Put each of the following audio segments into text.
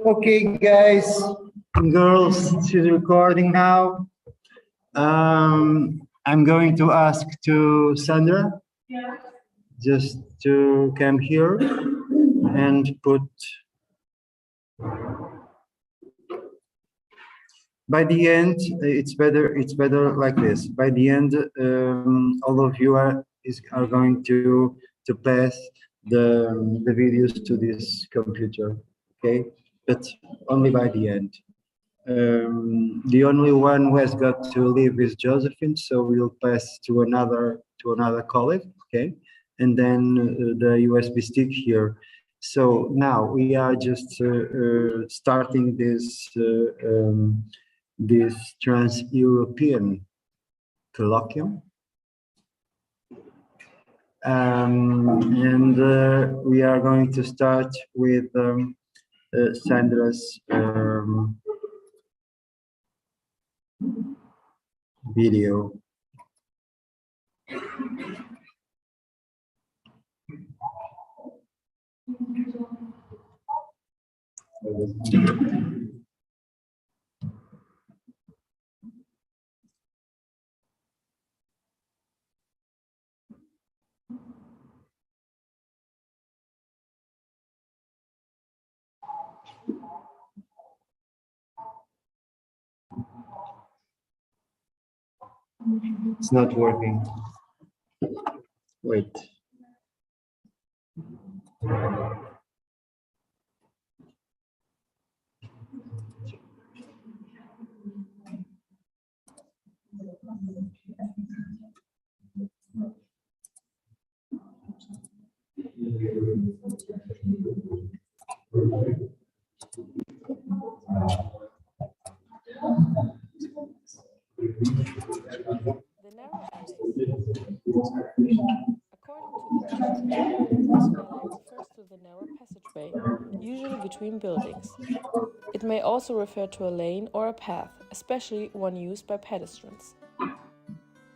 Okay, guys and girls, she's recording now. I'm going to ask to Sandra just to come here and put. By the end, it's better like this. By the end, all of you are going to pass the videos to this computer, okay? But only by the end. The only one who has got to leave is Josephine, so we'll pass to another colleague, okay? And then the USB stick here. So now we are just starting this trans-European colloquium. And we are going to start with Sandra's video. It's not working. Wait. The narrow alleys. According to the dictionary, the term alley refers to the narrow passageway, usually between buildings. It may also refer to a lane or a path, especially one used by pedestrians.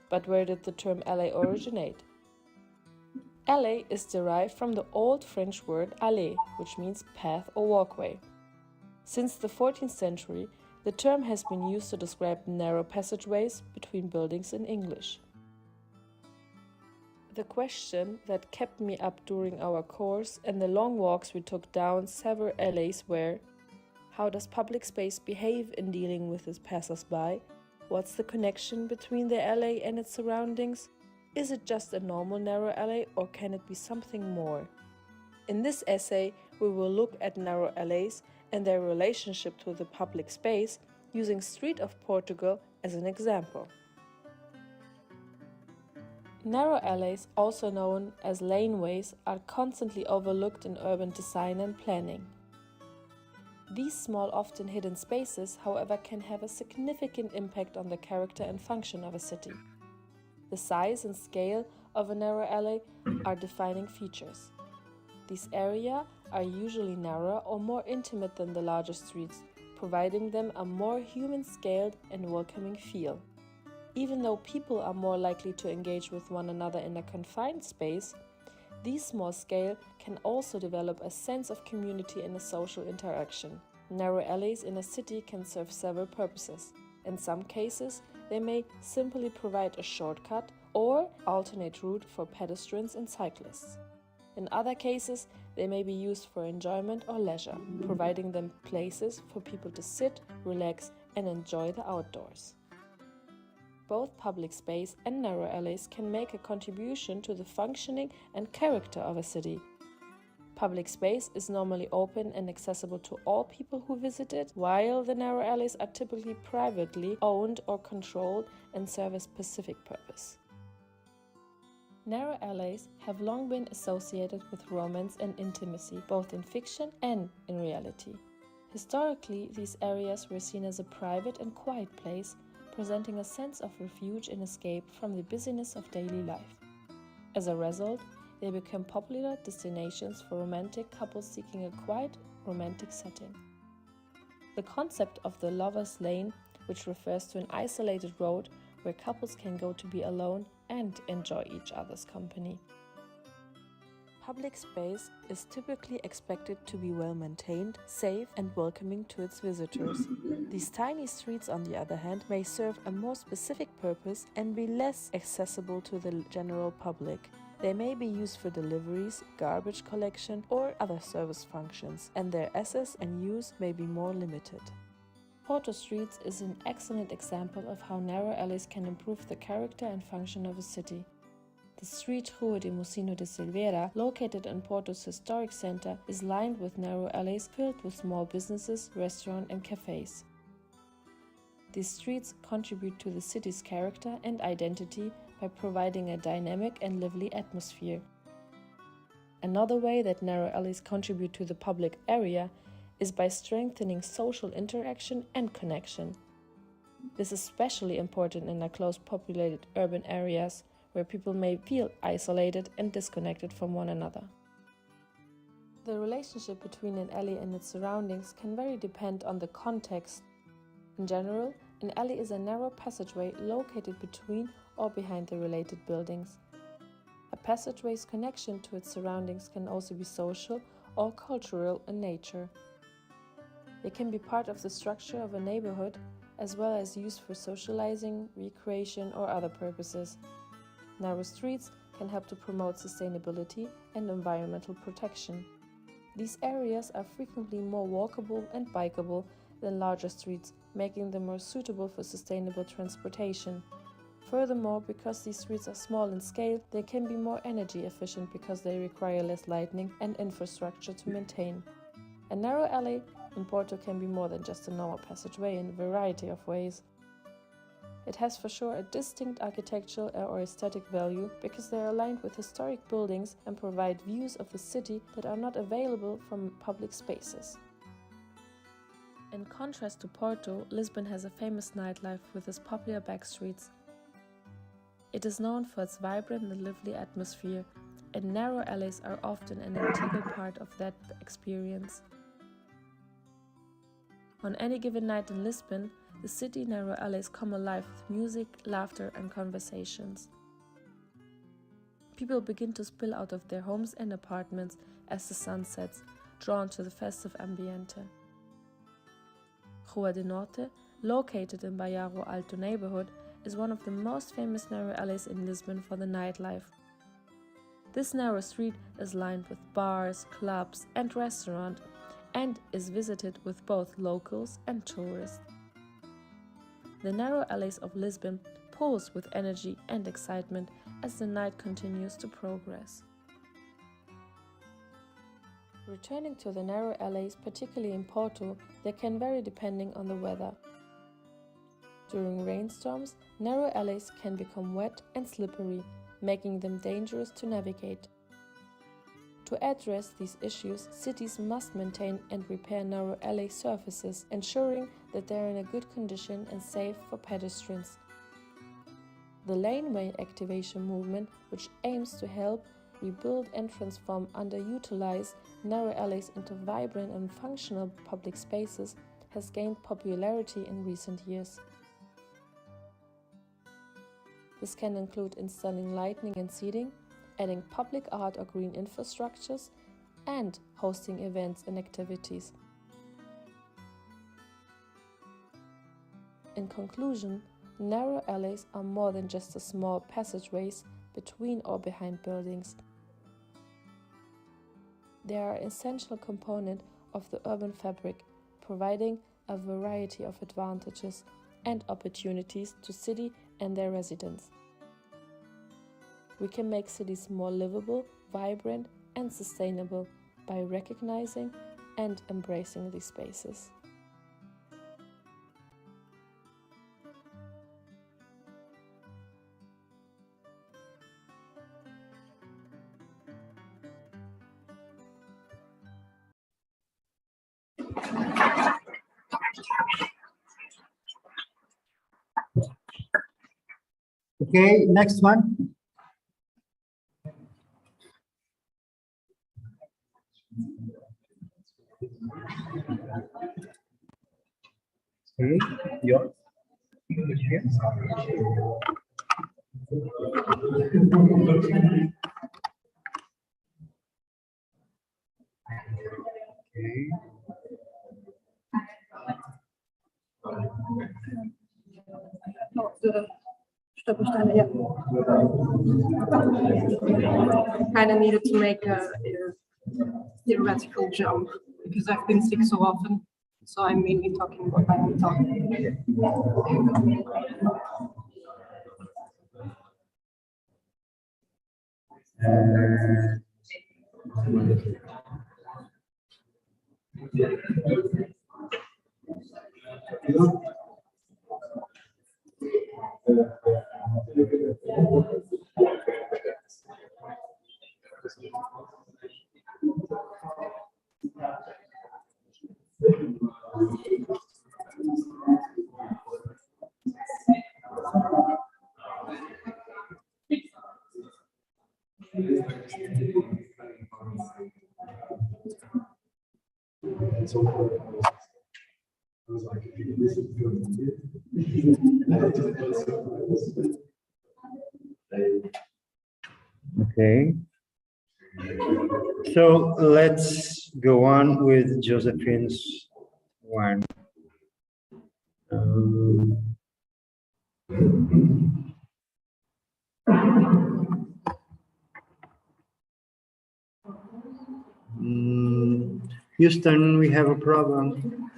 But where did the term alley originate? Alley is derived from the Old French word allée, which means path or walkway. Since the 14th century, the term has been used to describe narrow passageways between buildings in English. The question that kept me up during our course and the long walks we took down several alleys were: how does public space behave in dealing with its passers-by? What's the connection between the alley and its surroundings? Is it just a normal narrow alley, or can it be something more? In this essay, we will look at narrow alleys and their relationship to the public space, using Street of Portugal as an example. Narrow alleys, also known as laneways, are constantly overlooked in urban design and planning. These small, often hidden spaces, however, can have a significant impact on the character and function of a city. The size and scale of a narrow alley are defining features. These areas are usually narrower or more intimate than the larger streets, providing them a more human-scaled and welcoming feel. Even though people are more likely to engage with one another in a confined space, these small scale can also develop a sense of community and a social interaction. Narrow alleys in a city can serve several purposes. In some cases, they may simply provide a shortcut or alternate route for pedestrians and cyclists. In other cases, they may be used for enjoyment or leisure, providing them places for people to sit, relax, and enjoy the outdoors. Both public space and narrow alleys can make a contribution to the functioning and character of a city. Public space is normally open and accessible to all people who visit it, while the narrow alleys are typically privately owned or controlled and serve a specific purpose. Narrow alleys have long been associated with romance and intimacy, both in fiction and in reality. Historically, these areas were seen as a private and quiet place, presenting a sense of refuge and escape from the busyness of daily life. As a result, they became popular destinations for romantic couples seeking a quiet, romantic setting. The concept of the lover's lane, which refers to an isolated road where couples can go to be alone and enjoy each other's company. Public space is typically expected to be well maintained, safe, and welcoming to its visitors. These tiny streets, on the other hand, may serve a more specific purpose and be less accessible to the general public. They may be used for deliveries, garbage collection, or other service functions, and their access and use may be more limited. Porto Streets is an excellent example of how narrow alleys can improve the character and function of a city. The street Rua de Mocinho de Silveira, located in Porto's historic center, is lined with narrow alleys filled with small businesses, restaurants, and cafes. These streets contribute to the city's character and identity by providing a dynamic and lively atmosphere. Another way that narrow alleys contribute to the public area is by strengthening social interaction and connection. This is especially important in close populated urban areas where people may feel isolated and disconnected from one another. The relationship between an alley and its surroundings can vary depending on the context. In general, an alley is a narrow passageway located between or behind the related buildings. A passageway's connection to its surroundings can also be social or cultural in nature. They can be part of the structure of a neighborhood, as well as used for socializing, recreation, or other purposes. Narrow streets can help to promote sustainability and environmental protection. These areas are frequently more walkable and bikeable than larger streets, making them more suitable for sustainable transportation. Furthermore, because these streets are small in scale, they can be more energy efficient because they require less lighting and infrastructure to maintain. A narrow alley in Porto can be more than just a normal passageway in a variety of ways. It has for sure a distinct architectural or aesthetic value because they are aligned with historic buildings and provide views of the city that are not available from public spaces. In contrast to Porto, Lisbon has a famous nightlife with its popular back streets. It is known for its vibrant and lively atmosphere, and narrow alleys are often an integral part of that experience. On any given night in Lisbon, the city narrow alleys come alive with music, laughter, and conversations. People begin to spill out of their homes and apartments as the sun sets, drawn to the festive ambiente. Rua de Norte, located in Bairro Alto neighborhood, is one of the most famous narrow alleys in Lisbon for the nightlife. This narrow street is lined with bars, clubs, and restaurants, and is visited with both locals and tourists. The narrow alleys of Lisbon pulse with energy and excitement as the night continues to progress. Returning to the narrow alleys, particularly in Porto, they can vary depending on the weather. During rainstorms, narrow alleys can become wet and slippery, making them dangerous to navigate. To address these issues, cities must maintain and repair narrow alley surfaces, ensuring that they are in a good condition and safe for pedestrians. The laneway activation movement, which aims to help rebuild and transform underutilized narrow alleys into vibrant and functional public spaces, has gained popularity in recent years. This can include installing lighting and seating, adding public art or green infrastructures, and hosting events and activities. In conclusion, narrow alleys are more than just a small passageways between or behind buildings. They are an essential component of the urban fabric, providing a variety of advantages and opportunities to city and their residents. We can make cities more livable, vibrant, and sustainable by recognizing and embracing these spaces. Okay, next one. Okay, yours. Okay. Kind of needed to make a theoretical jump because I've been sick so often. So I'm mainly talking about my own talk. Okay. So let's go on with Josephine's one. Houston, we have a problem.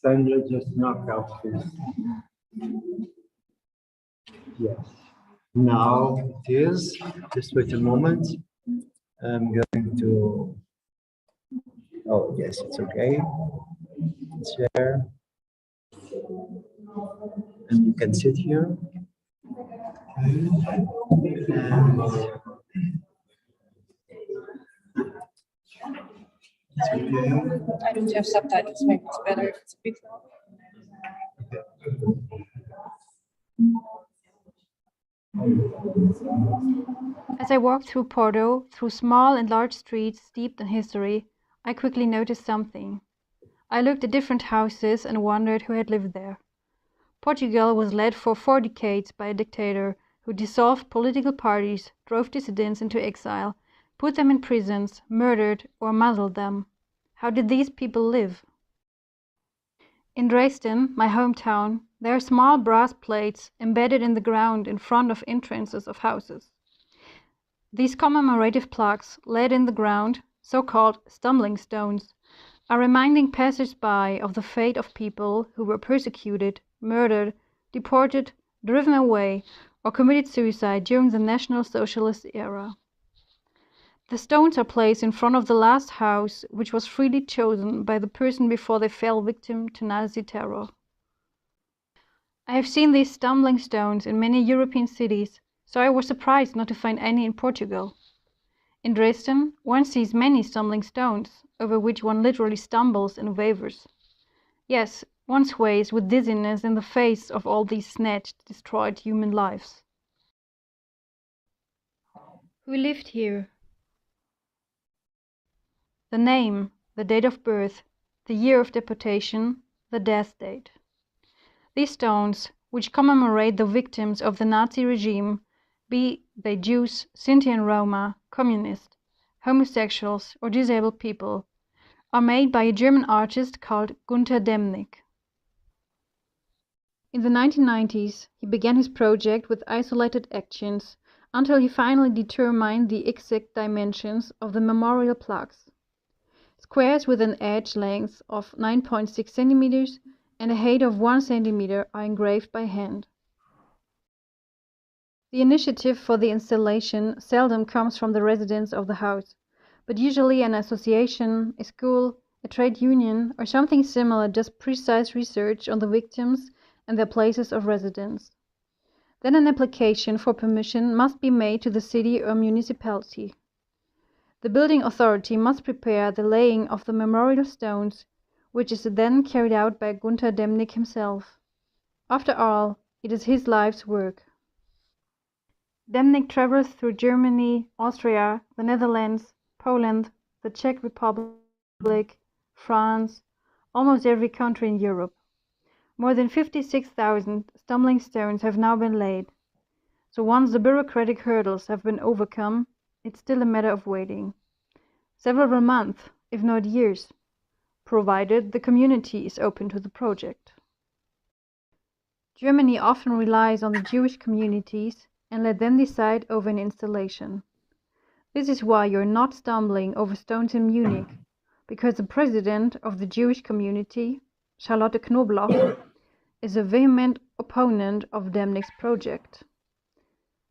Sandra just knocked out this. Yes. Now it is. Just wait a moment. I'm going to. Oh, yes, it's okay. Share. And you can sit here. I don't have subtitles, maybe it's better if it's a bit loud. As I walked through Porto, through small and large streets steeped in history, I quickly noticed something. I looked at different houses and wondered who had lived there. Portugal was led for 4 decades by a dictator who dissolved political parties, drove dissidents into exile, put them in prisons, murdered or muzzled them. How did these people live? In Dresden, my hometown, there are small brass plates embedded in the ground in front of entrances of houses. These commemorative plaques laid in the ground, so-called stumbling stones, are reminding passers-by of the fate of people who were persecuted, murdered, deported, driven away, or committed suicide during the National Socialist era. The stones are placed in front of the last house, which was freely chosen by the person before they fell victim to Nazi terror. I have seen these stumbling stones in many European cities, so I was surprised not to find any in Portugal. In Dresden, one sees many stumbling stones, over which one literally stumbles and wavers. Yes, one sways with dizziness in the face of all these snatched, destroyed human lives. Who lived here? The name, the date of birth, the year of deportation, the death date. These stones, which commemorate the victims of the Nazi regime, be they Jews, Sinti and Roma, communists, homosexuals, or disabled people, are made by a German artist called Gunter Demnig. In the 1990s, he began his project with isolated actions until he finally determined the exact dimensions of the memorial plaques. Squares with an edge length of 9.6 centimeters and a height of 1 centimeter are engraved by hand. The initiative for the installation seldom comes from the residents of the house, but usually an association, a school, a trade union, or something similar does precise research on the victims and their places of residence. Then an application for permission must be made to the city or municipality. The building authority must prepare the laying of the memorial stones, which is then carried out by Gunter Demnig himself. After all, it is his life's work. Demnig travels through Germany, Austria, the Netherlands, Poland, the Czech Republic, France, almost every country in Europe. More than 56,000 stumbling stones have now been laid. So once the bureaucratic hurdles have been overcome, it's still a matter of waiting. Several months, if not years, provided the community is open to the project. Germany often relies on the Jewish communities and let them decide over an installation. This is why you're not stumbling over stones in Munich, because the president of the Jewish community, Charlotte Knobloch, is a vehement opponent of Demnig's project.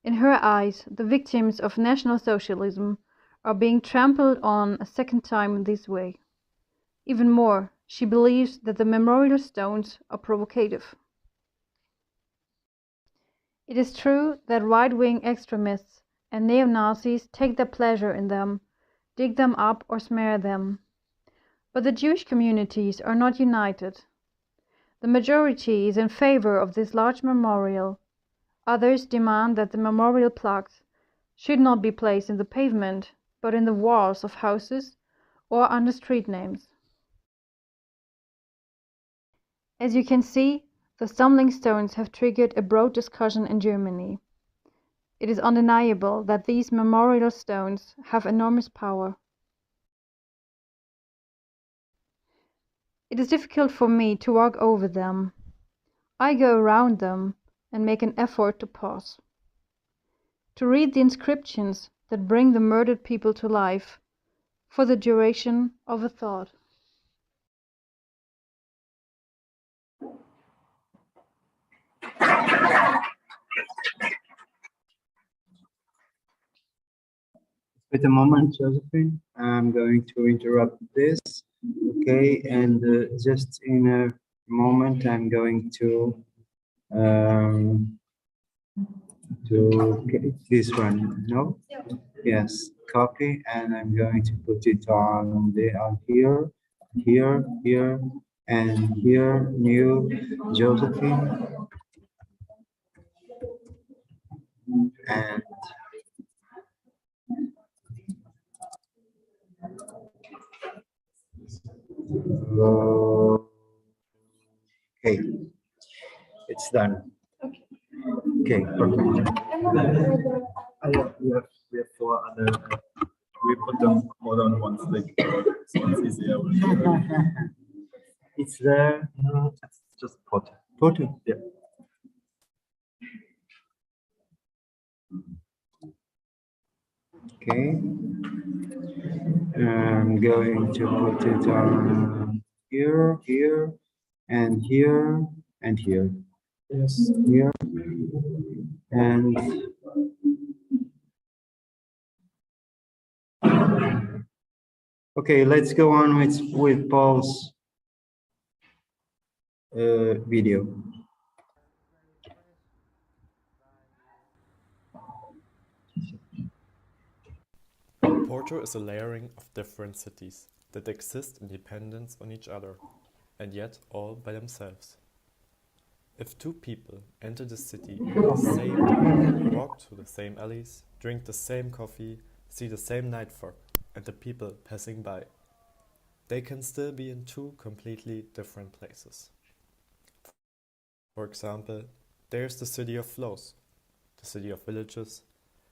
In her eyes, the victims of National Socialism are being trampled on a second time in this way. Even more, she believes that the memorial stones are provocative. It is true that right-wing extremists and neo-Nazis take their pleasure in them, dig them up or smear them. But the Jewish communities are not united. The majority is in favor of this large memorial. Others demand that the memorial plaques should not be placed in the pavement, but in the walls of houses or under street names. As you can see, the stumbling stones have triggered a broad discussion in Germany. It is undeniable that these memorial stones have enormous power. It is difficult for me to walk over them. I go around them and make an effort to pause, to read the inscriptions that bring the murdered people to life for the duration of a thought. Wait a moment, Josephine. I'm going to interrupt this. Okay, and just in a moment, I'm going to okay, this one. No? Yes, copy, and I'm going to put it on here, here, and here. New Josephine, and okay, it's done. Okay, perfect. We have four other. We put them more on one stick, so it's easier. It's there. It's just pot. Photo. Yeah. Okay. I'm going to put it on here, here, and here, and here. Yes, here, and okay. Let's go on with Paul's video. Porto is a layering of different cities that exist in dependence on each other, and yet all by themselves. If two people enter the city at the same time, walk through the same alleys, drink the same coffee, see the same night fog, and the people passing by, they can still be in two completely different places. For example, there's the city of flows, the city of villages,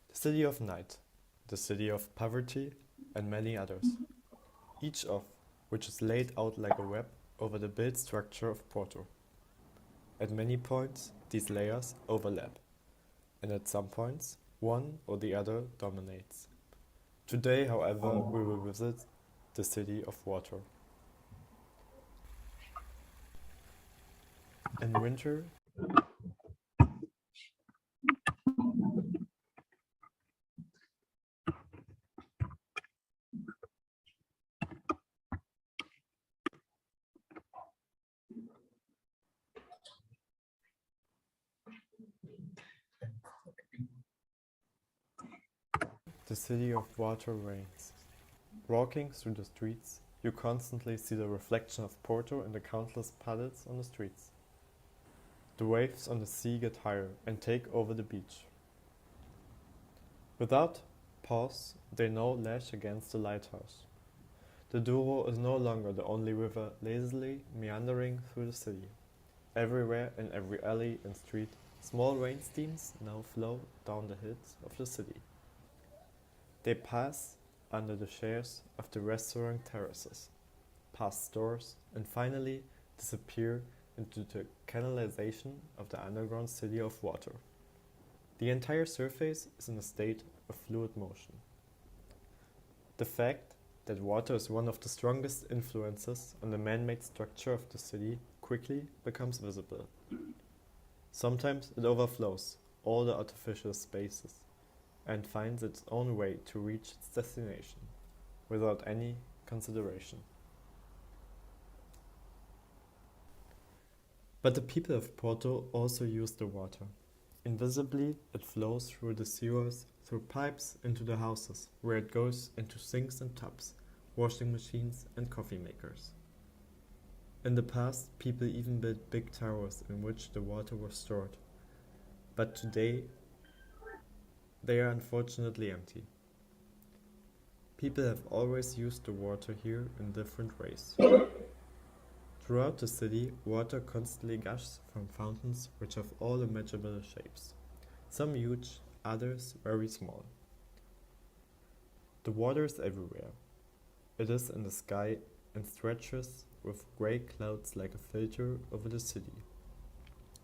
the city of night, the city of poverty, and many others, each of which is laid out like a web over the built structure of Porto. At many points, these layers overlap, and at some points, one or the other dominates. Today, however, we will visit the city of water. In winter, the city of water reigns. Walking through the streets, you constantly see the reflection of Porto in the countless paddles on the streets. The waves on the sea get higher and take over the beach. Without pause, they now lash against the lighthouse. The Douro is no longer the only river lazily meandering through the city. Everywhere, in every alley and street, small rain streams now flow down the hills of the city. They pass under the shares of the restaurant terraces, past stores, and finally disappear into the canalization of the underground city of water. The entire surface is in a state of fluid motion. The fact that water is one of the strongest influences on the man-made structure of the city quickly becomes visible. Sometimes it overflows all the artificial spaces and finds its own way to reach its destination, without any consideration. But the people of Porto also use the water. Invisibly, it flows through the sewers, through pipes into the houses, where it goes into sinks and tubs, washing machines and coffee makers. In the past, people even built big towers in which the water was stored. But today, they are unfortunately empty. People have always used the water here in different ways. Throughout the city, water constantly gushes from fountains which have all imaginable shapes, some huge, others very small. The water is everywhere. It is in the sky and stretches with grey clouds like a filter over the city.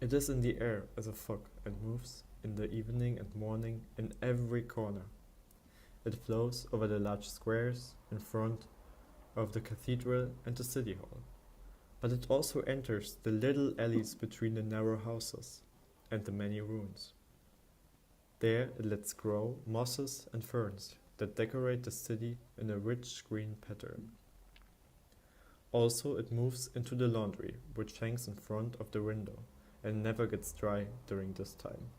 It is in the air as a fog and moves in the evening and morning in every corner. It flows over the large squares in front of the cathedral and the city hall. But it also enters the little alleys between the narrow houses and the many ruins. There it lets grow mosses and ferns that decorate the city in a rich green pattern. Also it moves into the laundry, which hangs in front of the window and never gets dry during this time.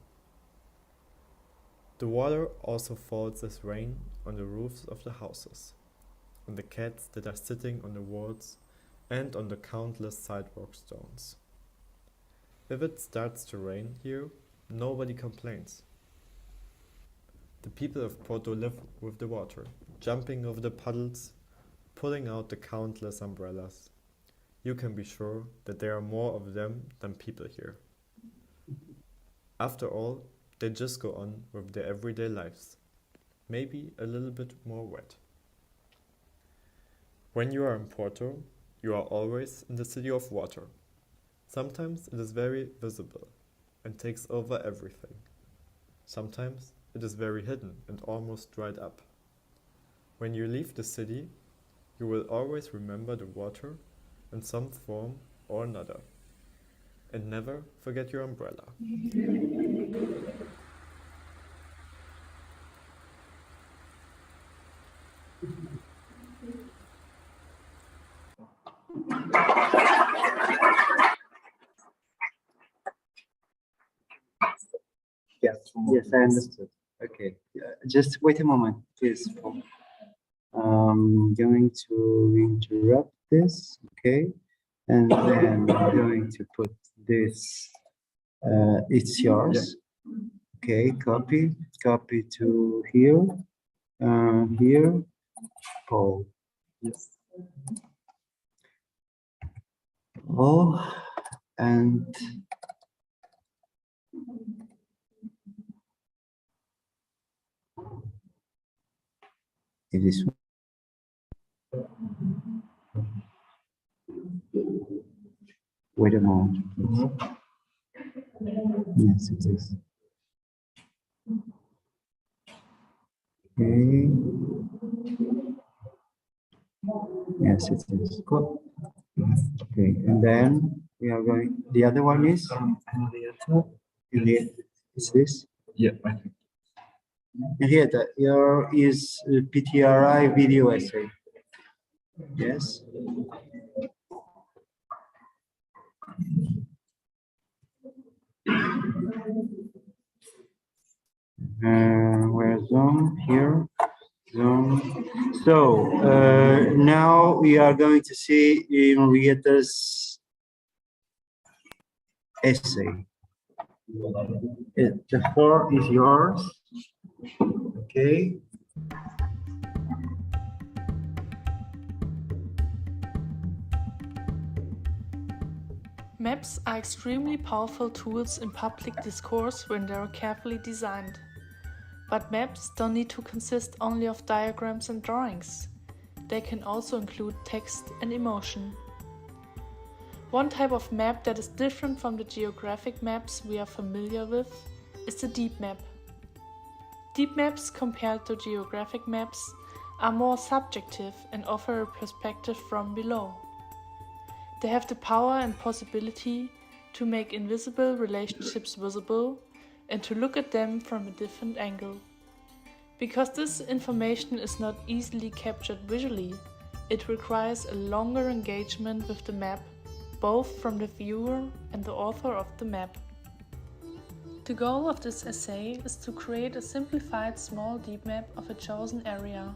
The water also falls as rain on the roofs of the houses, on the cats that are sitting on the walls, and on the countless sidewalk stones. If it starts to rain here, nobody complains. The people of Porto live with the water, jumping over the puddles, pulling out the countless umbrellas. You can be sure that there are more of them than people here. After all, they just go on with their everyday lives, maybe a little bit more wet. When you are in Porto, you are always in the city of water. Sometimes it is very visible and takes over everything. Sometimes it is very hidden and almost dried up. When you leave the city, you will always remember the water in some form or another. And never forget your umbrella. Yes, I understood. Okay, just wait a moment, please. Going to interrupt this, okay, and then I'm going to put this. It's yours. Okay, copy to here, here, Paul. Yes. Oh, and It is. Wait a moment, please. Yes, it is. Okay. Yes, it is. Cool. Okay, and then we are going. The other one is Henrietta. Is this? Yeah, I think. Henrietta, your is PTRI video essay. Yes. Where's Zoom? Here. Zoom. So now we are going to see Henrietta's essay. The floor is yours. Okay. Maps are extremely powerful tools in public discourse when they are carefully designed. But maps don't need to consist only of diagrams and drawings. They can also include text and emotion. One type of map that is different from the geographic maps we are familiar with is the deep map. Deep maps compared to geographic maps are more subjective and offer a perspective from below. They have the power and possibility to make invisible relationships visible and to look at them from a different angle. Because this information is not easily captured visually, it requires a longer engagement with the map, both from the viewer and the author of the map. The goal of this essay is to create a simplified small deep map of a chosen area.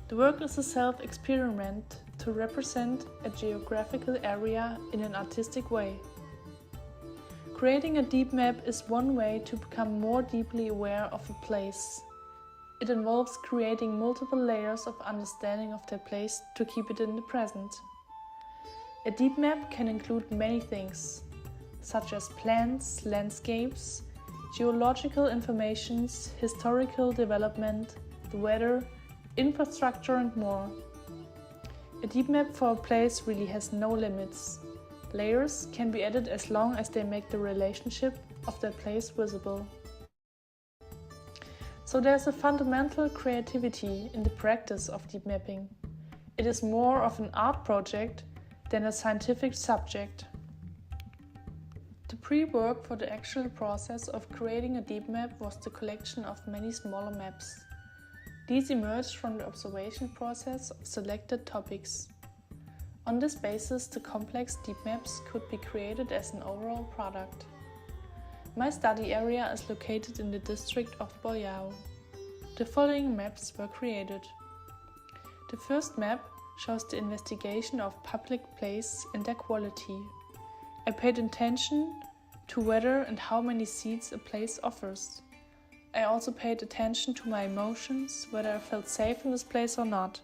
The work is a self-experiment to represent a geographical area in an artistic way. Creating a deep map is one way to become more deeply aware of a place. It involves creating multiple layers of understanding of that place to keep it in the present. A deep map can include many things, such as plants, landscapes, geological informations, historical development, the weather, infrastructure and more. A deep map for a place really has no limits. Layers can be added as long as they make the relationship of that place visible. So there's a fundamental creativity in the practice of deep mapping. It is more of an art project than a scientific subject. The pre-work for the actual process of creating a deep map was the collection of many smaller maps. These emerged from the observation process of selected topics. On this basis, the complex deep maps could be created as an overall product. My study area is located in the district of Boyao. The following maps were created. The first map shows the investigation of public place and their quality. I paid attention to whether and how many seats a place offers. I also paid attention to my emotions, whether I felt safe in this place or not.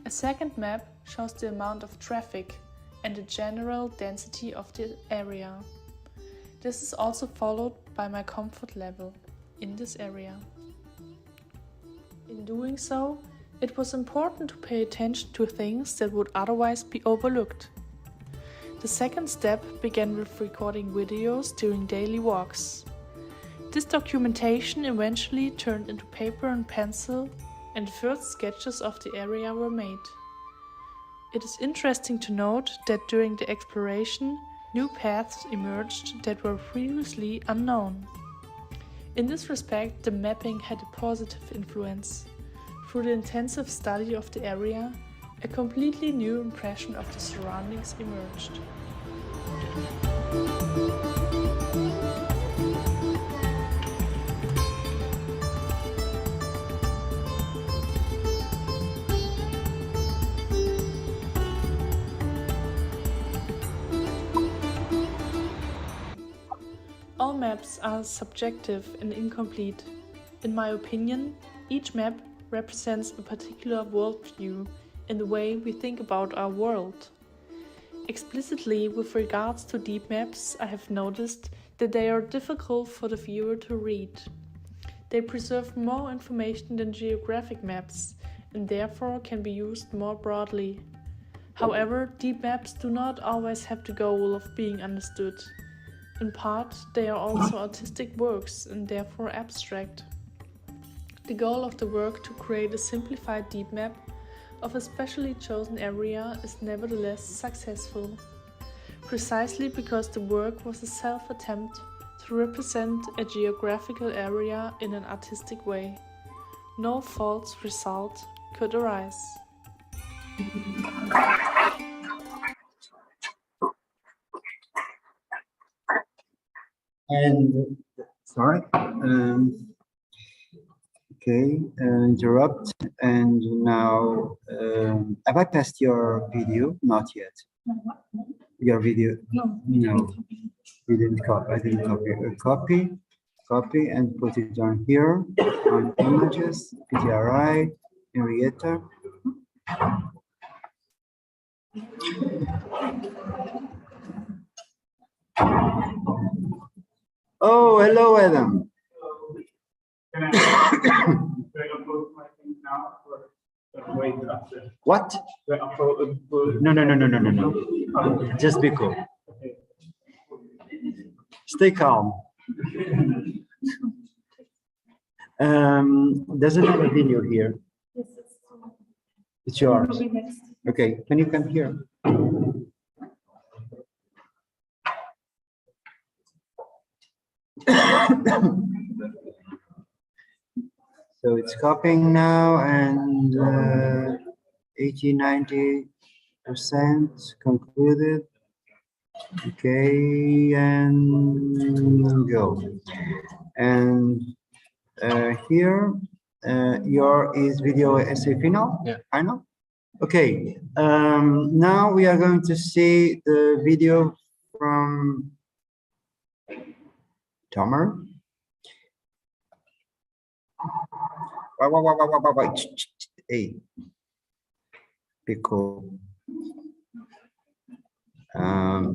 A second map shows the amount of traffic and the general density of the area. This is also followed by my comfort level in this area. In doing so, it was important to pay attention to things that would otherwise be overlooked. The second step began with recording videos during daily walks. This documentation eventually turned into paper and pencil, and the first sketches of the area were made. It is interesting to note that during the exploration, new paths emerged that were previously unknown. In this respect, the mapping had a positive influence. Through the intensive study of the area, a completely new impression of the surroundings emerged. All maps are subjective and incomplete. In my opinion, each map represents a particular worldview in the way we think about our world. Explicitly with regards to deep maps, I have noticed that they are difficult for the viewer to read. They preserve more information than geographic maps and therefore can be used more broadly. However, deep maps do not always have the goal of being understood. In part, they are also artistic works and therefore abstract. The goal of the work to create a simplified deep map of a specially chosen area is nevertheless successful, precisely because the work was a self-attempt to represent a geographical area in an artistic way. No false result could arise. And sorry, okay, interrupt. And now, have I passed your video? Not yet. Your video? No. No, you didn't copy. I didn't copy. Copy and put it on here on images, Ptri, Henrietta. Oh, hello, Adam. What? No, no, no, no, no, no, no. Just be cool. Stay calm. Doesn't have a video here. It's yours. Okay, can you come here? So it's copying now, and 80–90% concluded. Okay, and go. And here, your is video essay final? Yeah. Final? Okay, now we are going to see the video from Tomer. Hey, be cool.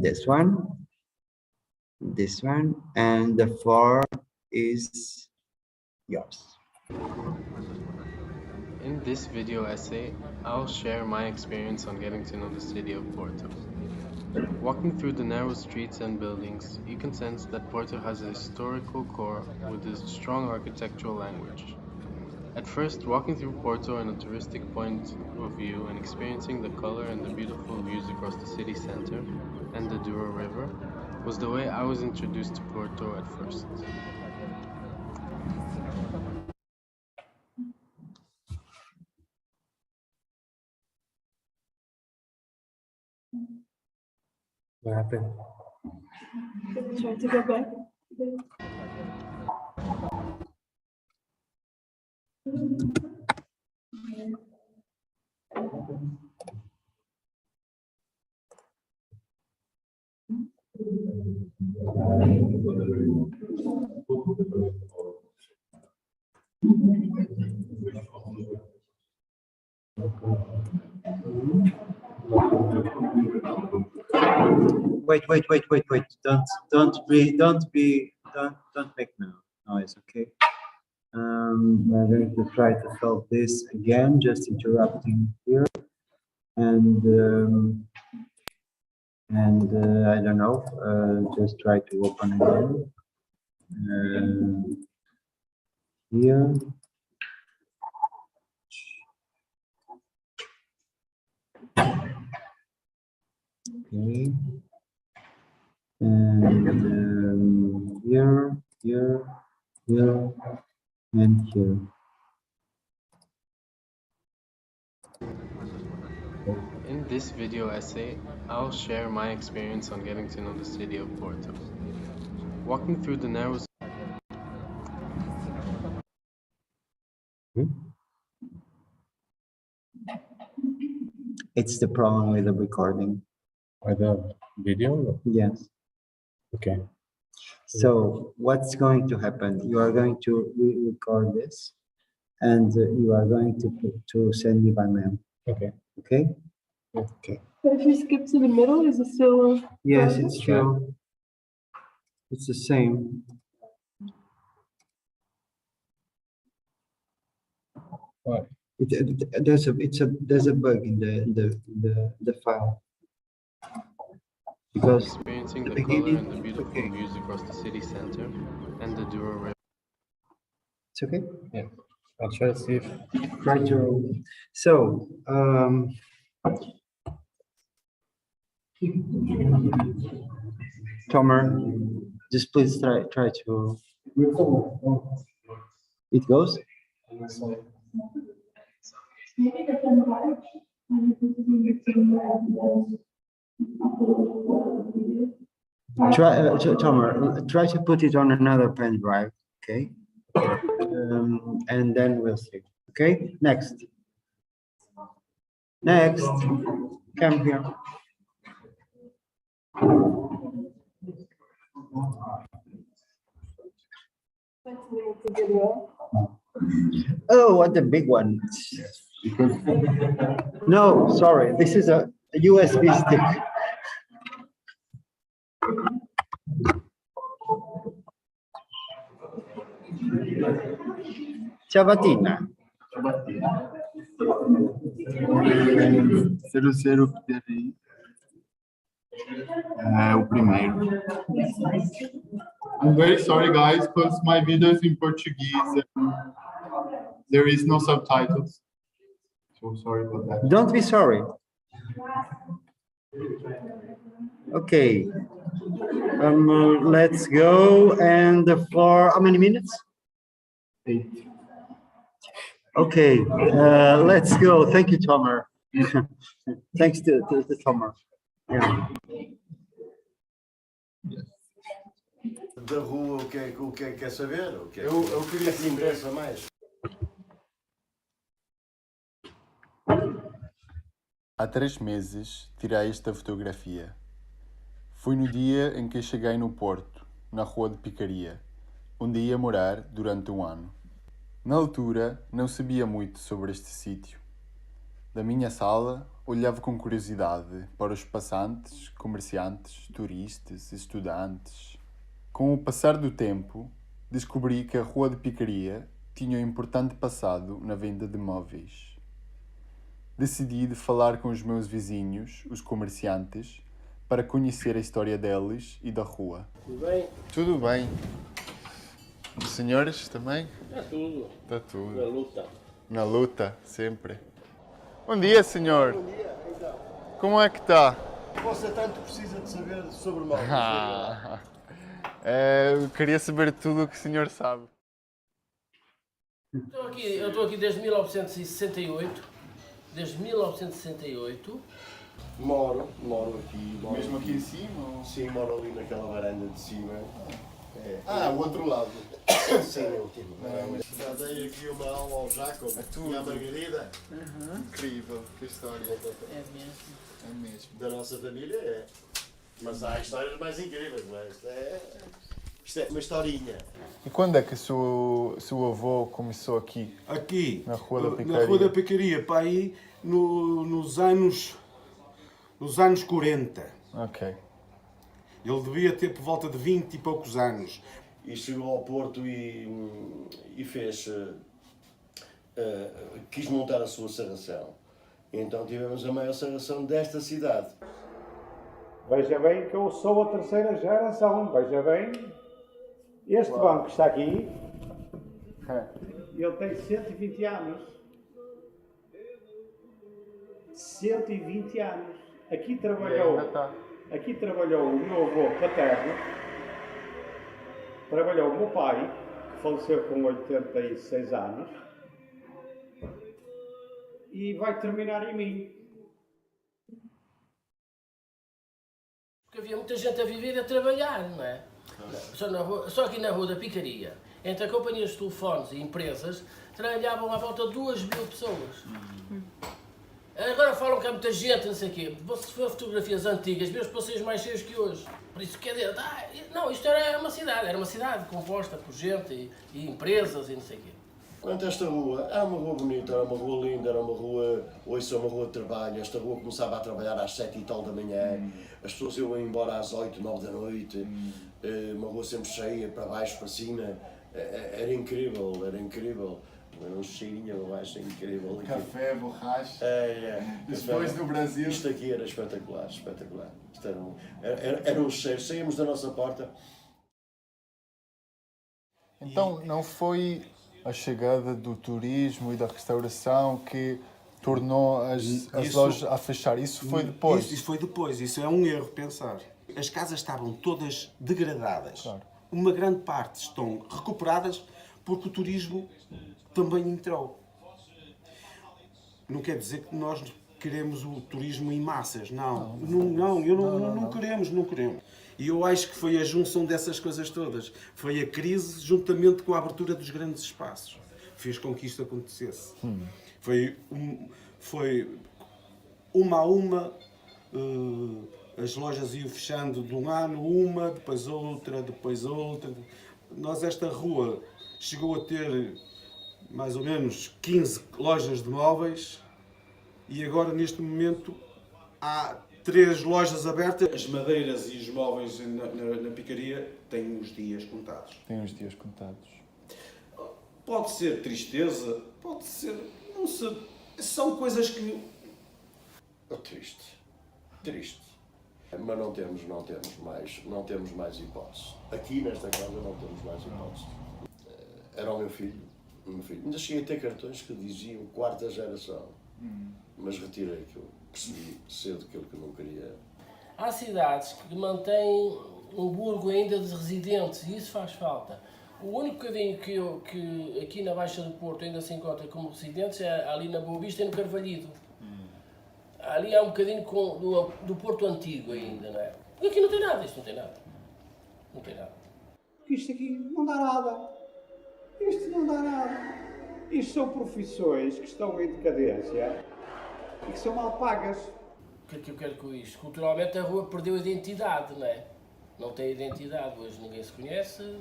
This one, and the floor is yours. In this video essay, I'll share my experience on getting to know the city of Porto. Walking through the narrow streets and buildings, you can sense that Porto has a historical core with a strong architectural language. At first, walking through Porto in a touristic point of view and experiencing the color and the beautiful views across the city center and the Douro River was the way I was introduced to Porto at first. What happened? Try to go back. Wait. Don't make noise, okay? We're going to try to solve this again, just interrupting here. And I don't know, just try to open again. Here. Okay. And here, and here. In this video essay, I'll share my experience on getting to know the city of Porto. Walking through the narrow... It's the problem with the recording. With the video? Yes. Okay. So what's going to happen? You are going to re-record this, and you are going to send me by mail. Okay. Okay. Yeah. Okay. But if you skip to the middle, is it still? Yes, it's true. It's the same. Why? There's a bug in the file because Experiencing at the color beginning. and the beautiful Okay, views across the city center and the Douro River. it's okay. Yeah. I'll try to see if Try to. So Tomer, just please try to. It goes. Try, Tomer, try to put it on another pen drive, okay? And then we'll see. Okay, next. Next, come here. Oh, what the big one. No, sorry, this is a USB stick. Ciabatina. Ser o Ptri. O primeiro. I'm very sorry, guys, because my video is in Portuguese. And there is no subtitles. So sorry about that. Don't be sorry. Okay. Let's go. And for how many minutes? 8. Okay. Let's go. Thank you, Tomer. Thanks to Tomer. Yeah. Da rua, o que é que quer saber? O que é Eu que lhe interessa mais? Há 3 meses tirei esta fotografia. Foi no dia em que cheguei no Porto, na rua de Picaria, onde ia morar durante um ano. Na altura, não sabia muito sobre este sítio. Da minha sala, olhava com curiosidade para os passantes, comerciantes, turistas, estudantes. Com o passar do tempo, descobri que a rua de Picaria tinha um importante passado na venda de móveis. Decidi de falar com os meus vizinhos, os comerciantes, para conhecer a história deles e da rua. Tudo bem? Tudo bem. Os senhores também? Está tudo. Está tudo. Na luta. Na luta, sempre. Bom dia, senhor. Bom dia, então. Como é que está? Você tanto precisa de saber sobre móveis. Eu queria saber tudo o que o senhor sabe. Eu estou aqui desde 1968. Desde 1968. Moro aqui. Mesmo aqui em cima? Ou... Sim, moro ali naquela varanda de cima. o outro lado. Sim, eu tive. Já dei aqui uma aula ao Jacob e à Margarida. Incrível, que história. É mesmo. É mesmo. Da nossa família é. Mas há histórias mais incríveis, não é? Isto é uma historinha. E quando é que o seu avô começou aqui? Aqui, Na Rua da Picaria? na Rua da Picaria, para aí nos anos 40. Ok. Ele devia ter por volta de 20 e poucos anos. E chegou ao Porto e fez... quis montar a sua serração. Então tivemos a maior serração desta cidade. Veja bem que eu sou a terceira geração, veja bem. Este banco está aqui, ele tem 120 anos. 120 anos. Aqui trabalhou o meu avô paterno, trabalhou o meu pai, que faleceu com 86 anos, e vai terminar em mim. Porque havia muita gente a viver e a trabalhar, não é? Só aqui na Rua da Picaria, entre companhias de telefones e empresas, trabalhavam à volta de 2.000 pessoas. Agora falam que há muita gente, não sei o quê. Se for fotografias antigas, vê os passeios mais cheios que hoje. Por isso, quer dizer, não, isto era uma cidade composta por gente e empresas e não sei o quê. Quanto a esta rua, é uma rua bonita, era uma rua linda, era uma rua, hoje é uma rua de trabalho. Esta rua começava a trabalhar às 7 e tal da manhã, as pessoas iam embora às 8, 9 da noite, uma rua sempre cheia, para baixo, para cima, era incrível, era incrível. Era um cheirinho abaixo, incrível. Café, borracha. Depois do Brasil. Isto aqui era espetacular, espetacular. Isto era um cheiro, saímos da nossa porta. Então, não foi a chegada do turismo e da restauração que tornou as lojas a fechar? Isso foi depois? Isso foi depois, isso é um erro pensar. As casas estavam todas degradadas. Claro. Uma grande parte estão recuperadas porque o turismo também entrou. Não quer dizer que nós queremos o turismo em massas, não queremos, não queremos. E eu acho que foi a junção dessas coisas todas. Foi a crise juntamente com a abertura dos grandes espaços. Fez com que isto acontecesse. Foi uma a uma, as lojas iam fechando de um ano, uma, depois outra, depois outra. Nós, esta rua, chegou a ter mais ou menos 15 lojas de móveis e agora, neste momento, há 3 lojas abertas. As madeiras e os móveis na picaria têm os dias contados. Tem os dias contados. Pode ser tristeza, pode ser... não sei. São coisas que... Triste. Mas não temos mais hipótese. Aqui nesta casa não temos mais hipótese. Era o meu filho. Ainda cheguei a ter cartões que diziam 4ª geração. Mas retirei aquilo. Percebi cedo aquilo que eu não queria. Há cidades que mantêm um burgo ainda de residentes e isso faz falta. O único bocadinho que aqui na Baixa do Porto ainda se encontra como residentes é ali na Boa Vista e no Carvalhido. Ali há um bocadinho do Porto Antigo ainda, não é? Porque aqui não tem nada, isto não tem nada. Não tem nada. Porque isto aqui não dá nada. Isto não dá nada. Isto são profissões que estão em decadência e que são mal pagas. O que é que eu quero com isto? Culturalmente a rua perdeu identidade, não é? Não tem identidade, hoje ninguém se conhece.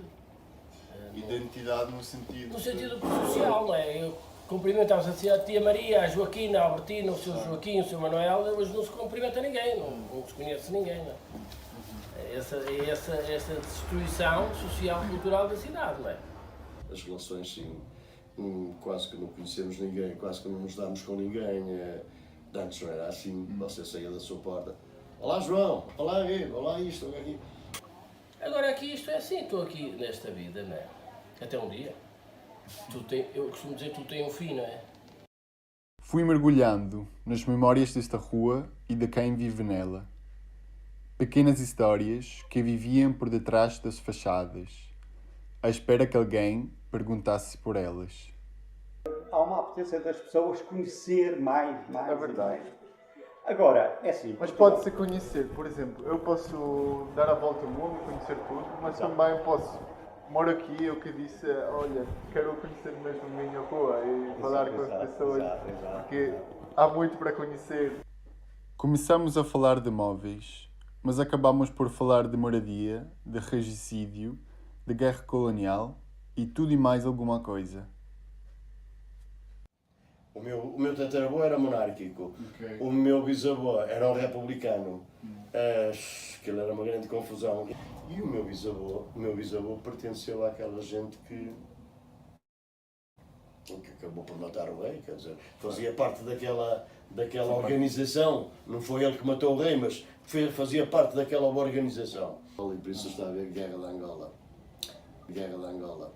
Identidade no sentido... No sentido social, não é? Eu cumprimentava a tia Maria, a Joaquina, a Albertina, o seu Joaquim, o seu Manuel, hoje não se cumprimenta ninguém, não se conhece ninguém, não é? Essa destruição social e cultural da cidade, não é? As relações, sim, quase que não conhecemos ninguém, quase que não nos damos com ninguém. Antes não era assim, você saía da sua porta. Olá João, olá Guido, olá isto, olá aqui. Agora aqui isto é assim, estou aqui nesta vida, não é? Até um dia. Eu costumo dizer que tudo tem um fim, não é? Fui mergulhando nas memórias desta rua e de quem vive nela. Pequenas histórias que viviam por detrás das fachadas, à espera que alguém perguntasse por elas. Há uma apetência das pessoas conhecer mais. É verdade. Agora, é assim. Mas pode-se conhecer, por exemplo, eu posso dar a volta ao mundo, conhecer tudo, mas também posso, moro aqui, eu que disse, olha, quero conhecer mesmo a minha rua e falar com as pessoas, porque há muito para conhecer. Começamos a falar de móveis, mas acabamos por falar de moradia, de regicídio, de guerra colonial e tudo e mais alguma coisa. O meu tataravô era monárquico, o meu bisavô era um republicano, aquilo era uma grande confusão. E o meu bisavô pertenceu àquela gente que acabou por matar o rei, quer dizer, fazia parte daquela organização, não foi ele que matou o rei, mas fazia parte daquela organização. E por isso está a ver Guerra de Angola. Guerra de Angola.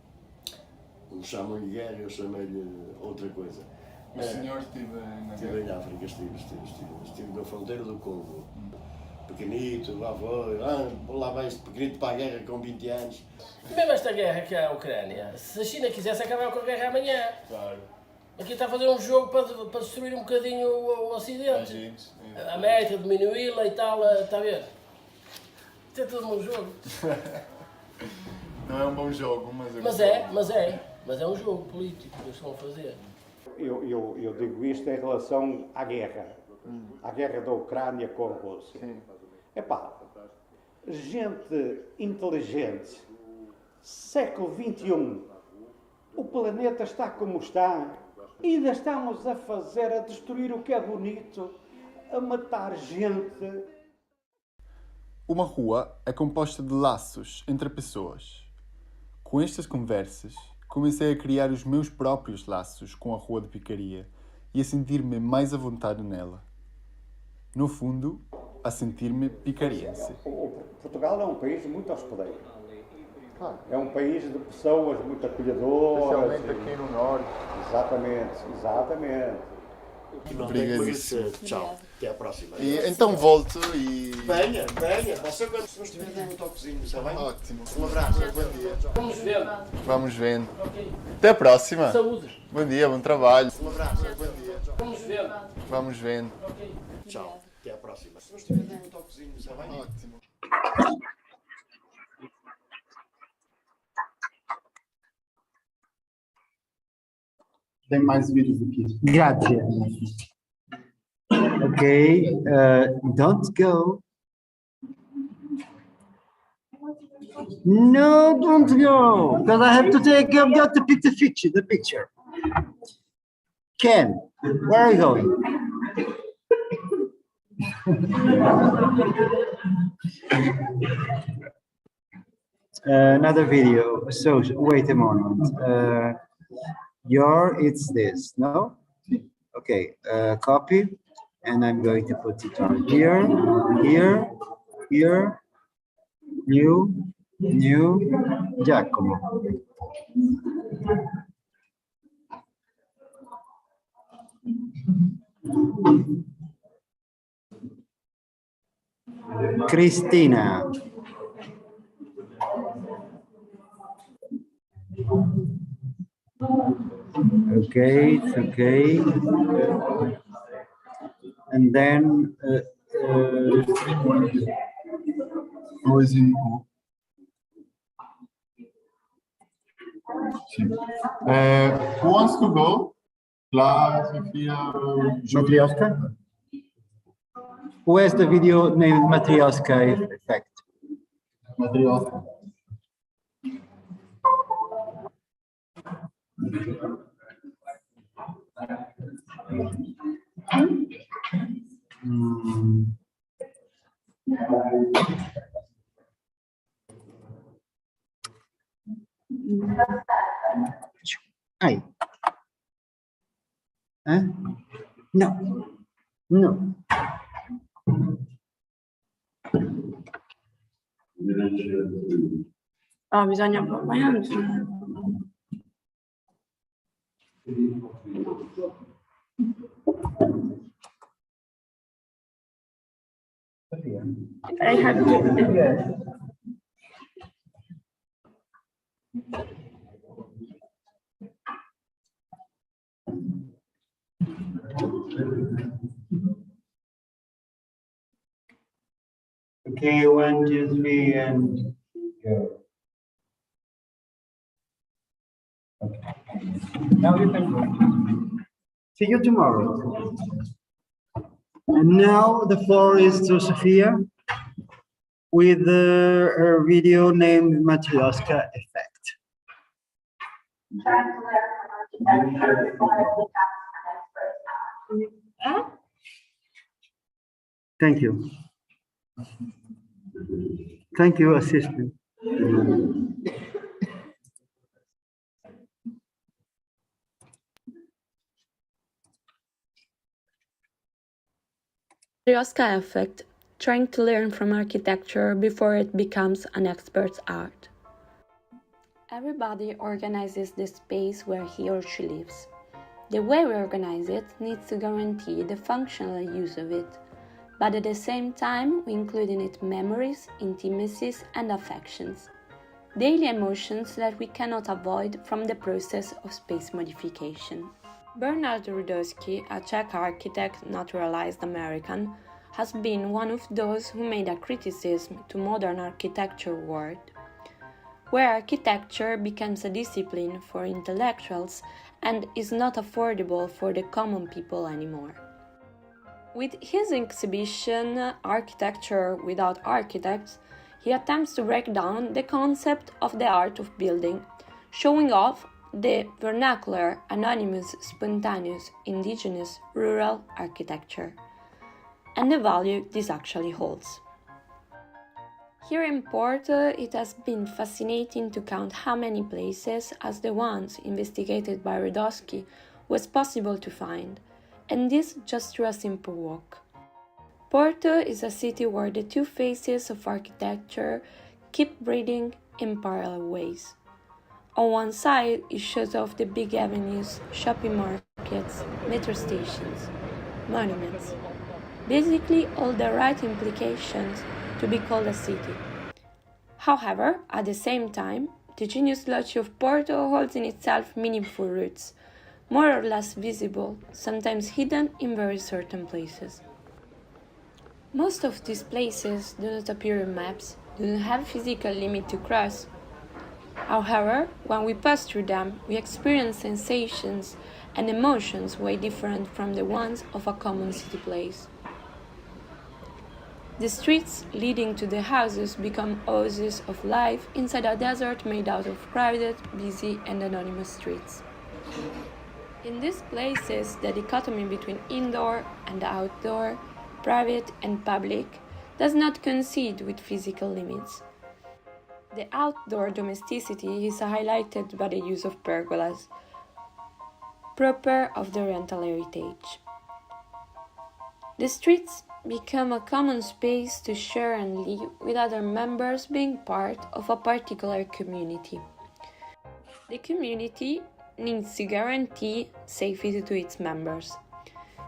Uns chamam-lhe guerra, eu chamei-lhe outra coisa. O senhor esteve na Estive em África, estive na fronteira do Congo. Pequenito, lá vai este pequenito para a guerra com 20 anos. E mesmo esta guerra que é a Ucrânia, se a China quisesse acabar com a guerra amanhã. Claro. Aqui está a fazer um jogo para destruir um bocadinho o Ocidente. A América, diminuí-la e tal, está a ver? Isto é tudo um jogo. Não é um bom jogo, mas é um jogo político que eles estão a fazer. Eu digo isto em relação à guerra da Ucrânia com a Rússia. Epá, gente inteligente, século XXI, O planeta está como está. Ainda estamos a destruir o que é bonito, a matar gente. Uma rua é composta de laços entre pessoas. Com estas conversas, comecei a criar os meus próprios laços com a Rua de Picaria e a sentir-me mais à vontade nela. No fundo, a sentir-me picariense. Portugal é um país muito hospedeiro. É um país de pessoas muito acolhedoras. Especialmente aqui no Norte. Exatamente. Obrigadíssimo. Tchau, até à próxima. Então volto e... Venha, você quando se nos estiver dando um toquezinho, está bem? Ótimo. Um abraço. Bom dia. Vamos ver. Vamos vendo. Até a próxima. Saúde. Bom dia, bom trabalho. Um abraço. Bom dia. Vamos ver. Vamos vendo. Tchau, até à próxima. Se nos estiver dando um toquezinho, está bem? Ótimo. Tem mais vídeos aqui. Grazie. Okay, don't go. No, don't go, because I have to I've got to pick the picture. Ken, where are you going? Another video. So wait a moment. It's this, no? Okay, copy, and I'm going to put it on here, new, Giacomo. Cristina. Okay, it's okay. And then Who is in who wants to go? Clara, Sofia, Matryoshka? Who has the video named Matryoshka effect? Matryoshka. Hey. No. Bisogna accompagnare. I have to. Okay, 1, 2, 3, and go. Okay. Now you can go. See you tomorrow. And now the floor is to Sophia with her video named Matryoshka Effect. Thank you. Thank you, assistant. Matryoshka effect, trying to learn from architecture before it becomes an expert's art. Everybody organizes the space where he or she lives. The way we organize it needs to guarantee the functional use of it, but at the same time we include in it memories, intimacies and affections, daily emotions that we cannot avoid from the process of space modification. Bernard Rudowski, a Czech architect naturalized American, has been one of those who made a criticism to modern architecture world, where architecture becomes a discipline for intellectuals and is not affordable for the common people anymore. With his exhibition Architecture Without Architects, he attempts to break down the concept of the art of building, showing off the vernacular, anonymous, spontaneous, indigenous, rural architecture, and the value this actually holds. Here in Porto, it has been fascinating to count how many places, as the ones investigated by Radowski, was possible to find, and this just through a simple walk. Porto is a city where the two phases of architecture keep breathing in parallel ways. On one side, it shows off the big avenues, shopping markets, metro stations, monuments. Basically, all the right implications to be called a city. However, at the same time, the genius loci of Porto holds in itself meaningful roots, more or less visible, sometimes hidden in very certain places. Most of these places do not appear in maps, do not have a physical limit to cross. However, when we pass through them, we experience sensations and emotions way different from the ones of a common city place. The streets leading to the houses become oases of life inside a desert made out of crowded, busy, and anonymous streets. In these places, the dichotomy between indoor and outdoor, private and public, does not coincide with physical limits. The outdoor domesticity is highlighted by the use of pergolas, proper of the Oriental heritage. The streets become a common space to share and live with other members being part of a particular community. The community needs to guarantee safety to its members.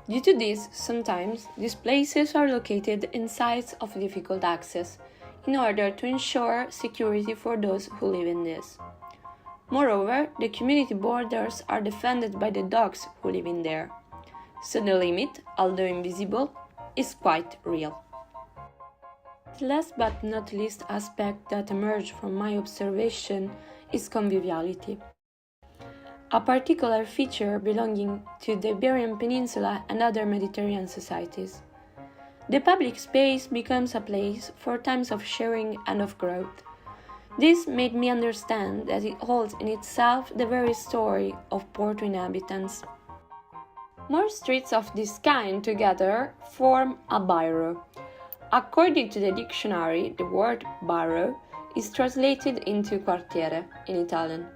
Due to this, sometimes these places are located in sites of difficult access in order to ensure security for those who live in this. Moreover, the community borders are defended by the dogs who live in there. So the limit, although invisible, is quite real. The last but not least aspect that emerged from my observation is conviviality, a particular feature belonging to the Iberian Peninsula and other Mediterranean societies. The public space becomes a place for times of sharing and of growth. This made me understand that it holds in itself the very story of Porto inhabitants. More streets of this kind together form a borough. According to the dictionary, the word borough is translated into quartiere in Italian,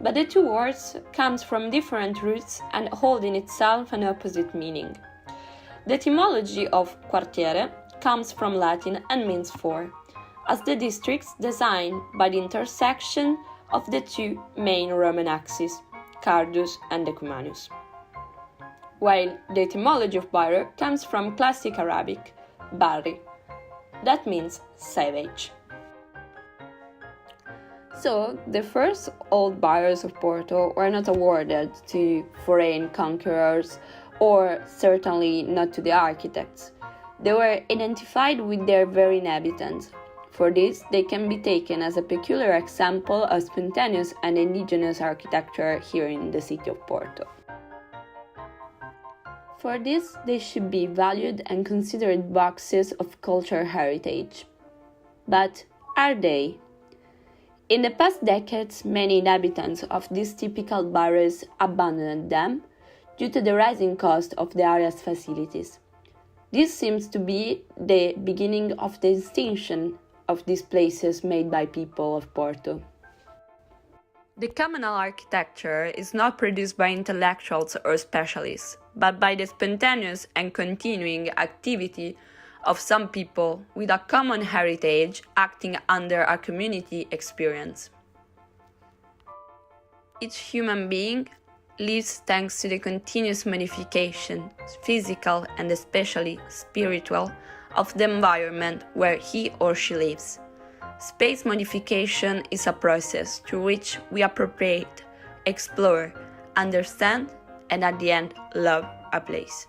but the two words come from different roots and hold in itself an opposite meaning. The etymology of quartiere comes from Latin and means four, as the districts designed by the intersection of the two main Roman axes, Cardus and Decumanus. While the etymology of borough comes from Classic Arabic, barri, that means savage. So, the first old boroughs of Porto were not awarded to foreign conquerors, or certainly not to the architects. They were identified with their very inhabitants. For this, they can be taken as a peculiar example of spontaneous and indigenous architecture here in the city of Porto. For this, they should be valued and considered boxes of cultural heritage. But are they? In the past decades, many inhabitants of these typical boroughs abandoned them due to the rising cost of the area's facilities. This seems to be the beginning of the extinction of these places made by people of Porto. The communal architecture is not produced by intellectuals or specialists, but by the spontaneous and continuing activity of some people with a common heritage acting under a community experience. Each human being lives thanks to the continuous modification, physical and especially spiritual, of the environment where he or she lives. Space modification is a process through which we appropriate, explore, understand, and at the end, love a place.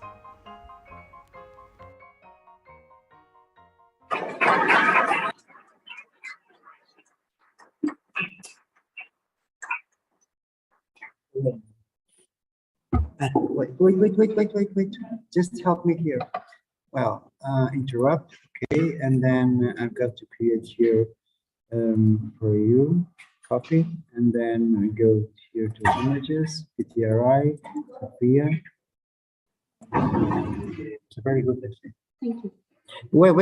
Wait. Just help me here. Well, interrupt, okay, and then I've got to create here for you. copy, and then we go here to images, Ptri, Sophia. It's a very good essay. Thank you. Wait.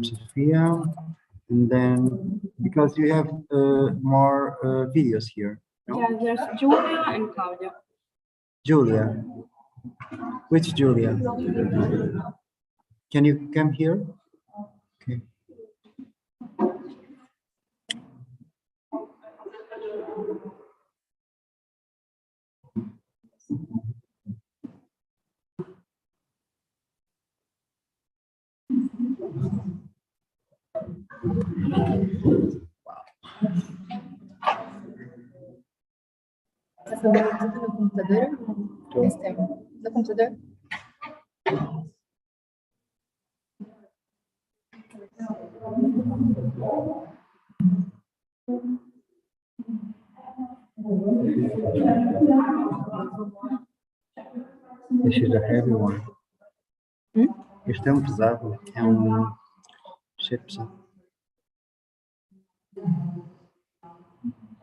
Sophia, and then because you have more videos here. No? Yeah, there's Julia and Claudia. Julia. Which Julia? Can you come here? Okay. Essa é no computador? Esse tempo. No computador? This is a heavy one. Este é pesado. É chips.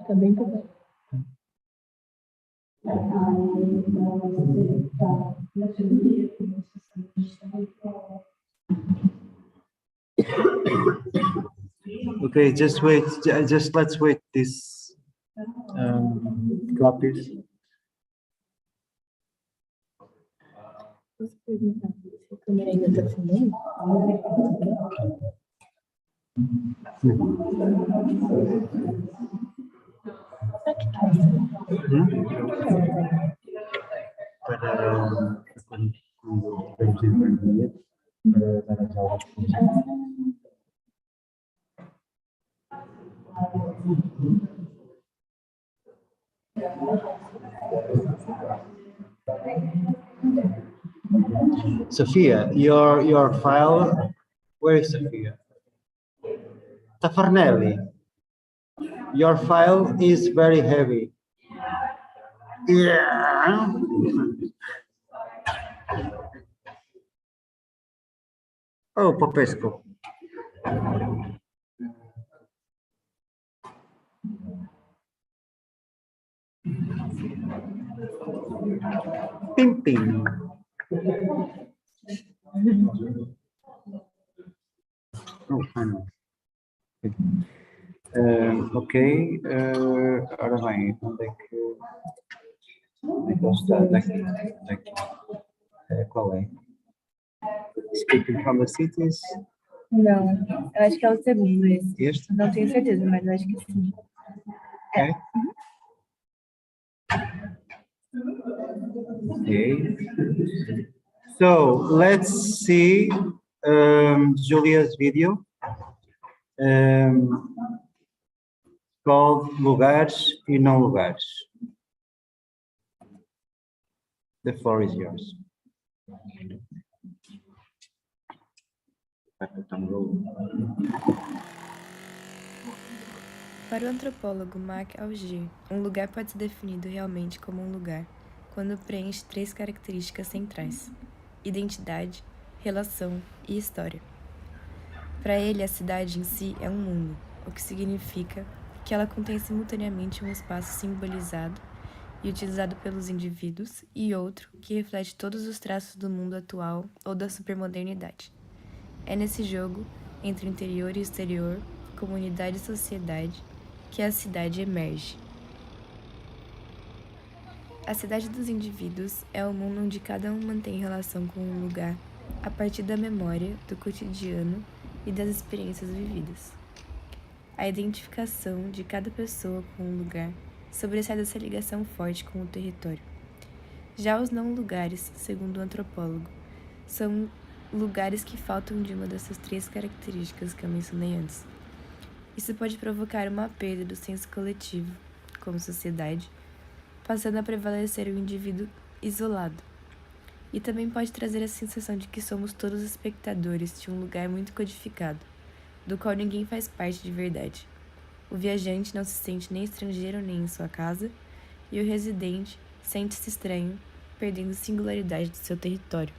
Tá bem pesado. Okay, just wait. Just let's wait this copies. Posso perguntar se a câmera ainda tá filmando? Para quando tivermos em pandemia, para dar as aulas. Sophia, your file, where is Sophia? Tafarnelli, your file is very heavy. Yeah. Oh, Popesco. Pim, pim. Oh, final. Ok. Ora bem, onde é que ele está? Daqui. Qual é? Speaking from the cities. Não, eu acho que é o segundo esse. Este? Não tenho certeza, mas eu acho que sim. É? Okay. So let's see Julia's video called Lugares e Não Lugares. The floor is yours. Para o antropólogo Marc Auger, um lugar pode ser definido realmente como um lugar quando preenche 3 características centrais: identidade, relação e história. Para ele, a cidade em si é um mundo, o que significa que ela contém simultaneamente um espaço simbolizado e utilizado pelos indivíduos e outro que reflete todos os traços do mundo atual ou da supermodernidade. É nesse jogo, entre o interior e o exterior, comunidade e sociedade, que a cidade emerge. A cidade dos indivíduos é o mundo onde cada um mantém relação com um lugar a partir da memória, do cotidiano e das experiências vividas. A identificação de cada pessoa com um lugar sobressai dessa ligação forte com o território. Já os não lugares, segundo o antropólogo, são lugares que faltam de uma dessas 3 características que eu mencionei antes. Isso pode provocar uma perda do senso coletivo, como sociedade, passando a prevalecer o indivíduo isolado. E também pode trazer a sensação de que somos todos espectadores de um lugar muito codificado, do qual ninguém faz parte de verdade. O viajante não se sente nem estrangeiro nem em sua casa, e o residente sente-se estranho, perdendo singularidade do seu território.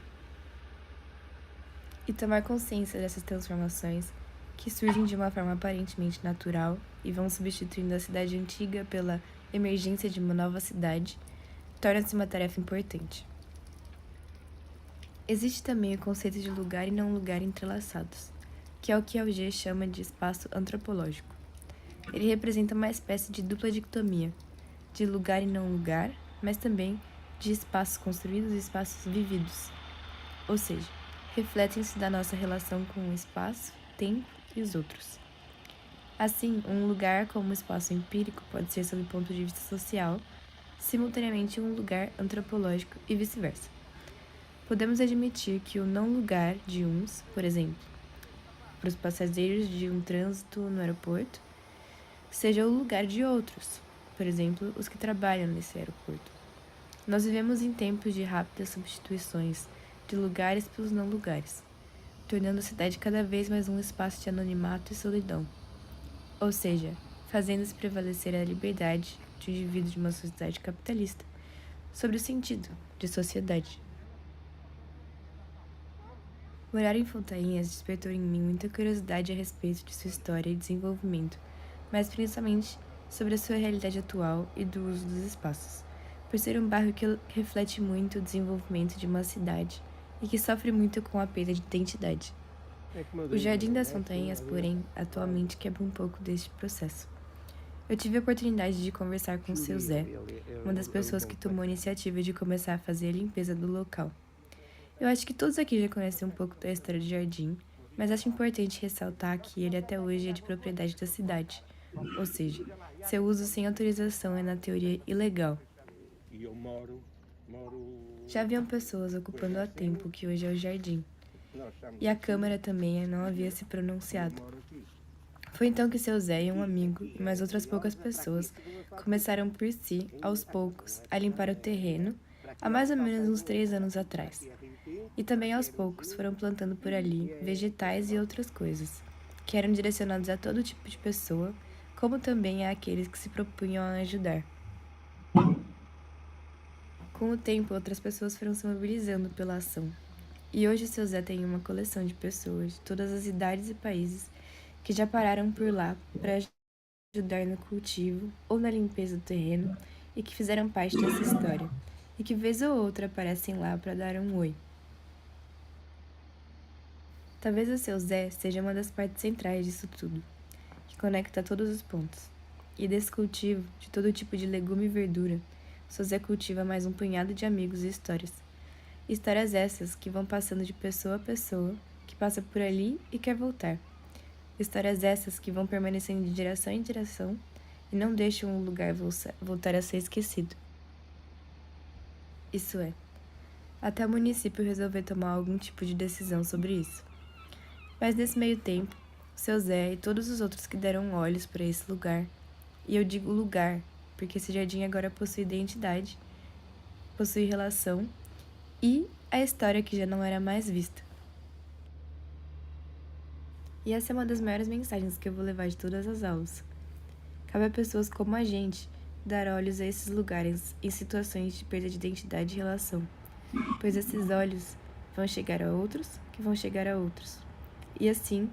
E tomar consciência dessas transformações, que surgem de uma forma aparentemente natural e vão substituindo a cidade antiga pela emergência de uma nova cidade, torna-se uma tarefa importante. Existe também o conceito de lugar e não lugar entrelaçados, que é o que Alger chama de espaço antropológico. Ele representa uma espécie de dupla dicotomia, de lugar e não lugar, mas também de espaços construídos e espaços vividos, ou seja, refletem-se da nossa relação com o espaço, tempo e os outros. Assim, um lugar como espaço empírico pode ser, sob o ponto de vista social, simultaneamente um lugar antropológico e vice-versa. Podemos admitir que o não-lugar de uns, por exemplo, para os passageiros de um trânsito no aeroporto, seja o lugar de outros, por exemplo, os que trabalham nesse aeroporto. Nós vivemos em tempos de rápidas substituições de lugares pelos não-lugares, tornando a cidade cada vez mais um espaço de anonimato e solidão, ou seja, fazendo-se prevalecer a liberdade de um indivíduo de uma sociedade capitalista sobre o sentido de sociedade. Morar em Fontainhas despertou em mim muita curiosidade a respeito de sua história e desenvolvimento, mas principalmente sobre a sua realidade atual e do uso dos espaços, por ser um bairro que reflete muito o desenvolvimento de uma cidade e que sofre muito com a perda de identidade. O Jardim das Fontainhas, porém, atualmente quebra um pouco deste processo. Eu tive a oportunidade de conversar com o seu Zé, uma das pessoas que tomou a iniciativa de começar a fazer a limpeza do local. Eu acho que todos aqui já conhecem um pouco da história do jardim, mas acho importante ressaltar que ele até hoje é de propriedade da cidade, ou seja, seu uso sem autorização é na teoria ilegal. Já haviam pessoas ocupando há tempo o que hoje é o jardim, e a Câmara também não havia se pronunciado. Foi então que seu Zé e um amigo e mais outras poucas pessoas começaram por si, aos poucos, a limpar o terreno, há mais ou menos uns 3 anos atrás. E também aos poucos foram plantando por ali vegetais e outras coisas, que eram direcionados a todo tipo de pessoa, como também a aqueles que se propunham a ajudar. Com o tempo, outras pessoas foram se mobilizando pela ação. E hoje seu Zé tem uma coleção de pessoas de todas as idades e países que já pararam por lá para ajudar no cultivo ou na limpeza do terreno e que fizeram parte dessa história, e que vez ou outra aparecem lá para dar um oi. Talvez o seu Zé seja uma das partes centrais disso tudo, que conecta todos os pontos. E desse cultivo, de todo tipo de legume e verdura, seu Zé cultiva mais um punhado de amigos e histórias. Histórias essas que vão passando de pessoa a pessoa, que passa por ali e quer voltar. Histórias essas que vão permanecendo de geração em geração e não deixam o lugar voltar a ser esquecido. Isso é, até o município resolver tomar algum tipo de decisão sobre isso. Mas nesse meio tempo, seu Zé e todos os outros que deram olhos para esse lugar, e eu digo lugar, porque esse jardim agora possui identidade, possui relação e a história que já não era mais vista. E essa é uma das maiores mensagens que eu vou levar de todas as aulas. Cabe a pessoas como a gente dar olhos a esses lugares em situações de perda de identidade e relação, pois esses olhos vão chegar a outros que vão chegar a outros. E assim,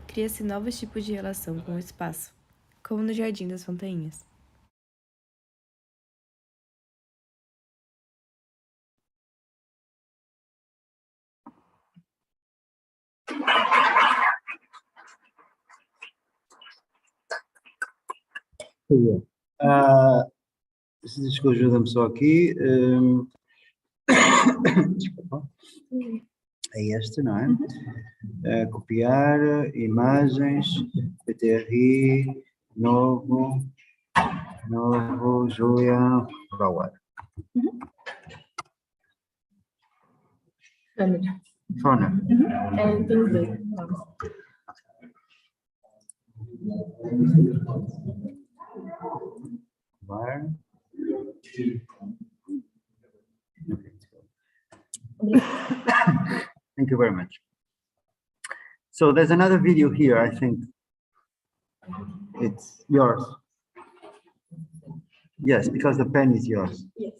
cria-se novos tipos de relação com o espaço, como no Jardim das Fontainhas. Desculpa, ajuda-me só aqui. Desculpa. É este, não é? Copiar imagens, Ptri, novo, Julian, Bauer. Fona. Tem que ver. Bar. Thank you very much. So there's another video here, I think. It's yours. Yes, because the pen is yours. Yes.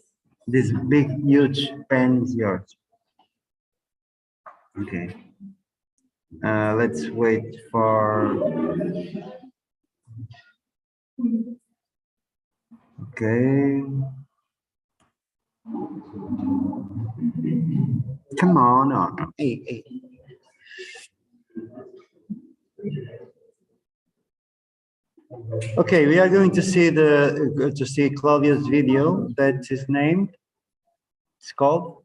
This big, huge pen is yours. Okay. Let's wait for. Okay. Come on. Hey, hey. Okay, we are going to see Claudia's video that is named. It's called.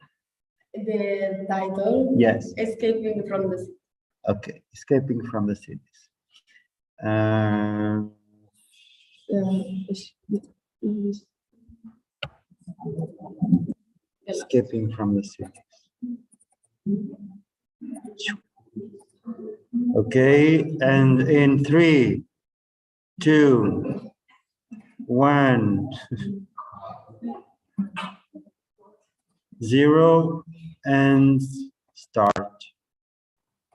The title. Yes. Escaping from the City. Okay, escaping from the cities. Escaping from the cities. Okay, and in 3, 2, 1, 0, and start.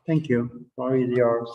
Thank you. Floor is yours.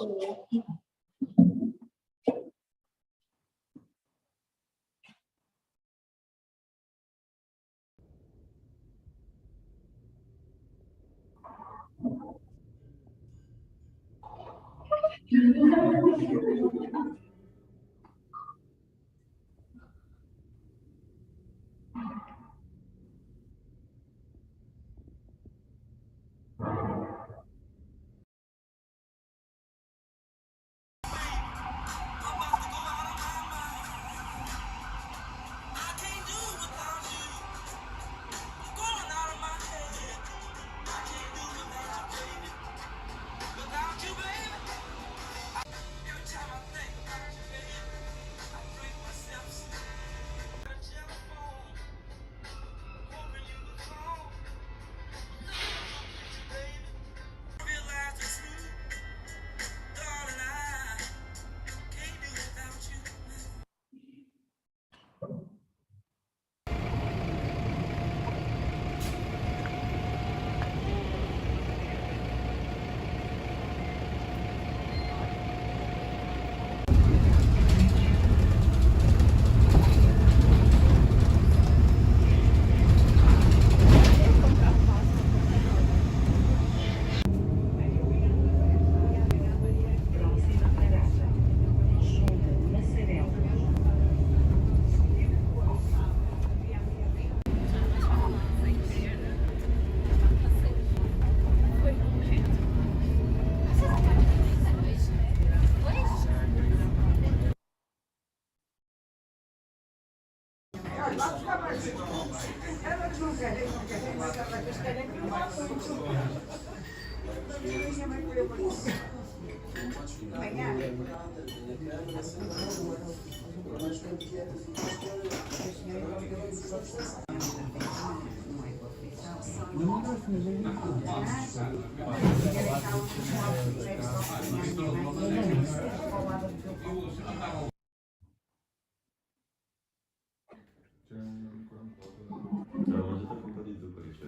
Ho mangiato anche un po' di zuccheri che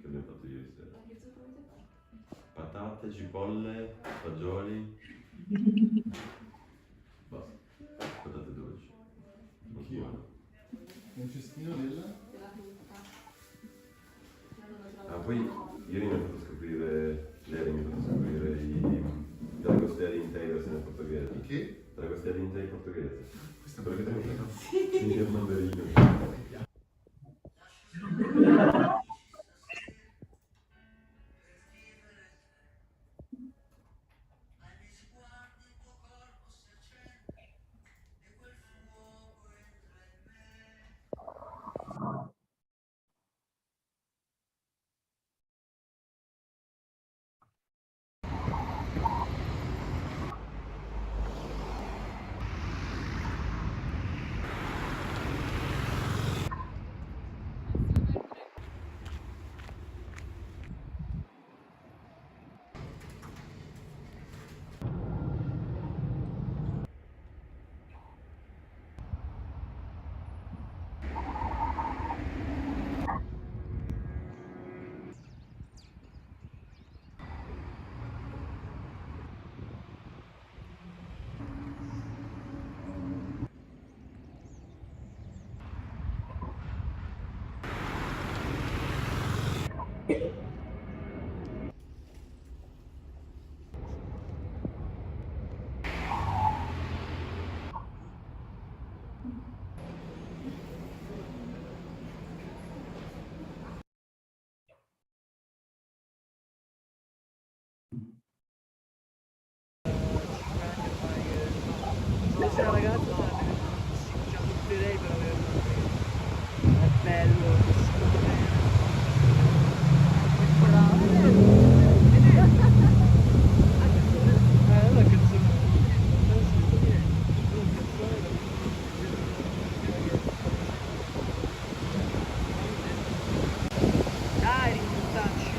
abbiamo fatto ieri sera. Patate, cipolle, fagioli. Basta. Patate dolci. Molto buono. Un cestino della? Ah, poi ieri mi ha fatto scoprire, lei mi ha fatto scoprire i dragosteri inteiros in portoghese. I che? Dragosteri interi in portoghese. Questo è quello che te mandarino. Sì, è il mandarino. la ragazza ci adotterei per averla. È bello. La canzone. Dai, risultacci.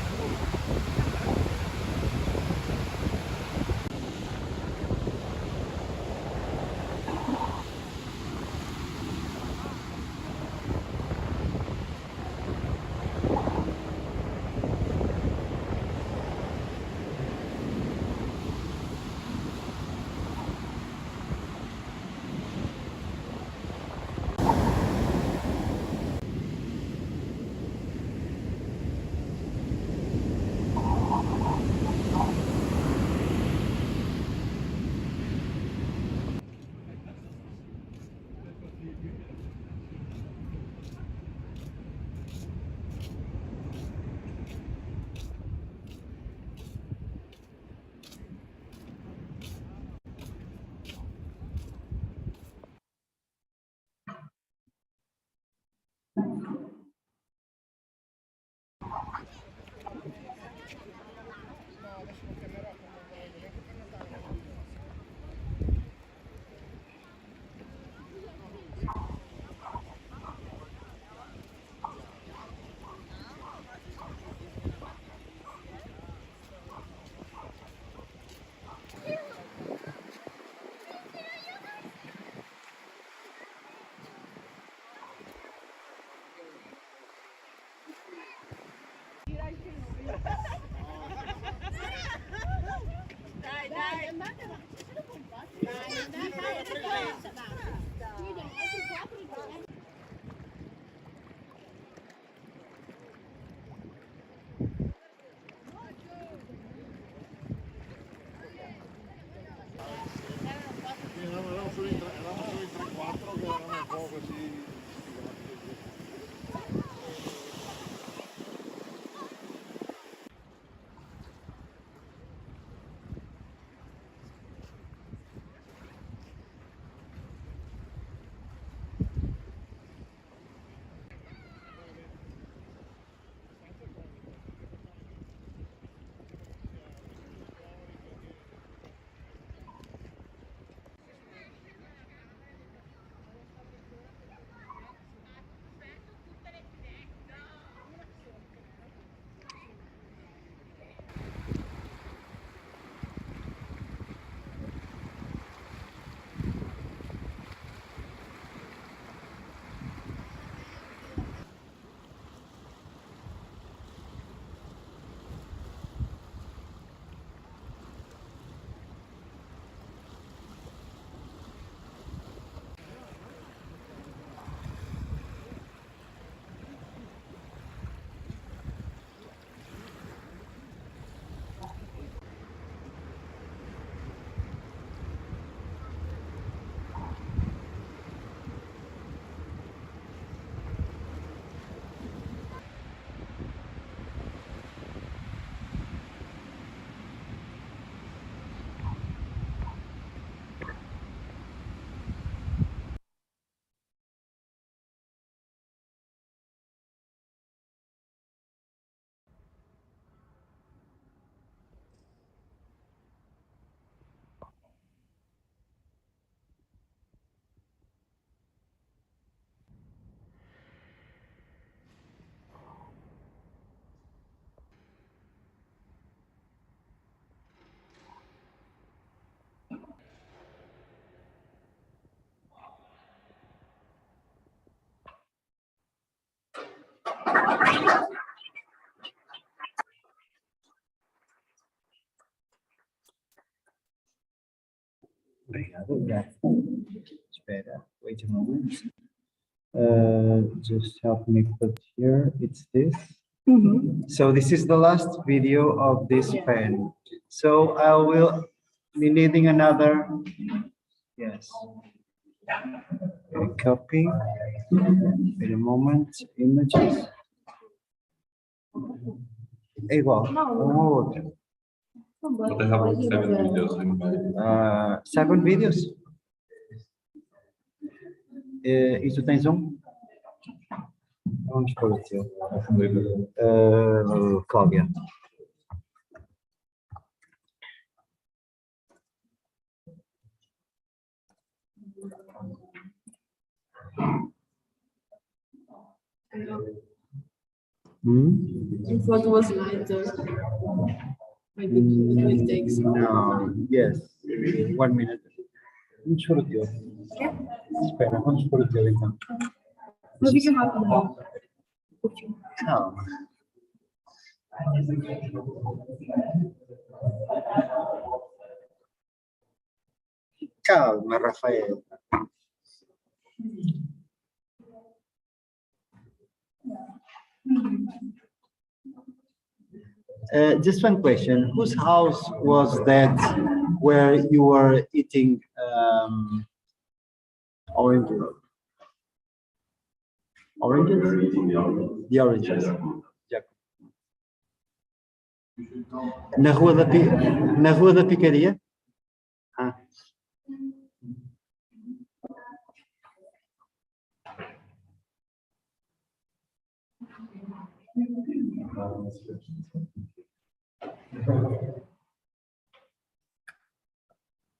Eravamo solo in 3-4 che eravamo un po' così. Obrigado, grazie. Espera, wait a moment. Just help me put here. It's this. So this is the last video of this pen. So I will be needing another. Yes. Okay, copy. Wait a moment. Images. É igual. Um ao outro. But I have like 7 videos in my. 7 videos? E tu tens um? Vamos pôr o teu. Cláudia. I thought it was lighter. Maybe it will take some. No, yes. 1 minute. Vamos pôr o teu. Espera, vamos pôr o teu então. Mas fica rápido. Calma. Calma, Rafael. Just one question. Whose house was that where you were eating oranges? Oranges? The oranges. Yeah. Na rua da Picaria? Ah.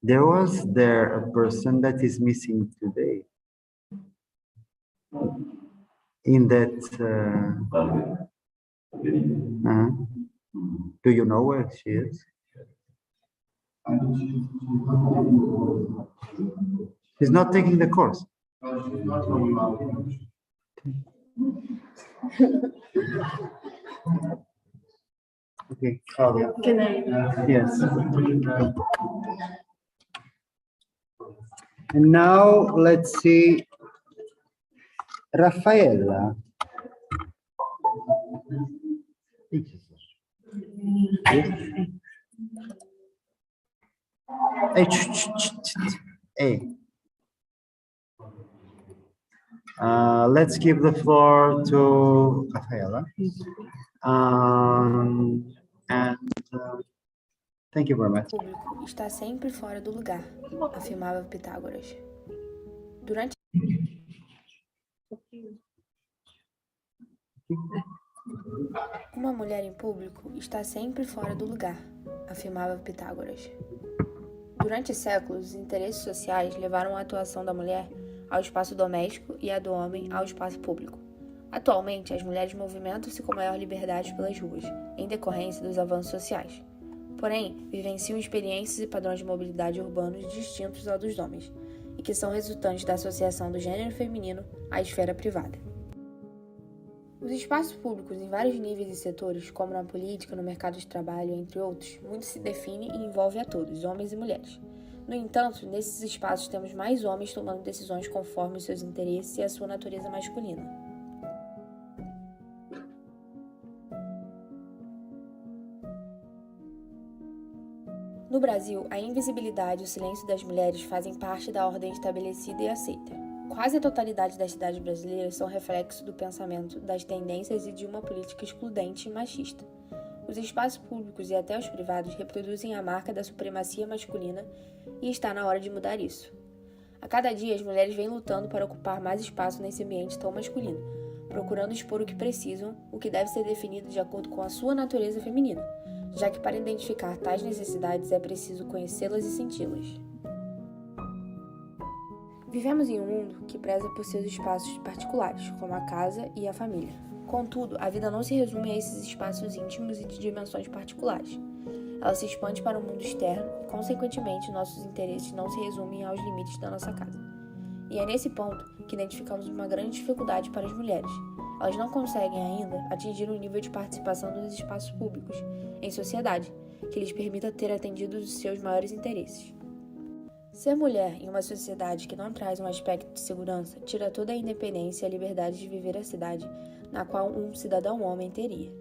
Was there a person that is missing today? In that do you know where she is? She's not taking the course. Okay, Claudia. Can I? Yes. And now let's see Rafaela. Hey. Let's give the floor to Rafaela. Thank you very much. O público está sempre fora do lugar, afirmava Pitágoras. Durante Uma mulher em público está sempre fora do lugar, afirmava Pitágoras. Durante séculos, os interesses sociais levaram a atuação da mulher ao espaço doméstico e a do homem ao espaço público. Atualmente, as mulheres movimentam-se com maior liberdade pelas ruas, em decorrência dos avanços sociais. Porém, vivenciam experiências e padrões de mobilidade urbanos distintos ao dos homens, e que são resultantes da associação do gênero feminino à esfera privada. Os espaços públicos em vários níveis e setores, como na política, no mercado de trabalho, entre outros, muito se define e envolve a todos, homens e mulheres. No entanto, nesses espaços temos mais homens tomando decisões conforme os seus interesses e a sua natureza masculina. No Brasil, a invisibilidade e o silêncio das mulheres fazem parte da ordem estabelecida e aceita. Quase a totalidade das cidades brasileiras são reflexo do pensamento, das tendências e de uma política excludente e machista. Os espaços públicos e até os privados reproduzem a marca da supremacia masculina e está na hora de mudar isso. A cada dia, as mulheres vêm lutando para ocupar mais espaço nesse ambiente tão masculino, procurando expor o que precisam, o que deve ser definido de acordo com a sua natureza feminina, já que para identificar tais necessidades é preciso conhecê-las e senti-las. Vivemos em um mundo que preza por seus espaços particulares, como a casa e a família. Contudo, a vida não se resume a esses espaços íntimos e de dimensões particulares. Ela se expande para o mundo externo e, consequentemente, nossos interesses não se resumem aos limites da nossa casa. E é nesse ponto que identificamos uma grande dificuldade para as mulheres. Elas não conseguem ainda atingir um nível de participação dos espaços públicos em sociedade que lhes permita ter atendido os seus maiores interesses. Ser mulher em uma sociedade que não traz um aspecto de segurança tira toda a independência e a liberdade de viver a cidade na qual um cidadão homem teria.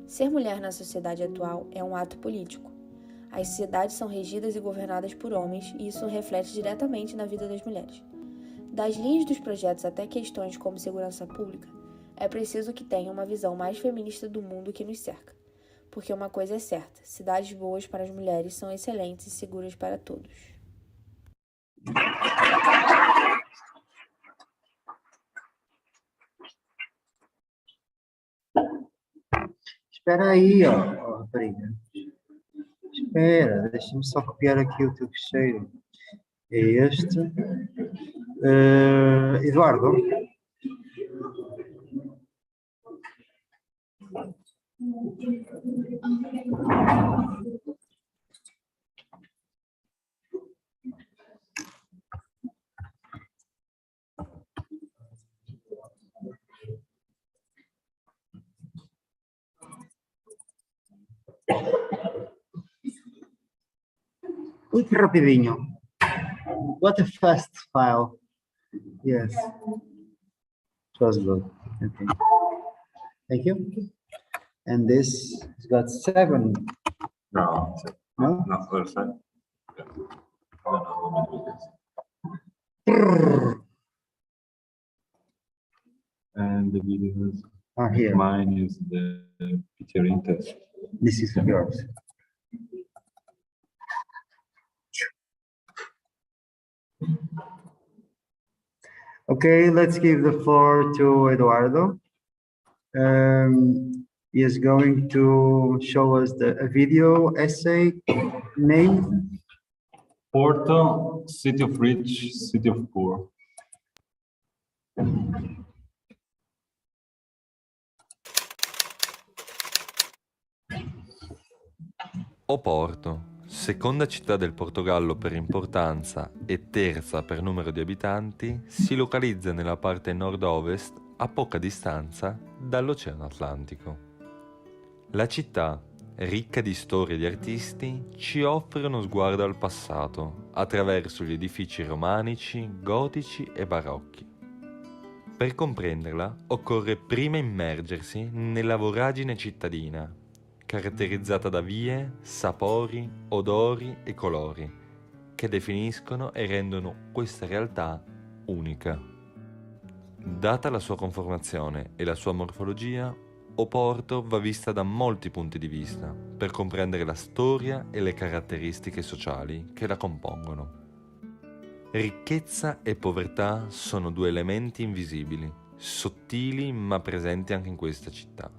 Ser mulher na sociedade atual é um ato político. As cidades são regidas e governadas por homens e isso reflete diretamente na vida das mulheres. Das linhas dos projetos até questões como segurança pública, é preciso que tenha uma visão mais feminista do mundo que nos cerca. Porque uma coisa é certa, cidades boas para as mulheres são excelentes e seguras para todos. Espera aí, ó, rapariga. Espera, deixa-me só copiar aqui o teu fecheiro. É este. Eduardo. Muito rapidinho. What a fast file. Yes. It was good. Okay. Thank you. And this has got 7. No, No? no, perfect. And the videos are here. Mine is the Ptri test. This is yours. Okay, let's give the floor to Eduardo. He is going to show us a video essay named Porto, City of Rich, City of Poor. Oporto, seconda città del Portogallo per importanza e terza per numero di abitanti, si localizza nella parte nord-ovest a poca distanza dall'Oceano Atlantico. La città, ricca di storie e di artisti, ci offre uno sguardo al passato attraverso gli edifici romanici, gotici e barocchi. Per comprenderla occorre prima immergersi nella voragine cittadina, caratterizzata da vie, sapori, odori e colori, che definiscono e rendono questa realtà unica. Data la sua conformazione e la sua morfologia, Oporto va vista da molti punti di vista per comprendere la storia e le caratteristiche sociali che la compongono. Ricchezza e povertà sono due elementi invisibili, sottili ma presenti anche in questa città.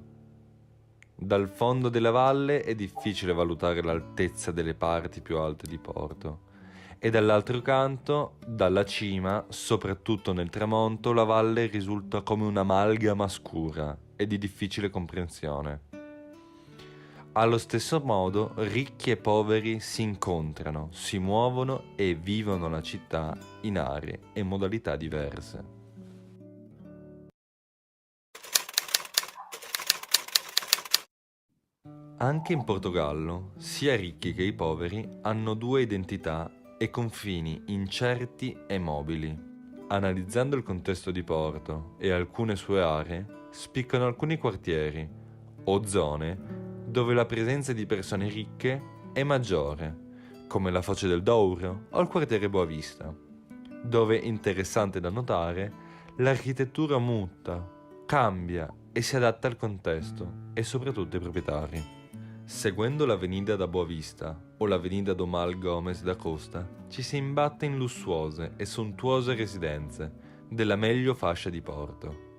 Dal fondo della valle è difficile valutare l'altezza delle parti più alte di Porto e dall'altro canto, dalla cima, soprattutto nel tramonto, la valle risulta come un'amalgama scura e di difficile comprensione. Allo stesso modo, ricchi e poveri si incontrano, si muovono e vivono la città in aree e modalità diverse. Anche in Portogallo, sia ricchi che i poveri hanno due identità e confini incerti e mobili. Analizzando il contesto di Porto e alcune sue aree, spiccano alcuni quartieri o zone dove la presenza di persone ricche è maggiore, come la Foce del Douro o il quartiere Boavista, dove, interessante da notare, l'architettura muta, cambia e si adatta al contesto e soprattutto ai proprietari. Seguendo l'Avenida da Boavista o l'Avenida Domal Gomes da Costa, ci si imbatte in lussuose e sontuose residenze della meglio fascia di Porto.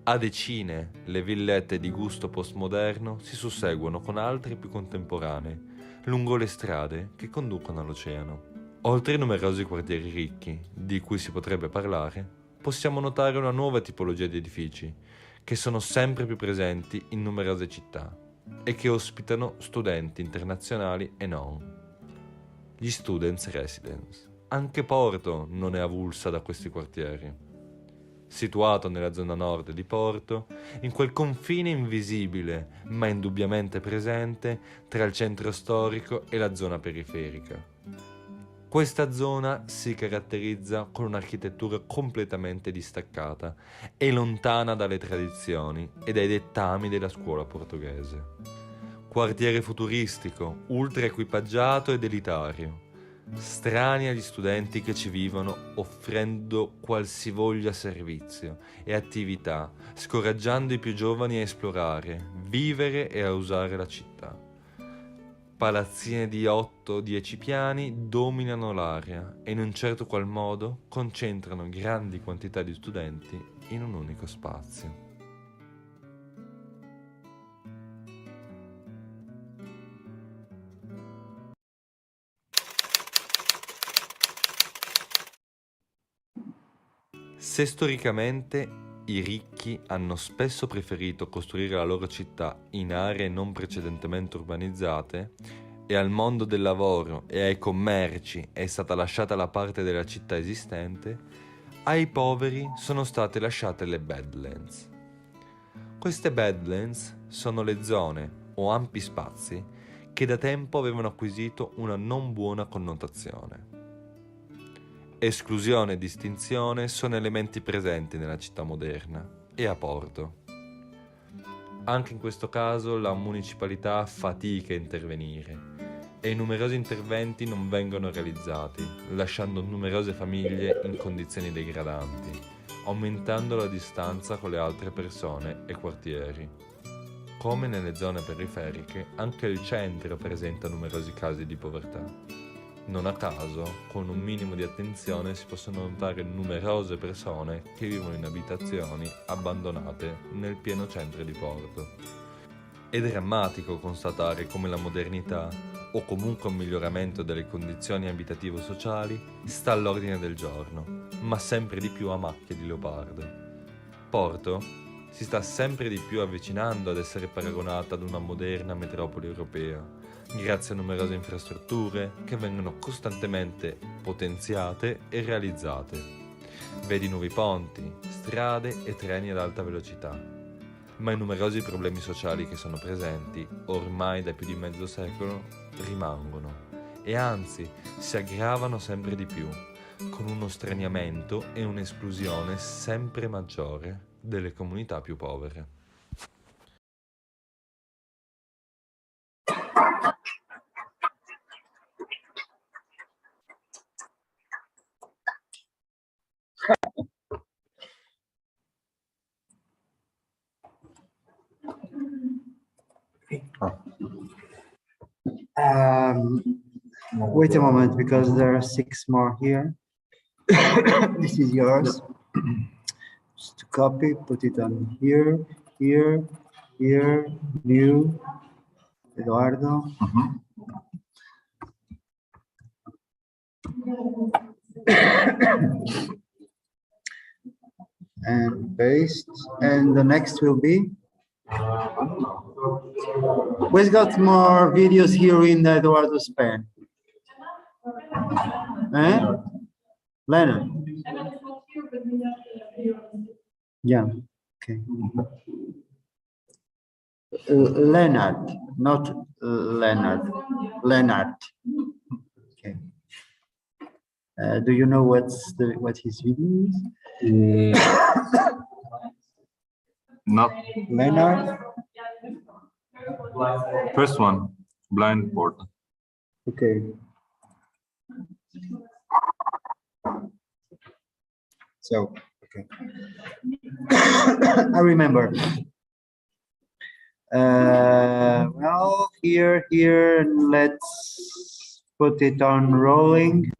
A decine le villette di gusto postmoderno si susseguono con altre più contemporanee lungo le strade che conducono all'oceano. Oltre ai numerosi quartieri ricchi, di cui si potrebbe parlare, possiamo notare una nuova tipologia di edifici che sono sempre più presenti in numerose città e che ospitano studenti internazionali e non. Gli students residence. Anche Porto non è avulsa da questi quartieri. Situato nella zona nord di Porto, in quel confine invisibile ma indubbiamente presente tra il centro storico e la zona periferica. Questa zona si caratterizza con un'architettura completamente distaccata e lontana dalle tradizioni e dai dettami della scuola portoghese. Quartiere futuristico, ultra equipaggiato ed elitario, strani agli studenti che ci vivono offrendo qualsivoglia servizio e attività, scoraggiando i più giovani a esplorare, vivere e a usare la città. Palazzine di 8-10 piani dominano l'area e in un certo qual modo concentrano grandi quantità di studenti in un unico spazio. Se storicamente i ricchi hanno spesso preferito costruire la loro città in aree non precedentemente urbanizzate e al mondo del lavoro e ai commerci è stata lasciata la parte della città esistente, ai poveri sono state lasciate le Badlands. Queste Badlands sono le zone o ampi spazi che da tempo avevano acquisito una non buona connotazione. Esclusione e distinzione sono elementi presenti nella città moderna e a Porto. Anche in questo caso la municipalità fatica a intervenire e i numerosi interventi non vengono realizzati, lasciando numerose famiglie in condizioni degradanti, aumentando la distanza con le altre persone e quartieri. Come nelle zone periferiche, anche il centro presenta numerosi casi di povertà. Non a caso, con un minimo di attenzione si possono notare numerose persone che vivono in abitazioni abbandonate nel pieno centro di Porto. È drammatico constatare come la modernità, o comunque un miglioramento delle condizioni abitativo-sociali, sta all'ordine del giorno, ma sempre di più a macchia di leopardo. Porto si sta sempre di più avvicinando ad essere paragonata ad una moderna metropoli europea, grazie a numerose infrastrutture che vengono costantemente potenziate e realizzate. Vedi nuovi ponti, strade e treni ad alta velocità. Ma i numerosi problemi sociali che sono presenti ormai da più di mezzo secolo rimangono e anzi si aggravano sempre di più, con uno straniamento e un'esclusione sempre maggiore delle comunità più povere. Wait a moment, because there are 6 more here. This is yours. Just to copy, put it on here, here, here, new, Eduardo. And paste, and the next will be. We've got more videos here in Eduardo's pen. Lennon. Yeah, okay. Leonard, not Leonard. Leonard. Okay. Do you know what his video is? Not Leonard. first one, blind Porto. Okay. So, okay. I remember. Well, here, let's put it on rolling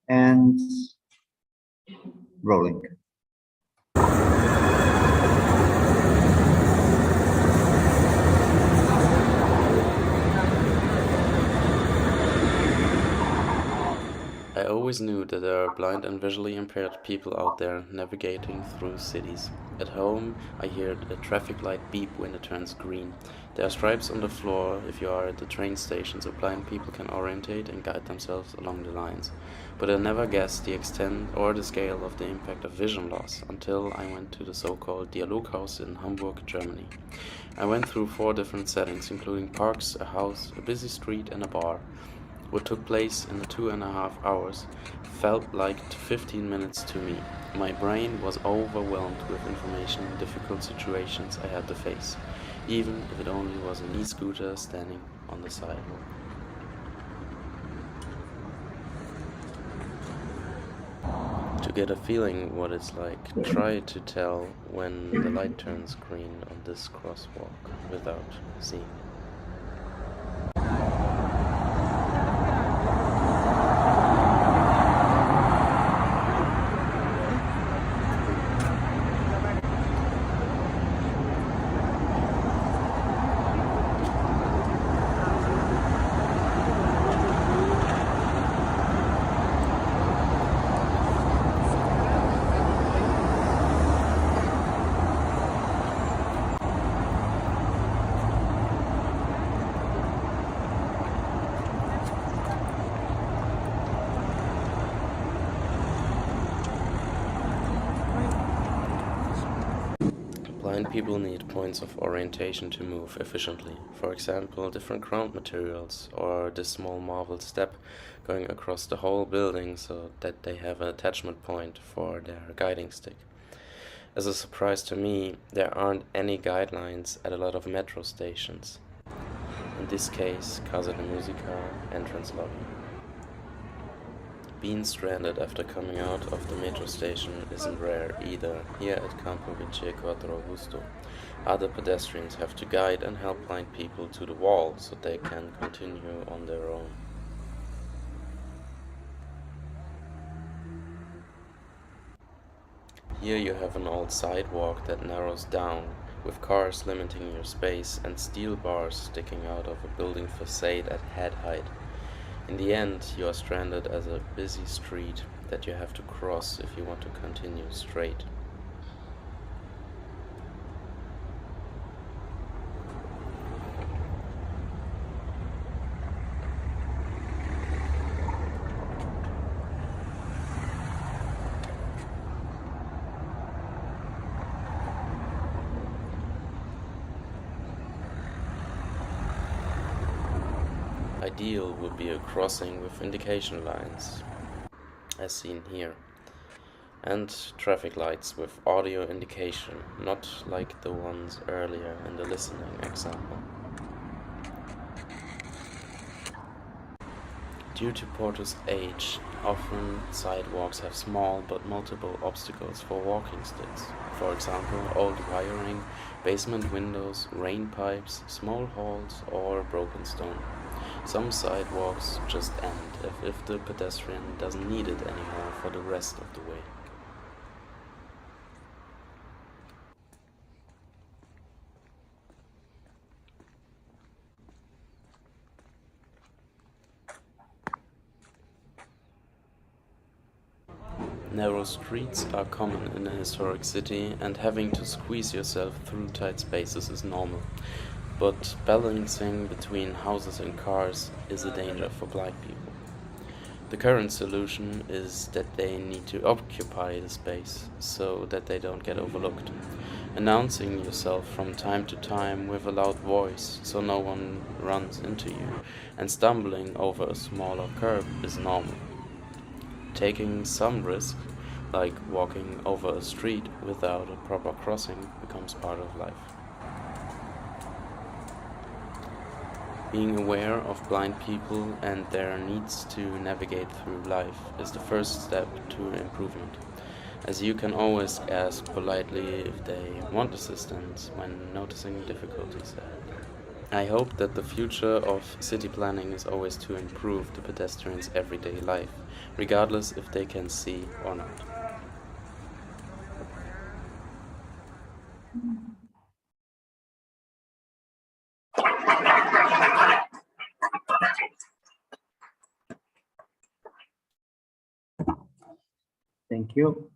and rolling. I always knew that there are blind and visually impaired people out there navigating through cities. At home, I hear the traffic light beep when it turns green. There are stripes on the floor if you are at the train station, so blind people can orientate and guide themselves along the lines. But I never guessed the extent or the scale of the impact of vision loss until I went to the so-called Dialoghaus in Hamburg, Germany. I went through 4 different settings, including parks, a house, a busy street and a bar. What took place in the 2.5 hours felt like 15 minutes to me. My brain was overwhelmed with information and difficult situations I had to face, even if it only was an e-scooter standing on the sidewalk. To get a feeling what it's like, try to tell when the light turns green on this crosswalk without seeing it. Blind people need points of orientation to move efficiently. For example, different ground materials or this small marble step going across the whole building so that they have an attachment point for their guiding stick. As a surprise to me, there aren't any guidelines at a lot of metro stations. In this case, Casa de Musica entrance lobby. Being stranded after coming out of the metro station isn't rare either. Here at Campo 24 Augusto, other pedestrians have to guide and help blind people to the wall so they can continue on their own. Here you have an old sidewalk that narrows down, with cars limiting your space and steel bars sticking out of a building facade at head height. In the end, you are stranded as a busy street that you have to cross if you want to continue straight. Ideal would be a crossing with indication lines, as seen here, and traffic lights with audio indication, not like the ones earlier in the listening example. Due to Porto's age, often sidewalks have small but multiple obstacles for walking sticks. For example, old wiring, basement windows, rain pipes, small holes, or broken stone. Some sidewalks just end if the pedestrian doesn't need it anymore for the rest of the way. Narrow streets are common in a historic city, and having to squeeze yourself through tight spaces is normal. But balancing between houses and cars is a danger for blind people. The current solution is that they need to occupy the space so that they don't get overlooked. Announcing yourself from time to time with a loud voice so no one runs into you, and stumbling over a smaller curb is normal. Taking some risk, like walking over a street without a proper crossing, becomes part of life. Being aware of blind people and their needs to navigate through life is the first step to improvement, as you can always ask politely if they want assistance when noticing difficulties ahead. I hope that the future of city planning is always to improve the pedestrians' everyday life, regardless if they can see or not. Thank you.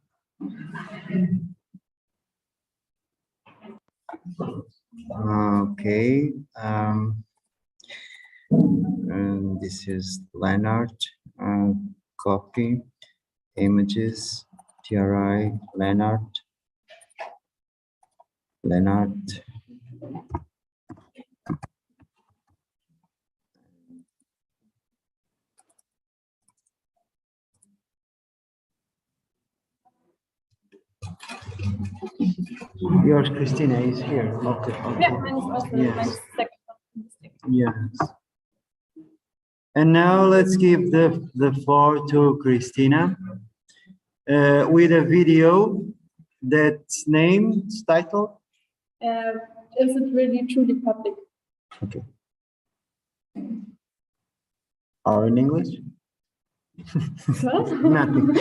Okay. And this is Leonard. Copy. Images. Ptri. Leonard. Yours, Christina, is here. Okay. Yeah, mine is also Yes. mine's second. Yes. And now let's give the floor to Christina with a video that's named, title. Is it really truly public? Okay. Or in English? What? Nothing.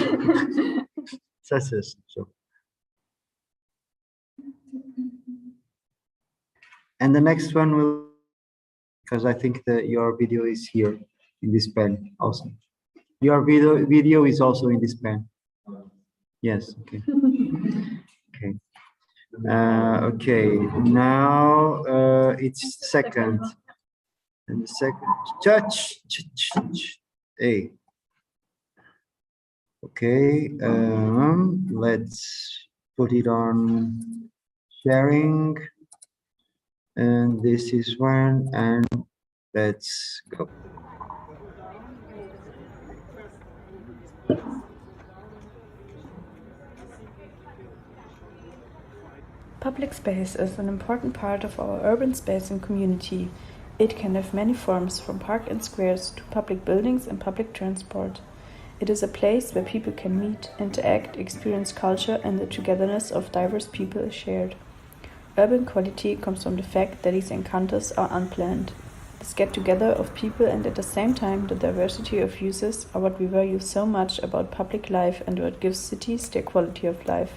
Such as so. And the next one will, because I think that your video is here in this pen also. Your video is also in this pen. Yes. Okay. Okay. Okay. Now it's second. And the second touch. Hey. Okay. Let's put it on sharing, and this is one, and let's go. Public space is an important part of our urban space and community. It can have many forms, from parks and squares to public buildings and public transport. It is a place where people can meet, interact, experience culture, and the togetherness of diverse people is shared. Urban quality comes from the fact that these encounters are unplanned. This get-together of people and at the same time the diversity of uses are what we value so much about public life and what gives cities their quality of life.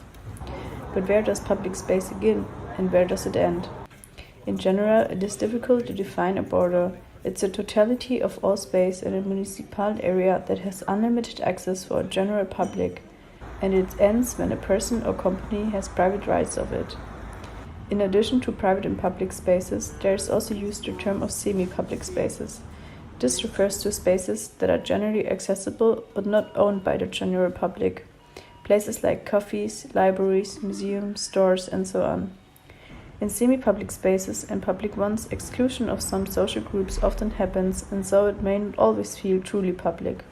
But where does public space begin and where does it end? In general, it is difficult to define a border. It's a totality of all space in a municipal area that has unlimited access for a general public, and it ends when a person or company has private rights of it. In addition to private and public spaces, there is also used the term of semi-public spaces. This refers to spaces that are generally accessible but not owned by the general public. Places like cafes, libraries, museums, stores, and so on. In semi-public spaces and public ones, exclusion of some social groups often happens, and so it may not always feel truly public.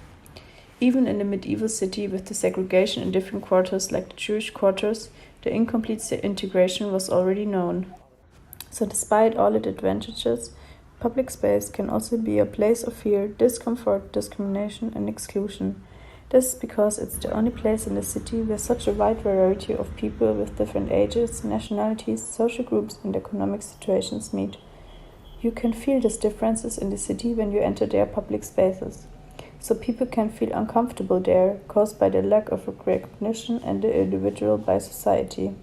Even in the medieval city with the segregation in different quarters like the Jewish quarters, the incomplete integration was already known. So despite all its advantages, public space can also be a place of fear, discomfort, discrimination, and exclusion. This is because it's the only place in the city where such a wide variety of people with different ages, nationalities, social groups, and economic situations meet. You can feel these differences in the city when you enter their public spaces. So people can feel uncomfortable there, caused by the lack of recognition and the individual by society.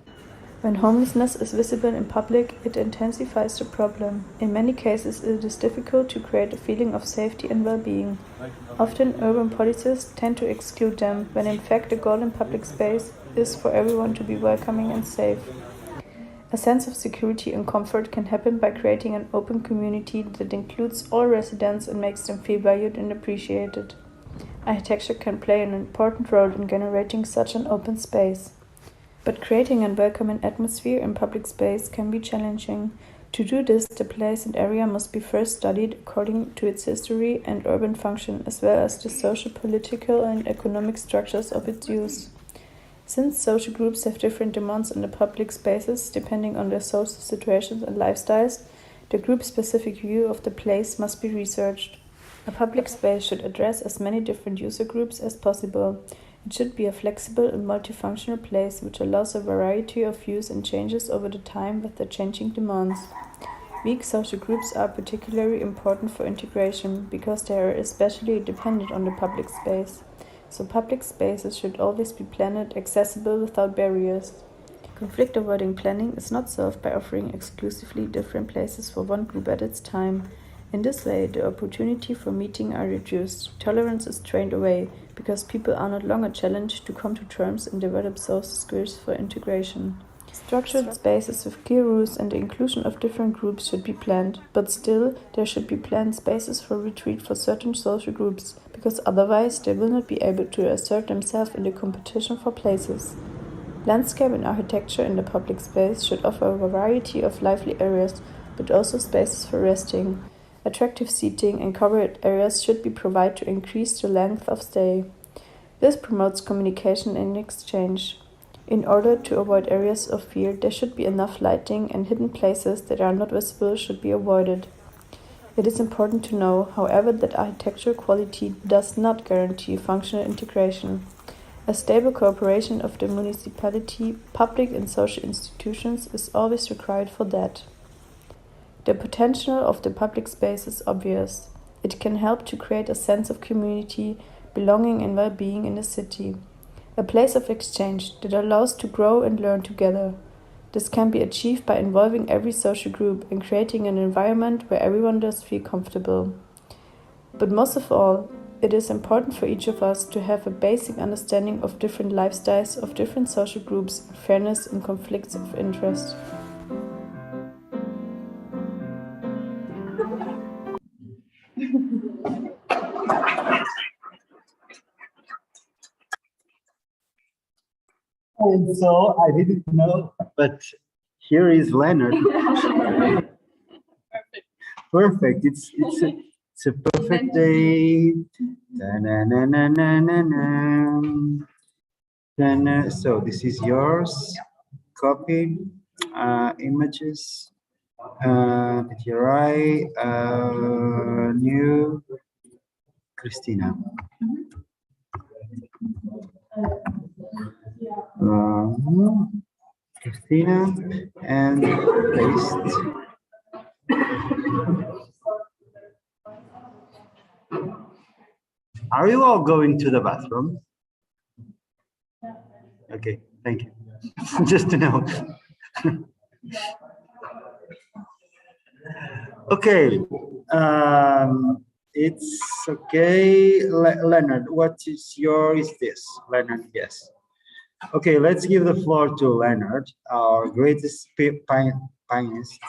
When homelessness is visible in public, it intensifies the problem. In many cases, it is difficult to create a feeling of safety and well-being. Often, urban policies tend to exclude them, when in fact the goal in public space is for everyone to be welcoming and safe. A sense of security and comfort can happen by creating an open community that includes all residents and makes them feel valued and appreciated. Architecture can play an important role in generating such an open space. But creating a welcoming atmosphere in public space can be challenging. To do this, the place and area must be first studied according to its history and urban function, as well as the social, political, and economic structures of its use. Since social groups have different demands on the public spaces depending on their social situations and lifestyles, the group-specific view of the place must be researched. A public space should address as many different user groups as possible. It should be a flexible and multifunctional place which allows a variety of views and changes over the time with the changing demands. Weak social groups are particularly important for integration because they are especially dependent on the public space. So public spaces should always be planned, accessible without barriers. Conflict-avoiding planning is not solved by offering exclusively different places for one group at its time. In this way, the opportunity for meeting are reduced, tolerance is trained away, because people are not longer challenged to come to terms and develop social skills for integration. Structured spaces with clear rules and the inclusion of different groups should be planned, but still, there should be planned spaces for retreat for certain social groups, because otherwise they will not be able to assert themselves in the competition for places. Landscape and architecture in the public space should offer a variety of lively areas, but also spaces for resting. Attractive seating and covered areas should be provided to increase the length of stay. This promotes communication and exchange. In order to avoid areas of fear, there should be enough lighting, and hidden places that are not visible should be avoided. It is important to know, however, that architectural quality does not guarantee functional integration. A stable cooperation of the municipality, public and social institutions is always required for that. The potential of the public space is obvious. It can help to create a sense of community, belonging and well-being in the city. A place of exchange that allows to grow and learn together. This can be achieved by involving every social group and creating an environment where everyone does feel comfortable. But most of all, it is important for each of us to have a basic understanding of different lifestyles of different social groups, fairness and conflicts of interest. And so I didn't know, but Here is Leonard. Perfect. It's a perfect day. Then so this is yours. Copy images. Ptri, new Christina. Christina and paste. Are you all going to the bathroom? Okay, thank you. Just to know. Okay, it's okay. Leonard, what is this? Leonard, yes. Okay, let's give the floor to Leonard, our greatest pianist.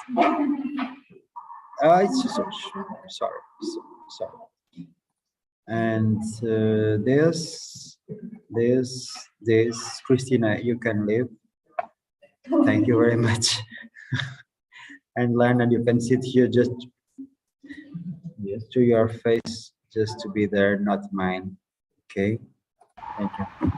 Sorry. And this, Christina, you can leave. Thank you very much. And Leonard, you can sit here just to your face, just to be there, not mine. Okay, thank you.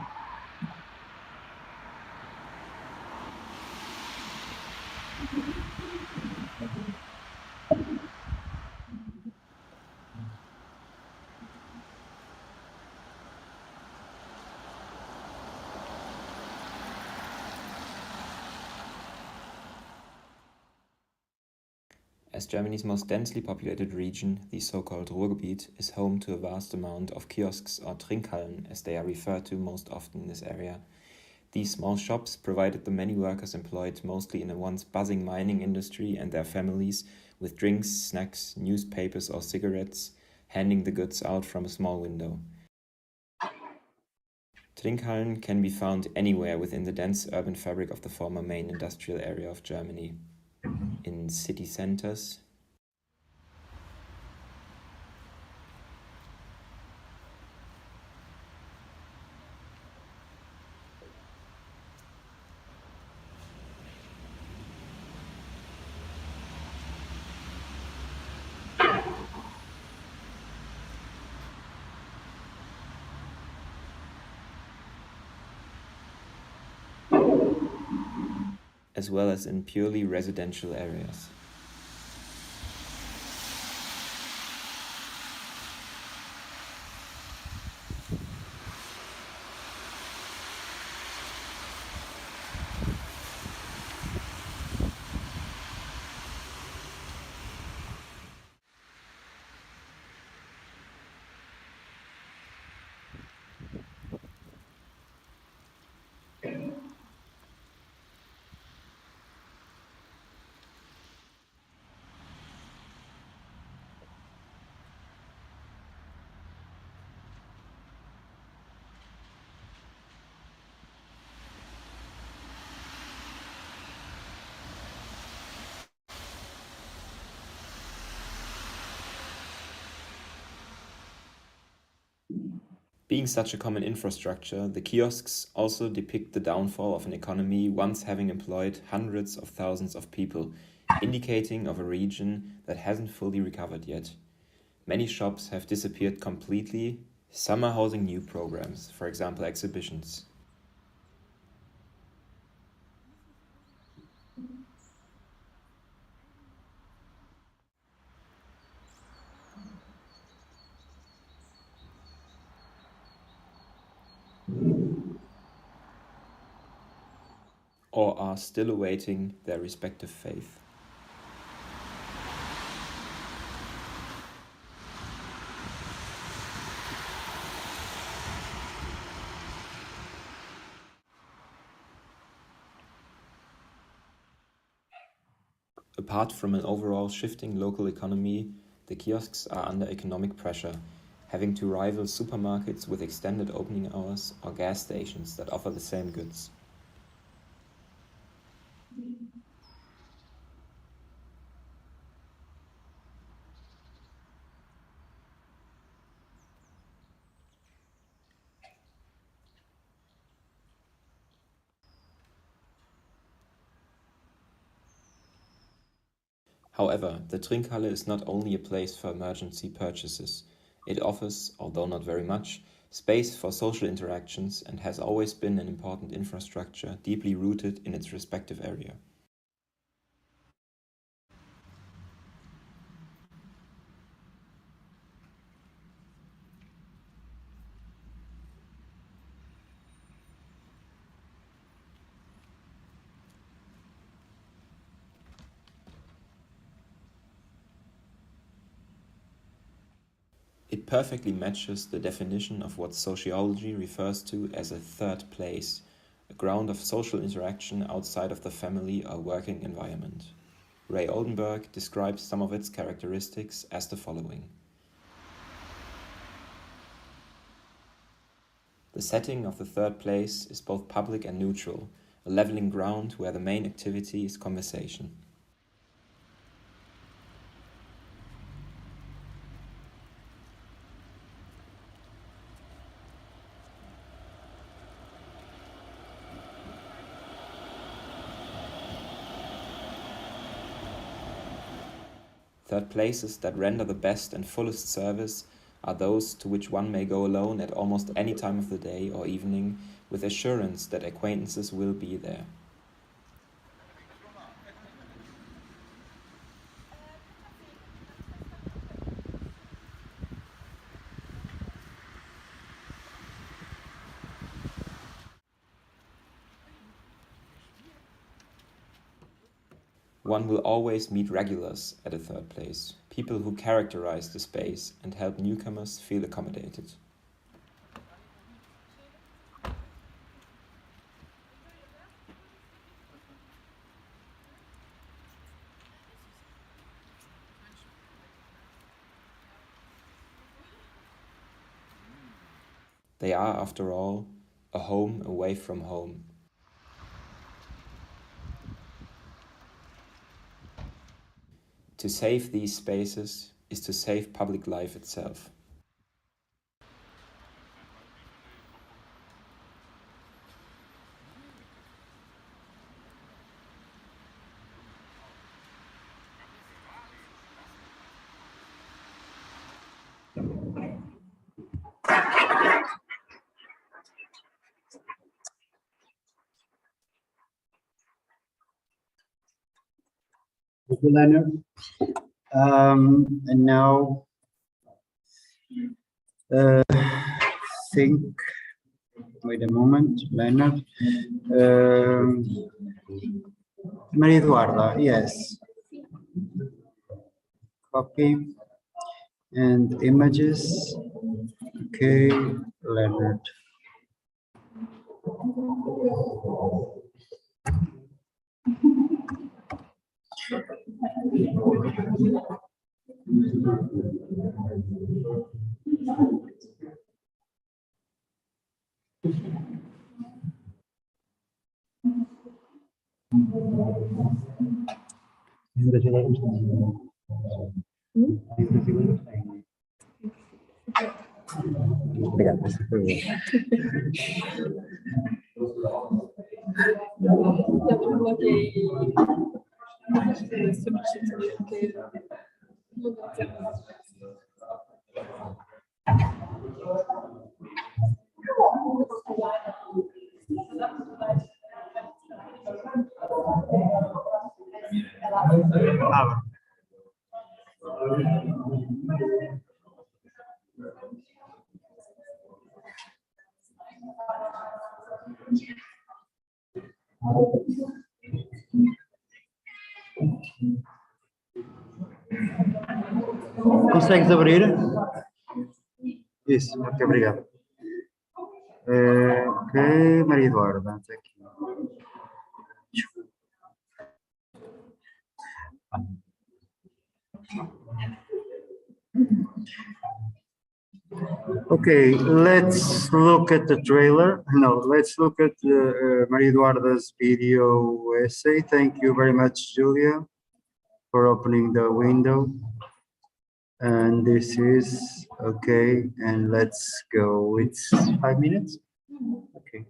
As Germany's most densely populated region, the so-called Ruhrgebiet is home to a vast amount of kiosks or Trinkhallen, as they are referred to most often in this area. These small shops provided the many workers employed mostly in a once buzzing mining industry and their families with drinks, snacks, newspapers or cigarettes, handing the goods out from a small window. Trinkhallen can be found anywhere within the dense urban fabric of the former main industrial area of Germany. In city centers, as well as in purely residential areas. Being such a common infrastructure, the kiosks also depict the downfall of an economy once having employed hundreds of thousands of people, indicating of a region that hasn't fully recovered yet. Many shops have disappeared completely, some are housing new programs, for example exhibitions. Or are still awaiting their respective faith. Apart from an overall shifting local economy, the kiosks are under economic pressure, having to rival supermarkets with extended opening hours or gas stations that offer the same goods. However, the Trinkhalle is not only a place for emergency purchases. It offers, although not very much, space for social interactions and has always been an important infrastructure deeply rooted in its respective area. It perfectly matches the definition of what sociology refers to as a third place, a ground of social interaction outside of the family or working environment. Ray Oldenburg describes some of its characteristics as the following. The setting of the third place is both public and neutral, a leveling ground where the main activity is conversation. Third places that render the best and fullest service are those to which one may go alone at almost any time of the day or evening with assurance that acquaintances will be there. One will always meet regulars at a third place, people who characterize the space and help newcomers feel accommodated. They are, after all, a home away from home. To save these spaces is to save public life itself. Thank you, Leonard. And now, wait a moment, Leonard. Maria Eduarda, yes. Copy and images. Okay, Leonard. Em brasileiro tem. Em brasileiro tem. Obrigado, por favor. Eu coloquei subtítulo porque mudou. Consegues abrir? Isso, muito obrigado. Ok, Maria Eduarda, até aqui. Okay, let's look at the trailer. No, let's look at Maria Eduarda's video essay. Thank you very much, Julia, for opening the window. And this is, okay, and let's go. It's 5 minutes? Okay.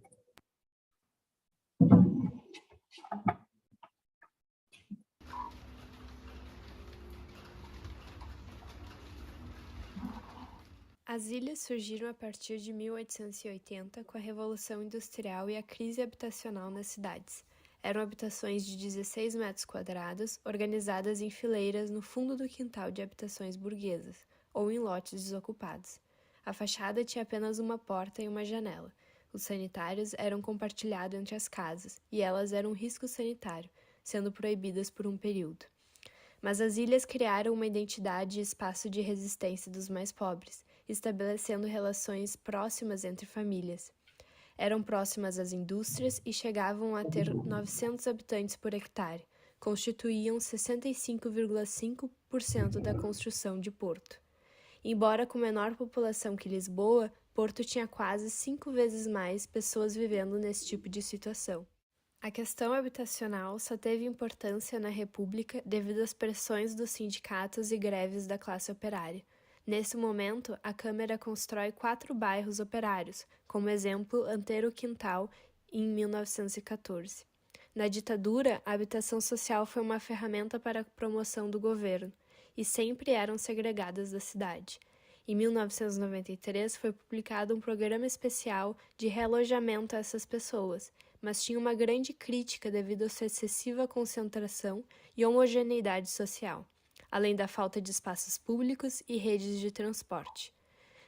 As ilhas surgiram a partir de 1880 com a Revolução Industrial e a crise habitacional nas cidades. Eram habitações de 16 metros quadrados, organizadas em fileiras no fundo do quintal de habitações burguesas, ou em lotes desocupados. A fachada tinha apenas uma porta e uma janela. Os sanitários eram compartilhados entre as casas, e elas eram um risco sanitário, sendo proibidas por um período. Mas as ilhas criaram uma identidade e espaço de resistência dos mais pobres, estabelecendo relações próximas entre famílias. Eram próximas às indústrias e chegavam a ter 900 habitantes por hectare, constituíam 65,5% da construção de Porto. Embora com menor população que Lisboa, Porto tinha quase 5 vezes mais pessoas vivendo nesse tipo de situação. A questão habitacional só teve importância na República devido às pressões dos sindicatos e greves da classe operária. Nesse momento, a Câmara constrói 4 bairros operários, como exemplo, Antero Quintal, em 1914. Na ditadura, a habitação social foi uma ferramenta para a promoção do governo, e sempre eram segregadas da cidade. Em 1993, foi publicado um programa especial de realojamento a essas pessoas, mas tinha uma grande crítica devido à sua excessiva concentração e homogeneidade social, além da falta de espaços públicos e redes de transporte.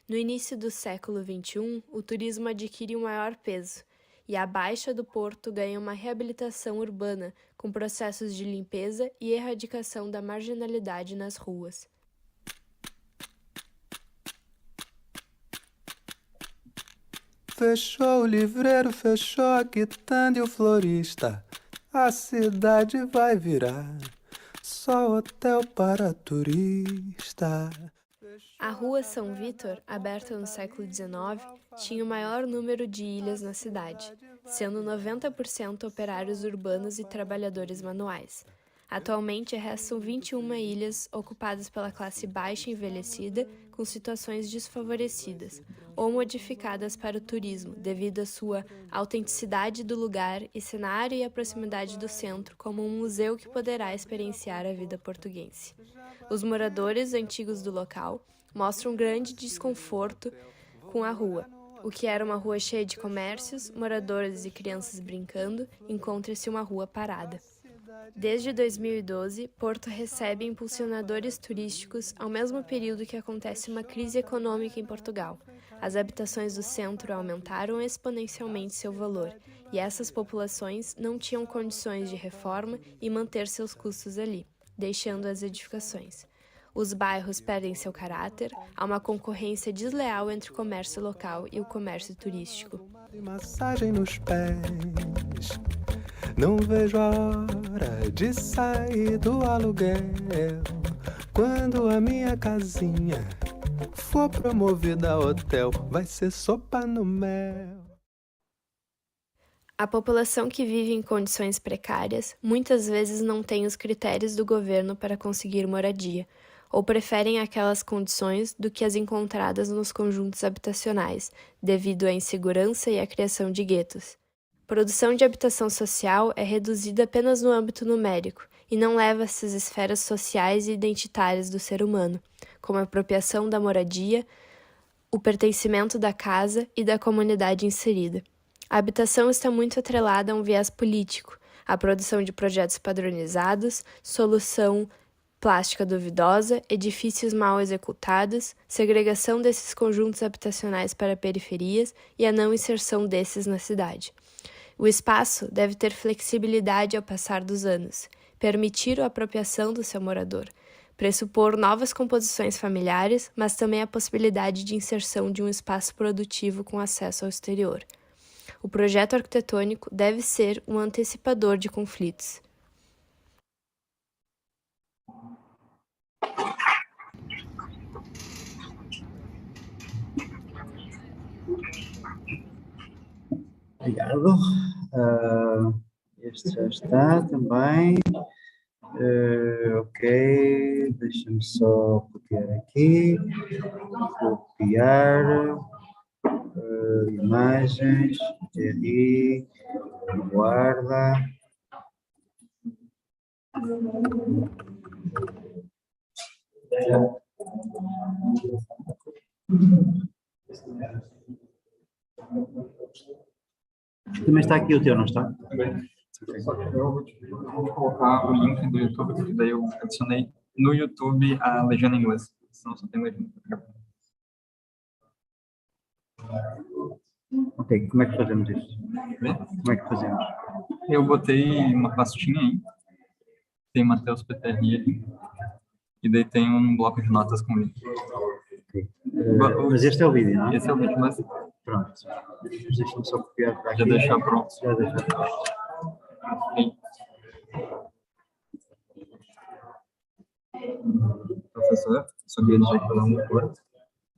No início do século XXI, o turismo adquire um maior peso, e a Baixa do Porto ganha uma reabilitação urbana, com processos de limpeza e erradicação da marginalidade nas ruas. Fechou o livreiro, fechou a quitanda e o florista. A cidade vai virar só hotel para turista. A Rua São Vítor, aberta no século XIX, tinha o maior número de ilhas na cidade, sendo 90% operários urbanos e trabalhadores manuais. Atualmente, restam 21 ilhas ocupadas pela classe baixa envelhecida com situações desfavorecidas ou modificadas para o turismo devido à sua autenticidade do lugar e cenário e a proximidade do centro como um museu que poderá experienciar a vida portuguesa. Os moradores antigos do local mostram grande desconforto com a rua. O que era uma rua cheia de comércios, moradores e crianças brincando, encontra-se uma rua parada. Desde 2012, Porto recebe impulsionadores turísticos ao mesmo período que acontece uma crise econômica em Portugal. As habitações do centro aumentaram exponencialmente seu valor, e essas populações não tinham condições de reforma e manter seus custos ali, deixando as edificações. Os bairros perdem seu caráter, há uma concorrência desleal entre o comércio local e o comércio turístico. Massagem nos pés. Não vejo a hora de sair do aluguel. Quando a minha casinha for promovida a hotel, vai ser sopa no mel. A população que vive em condições precárias muitas vezes não tem os critérios do governo para conseguir moradia, ou preferem aquelas condições do que as encontradas nos conjuntos habitacionais, devido à insegurança e à criação de guetos. Produção de habitação social é reduzida apenas no âmbito numérico e não leva essas esferas sociais e identitárias do ser humano, como a apropriação da moradia, o pertencimento da casa e da comunidade inserida. A habitação está muito atrelada a um viés político, a produção de projetos padronizados, solução plástica duvidosa, edifícios mal executados, segregação desses conjuntos habitacionais para periferias e a não inserção desses na cidade. O espaço deve ter flexibilidade ao passar dos anos, permitir a apropriação do seu morador, pressupor novas composições familiares, mas também a possibilidade de inserção de um espaço produtivo com acesso ao exterior. O projeto arquitetônico deve ser um antecipador de conflitos. Obrigado. Este já está também. Ok, deixa-me só copiar aqui. Copiar. Imagens. Ptri. Guarda. Também está aqui o teu, não está? Também. Eu vou colocar o link do YouTube, porque daí eu adicionei no YouTube a legenda em inglês, senão só tem legenda. Ok, como é que fazemos isso? Como é que fazemos? Eu botei uma pastinha aí, tem Matheus Ptri, e daí tem um bloco de notas com link. Okay. Mas este é o vídeo, não é? Esse é o vídeo, mas... Pronto. Deixa-me só copiar para aqui. Já deixar pronto. Já deixar pronto. Sim. Professor, sabia dizer que eu não curto.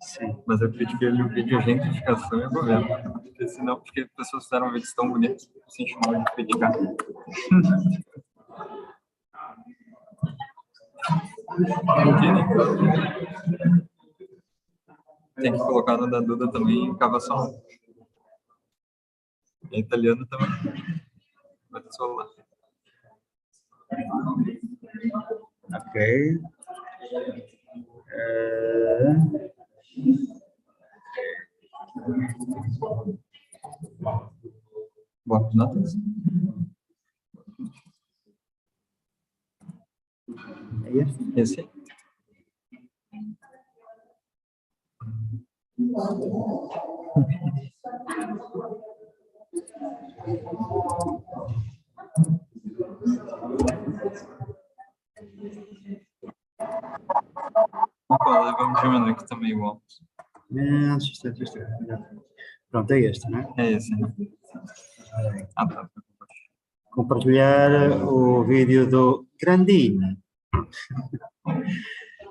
Sim. Mas eu critiquei ali o vídeo gentrificação e o governo. Porque senão, porque as pessoas fizeram vídeos tão bonitos, sem chamar de criticar. Tem que colocar no da Duda também, cavação. É italiano também. Vai ter celular. Ok. Bloco de notas? É este? Esse. Vamos diminuir aqui também o óculos. Pronto, é este, não é? É esse, né? Ah, tá. Compartilhar o vídeo do Grandinho.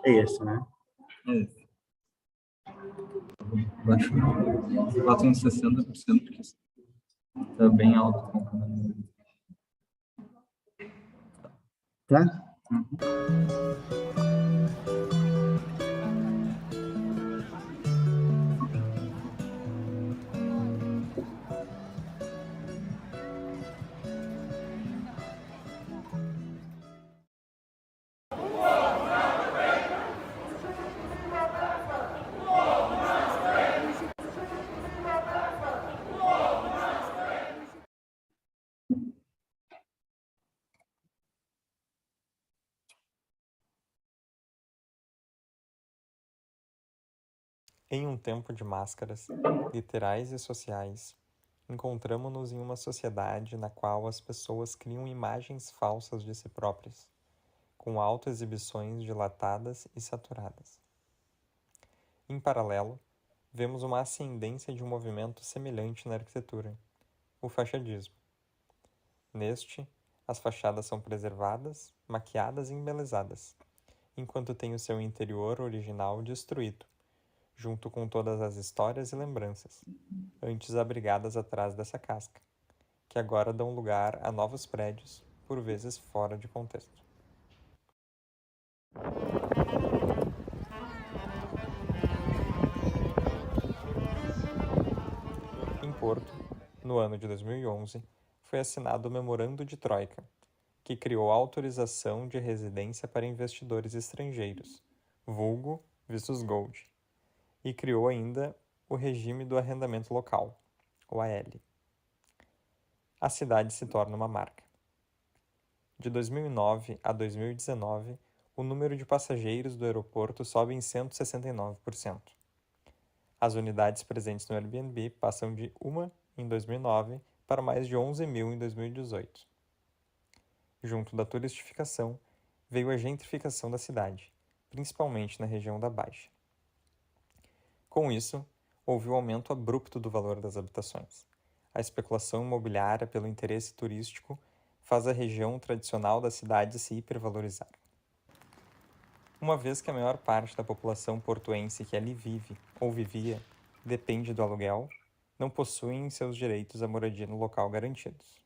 É este, não é? É esse. Baixo. Bota uns 60%, porque está bem alto. Tá? Em um tempo de máscaras, literais e sociais, encontramo-nos em uma sociedade na qual as pessoas criam imagens falsas de si próprias, com autoexibições dilatadas e saturadas. Em paralelo, vemos uma ascendência de um movimento semelhante na arquitetura, o fachadismo. Neste, as fachadas são preservadas, maquiadas e embelezadas, enquanto tem o seu interior original destruído, junto com todas as histórias e lembranças, antes abrigadas atrás dessa casca, que agora dão lugar a novos prédios, por vezes fora de contexto. Em Porto, no ano de 2011, foi assinado o Memorando de Troika, que criou a autorização de residência para investidores estrangeiros, vulgo Vistos Gold, e criou ainda o regime do arrendamento local, o AL. A cidade se torna uma marca. De 2009 a 2019, o número de passageiros do aeroporto sobe em 169%. As unidades presentes no Airbnb passam de uma em 2009 para mais de 11 mil em 2018. Junto da turistificação, veio a gentrificação da cidade, principalmente na região da Baixa. Com isso, houve um aumento abrupto do valor das habitações. A especulação imobiliária pelo interesse turístico faz a região tradicional da cidade se hipervalorizar. Uma vez que a maior parte da população portuense que ali vive ou vivia depende do aluguel, não possuem seus direitos à moradia no local garantidos.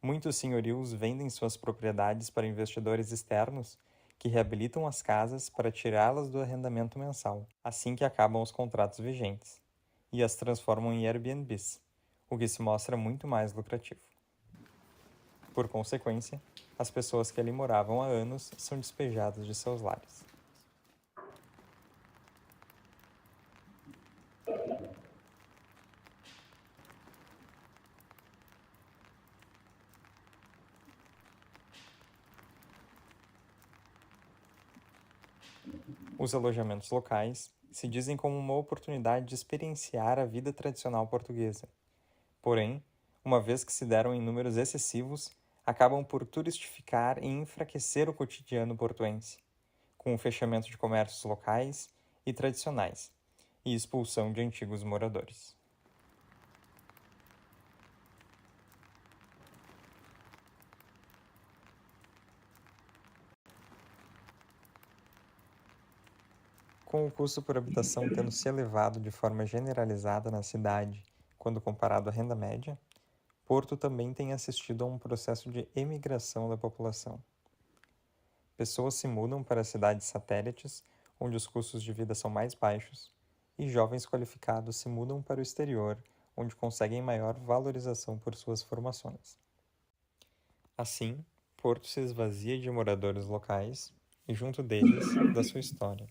Muitos senhorios vendem suas propriedades para investidores externos que reabilitam as casas para tirá-las do arrendamento mensal, assim que acabam os contratos vigentes, e as transformam em Airbnbs, o que se mostra muito mais lucrativo. Por consequência, as pessoas que ali moravam há anos são despejadas de seus lares. Os alojamentos locais se dizem como uma oportunidade de experienciar a vida tradicional portuguesa. Porém, uma vez que se deram em números excessivos, acabam por turistificar e enfraquecer o cotidiano portuense, com o fechamento de comércios locais e tradicionais, e expulsão de antigos moradores. Com o custo por habitação tendo se elevado de forma generalizada na cidade quando comparado à renda média, Porto também tem assistido a um processo de emigração da população. Pessoas se mudam para cidades satélites, onde os custos de vida são mais baixos, e jovens qualificados se mudam para o exterior, onde conseguem maior valorização por suas formações. Assim, Porto se esvazia de moradores locais e, junto deles, da sua história.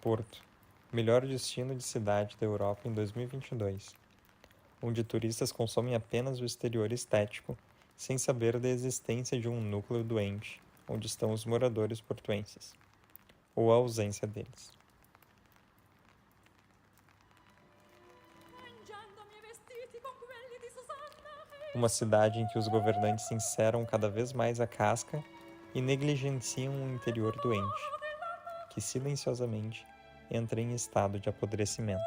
Porto, melhor destino de cidade da Europa em 2022, onde turistas consomem apenas o exterior estético, sem saber da existência de um núcleo doente, onde estão os moradores portuenses, ou a ausência deles. Uma cidade em que os governantes sinceram cada vez mais a casca e negligenciam o interior doente, que silenciosamente entra em estado de apodrecimento.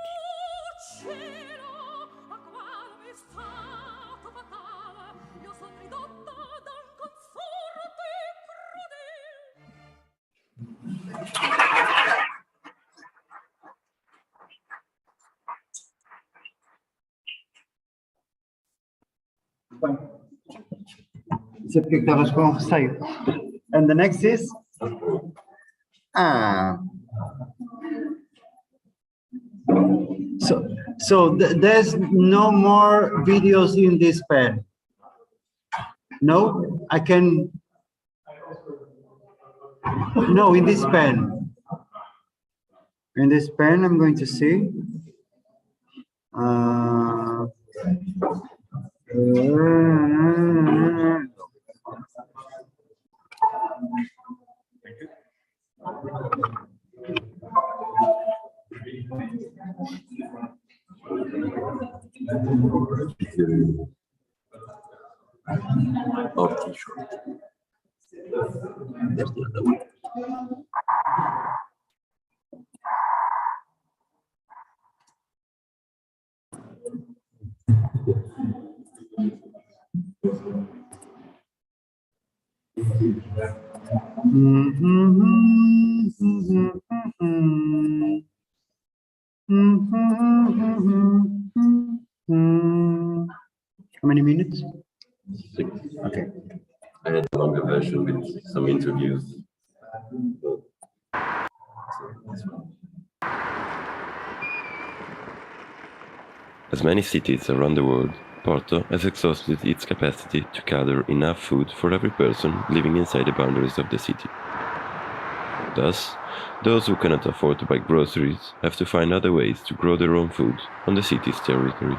Sei porque estavas com receio. And the next is? So there's no more videos in this pen. No, I can. No, in this pen. In this pen, I'm going to see. How many minutes? 6. Okay. I had a longer version with some interviews. As many cities around the world, Porto has exhausted its capacity to gather enough food for every person living inside the boundaries of the city. Thus, those who cannot afford to buy groceries have to find other ways to grow their own food on the city's territory.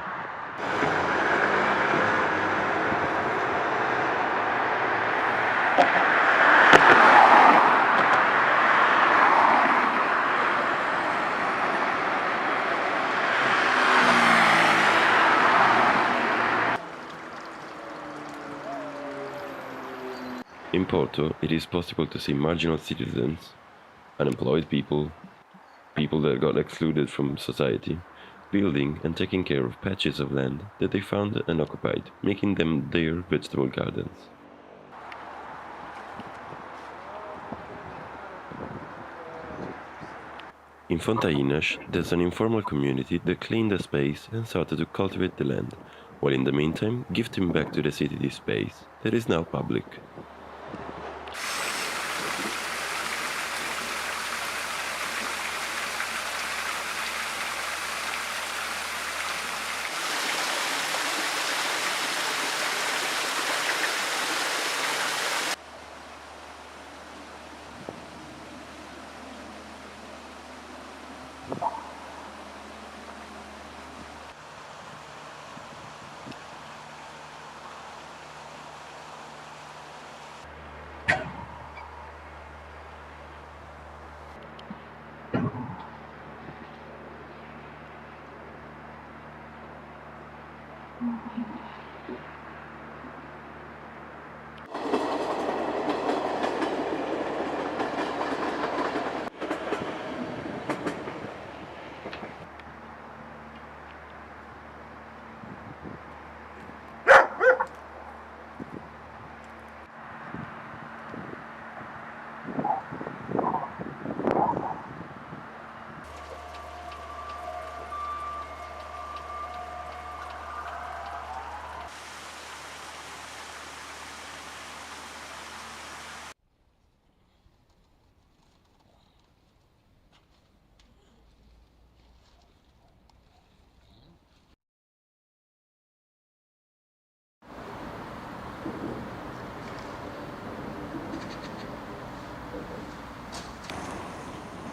In Porto, it is possible to see marginal citizens, unemployed people, people that got excluded from society, building and taking care of patches of land that they found unoccupied, making them their vegetable gardens. In Fontainas, there's an informal community that cleaned the space and started to cultivate the land, while in the meantime gifting back to the city this space that is now public.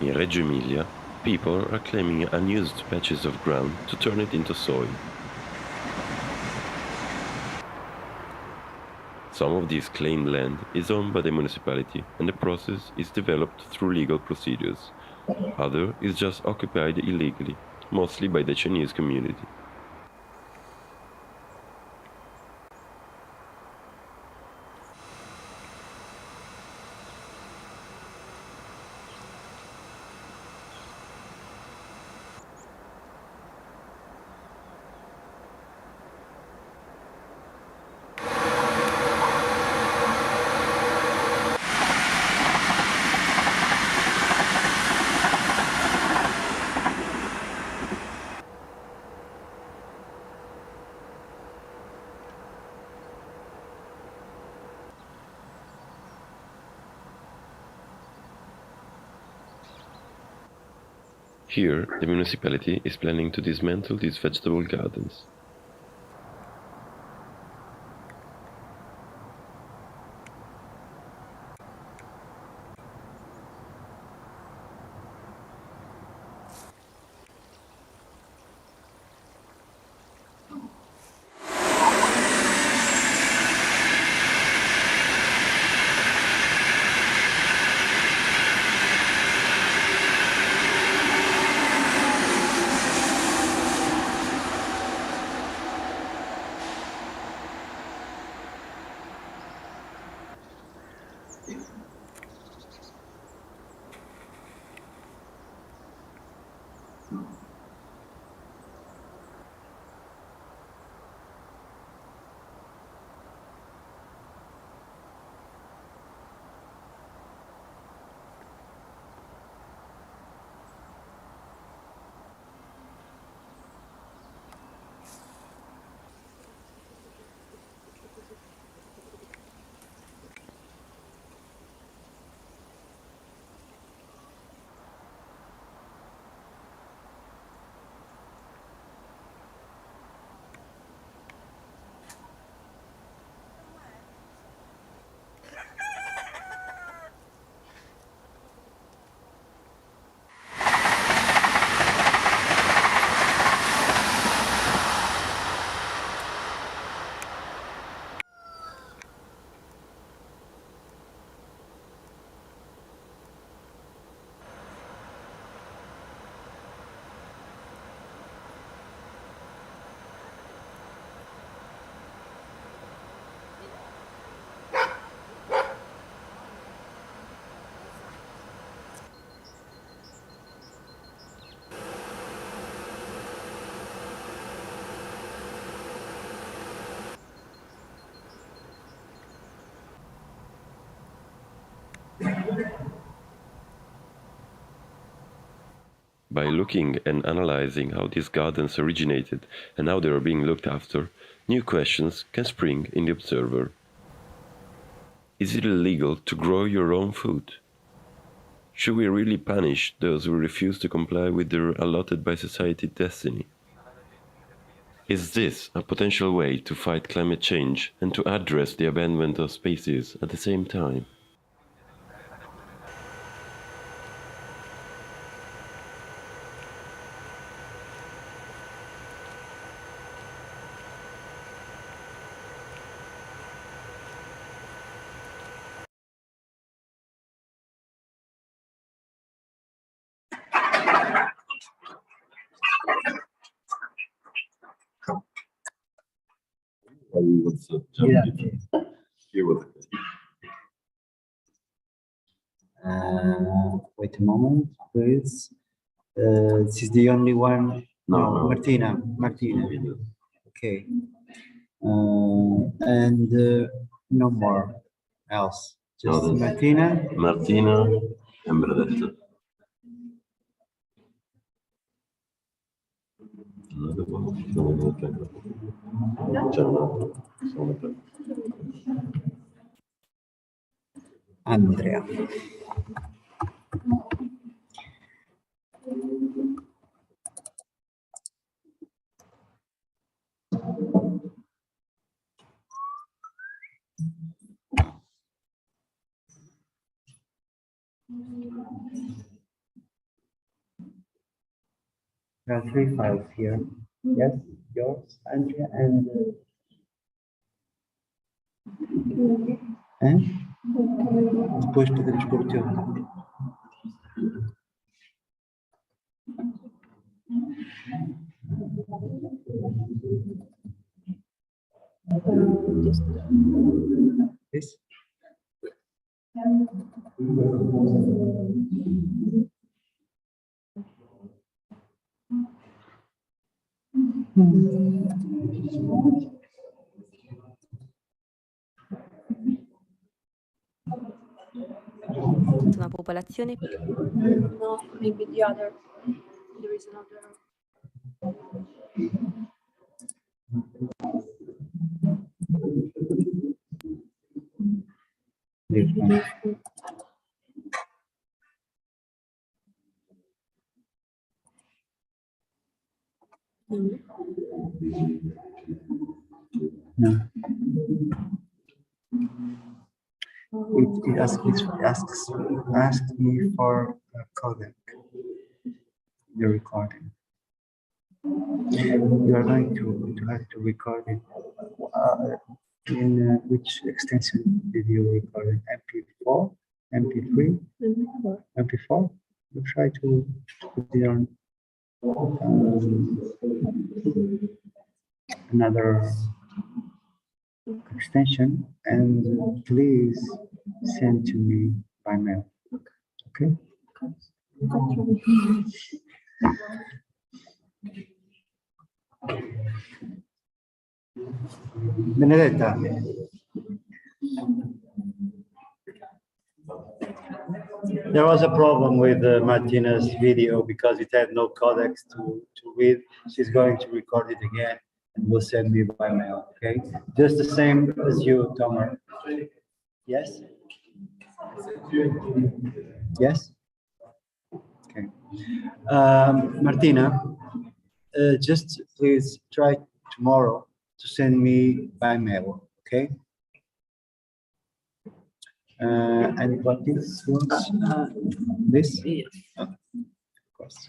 In Reggio Emilia, people are claiming unused patches of ground to turn it into soil. Some of this claimed land is owned by the municipality and the process is developed through legal procedures. Other is just occupied illegally, mostly by the Chinese community. Here, the municipality is planning to dismantle these vegetable gardens. By looking and analyzing how these gardens originated and how they are being looked after, new questions can spring in the observer. Is it illegal to grow your own food? Should we really punish those who refuse to comply with their allotted by society destiny? Is this a potential way to fight climate change and to address the abandonment of species at the same time? Yeah. Wait a moment, please. This is the only one. No, Martina. Okay. And no more else. Just Martina. Martina and Bernadetta. Andrea. There are 3 files here. Yes, yours, Andrea, and depois podemos pôr o teu. This? Una popolazione. No, maybe the other. There is another. No. It asks me for a codec, the recording. You are going to have to record it. In which extension did you record it? MP4, MP3, MP4? You try to put it on another extension, and please send to me by mail. Okay? Benedetta. There was a problem with Martina's video because it had no codecs to read. She's going to record it again and will send me by mail, okay? Just the same as you, Tomer. Yes? Yes? Okay. Martina, just please try tomorrow to send me by mail, okay? And what this was? This? Yes. Of course.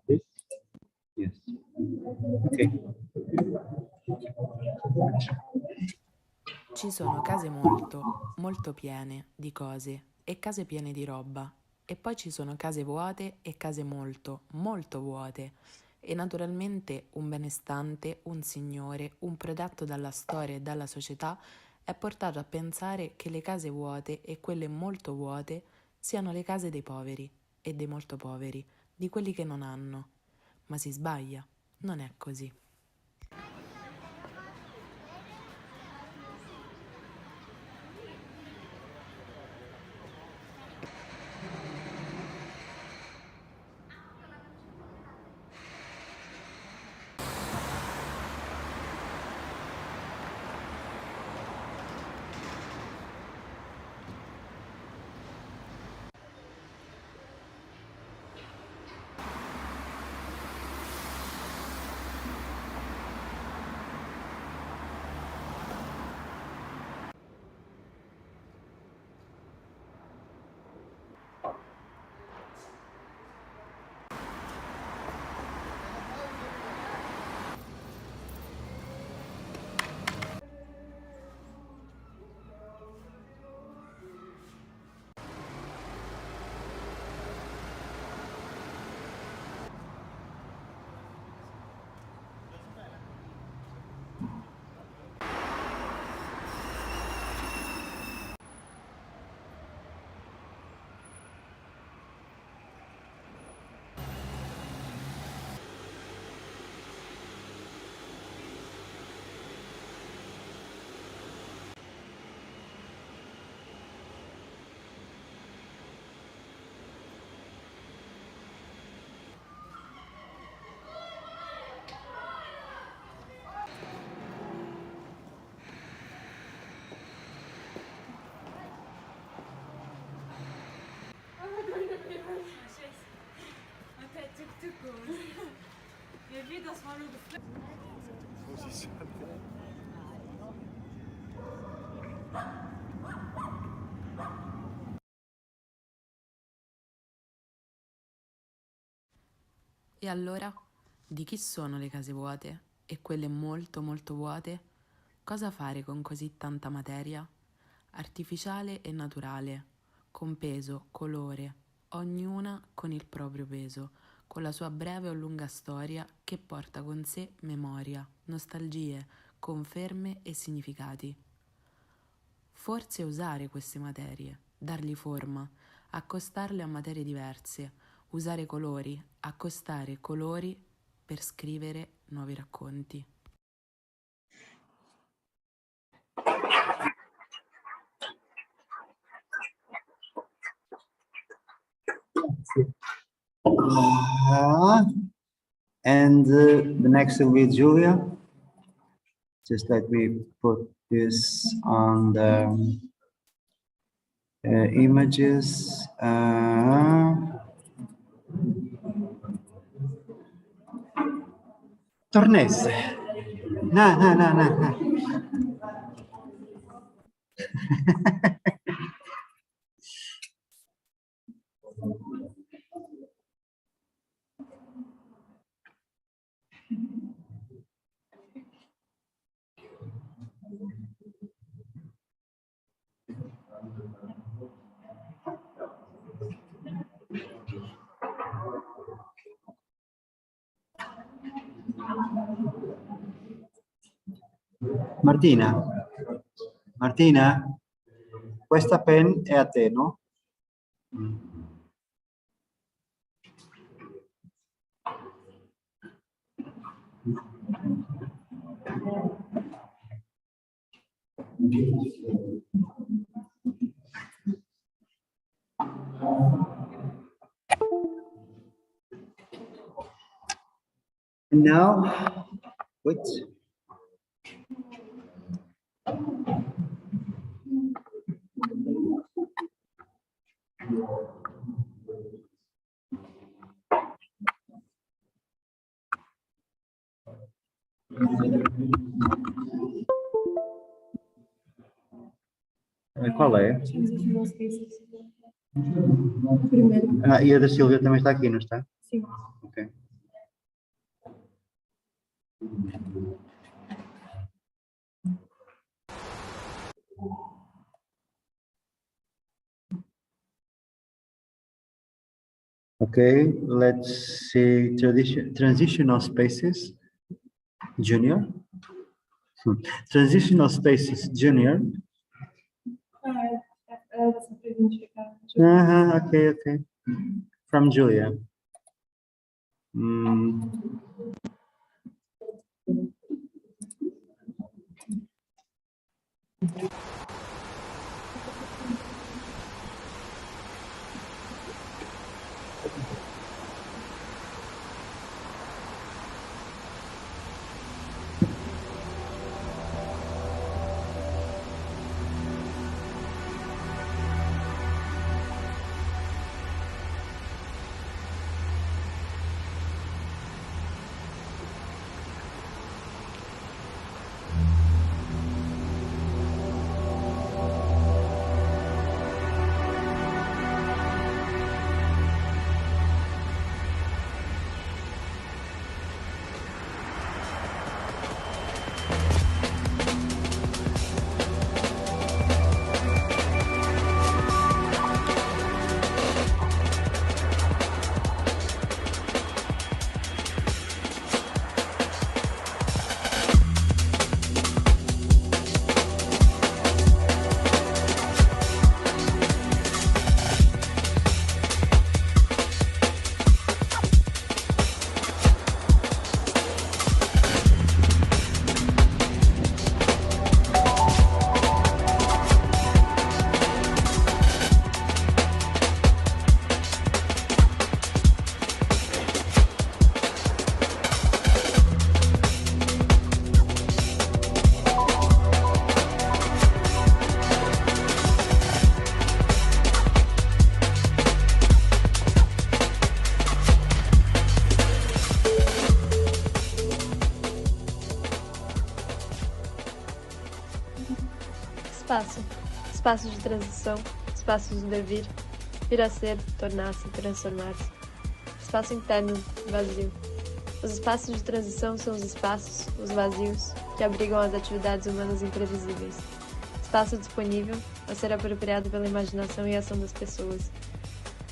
This? Yes. Okay. Ci sono case molto piene di cose e case piene di roba, e poi ci sono case vuote e case molto vuote, e naturalmente un benestante, un signore, un protetto dalla storia e dalla società è portato a pensare che le case vuote e quelle molto vuote siano le case dei poveri e dei molto poveri, di quelli che non hanno. Ma si sbaglia, non è così. E allora, di chi sono le case vuote? E quelle molto molto vuote? Cosa fare con così tanta materia? Artificiale e naturale, con peso, colore, ognuna con il proprio peso, con la sua breve o lunga storia che porta con sé memoria, nostalgie, conferme e significati. Forse usare queste materie, dargli forma, accostarle a materie diverse, usare colori, accostare colori per scrivere nuovi racconti. And the next will be Julia. Just let me put this on the images. Tornese. No. Martina, questa pen è a te, no? And now, wait. Qual é? Primeiro. Ah, e a da Silvia também está aqui, não está? Sim. Ok. Okay, let's see transitional spaces, junior. Transitional spaces, junior. Okay. From Julia. Espaço. Espaço de transição. Espaço de devir. Vir a ser, tornar-se, transformar-se. Espaço interno, vazio. Os espaços de transição são os espaços, os vazios, que abrigam as atividades humanas imprevisíveis. Espaço disponível a ser apropriado pela imaginação e ação das pessoas.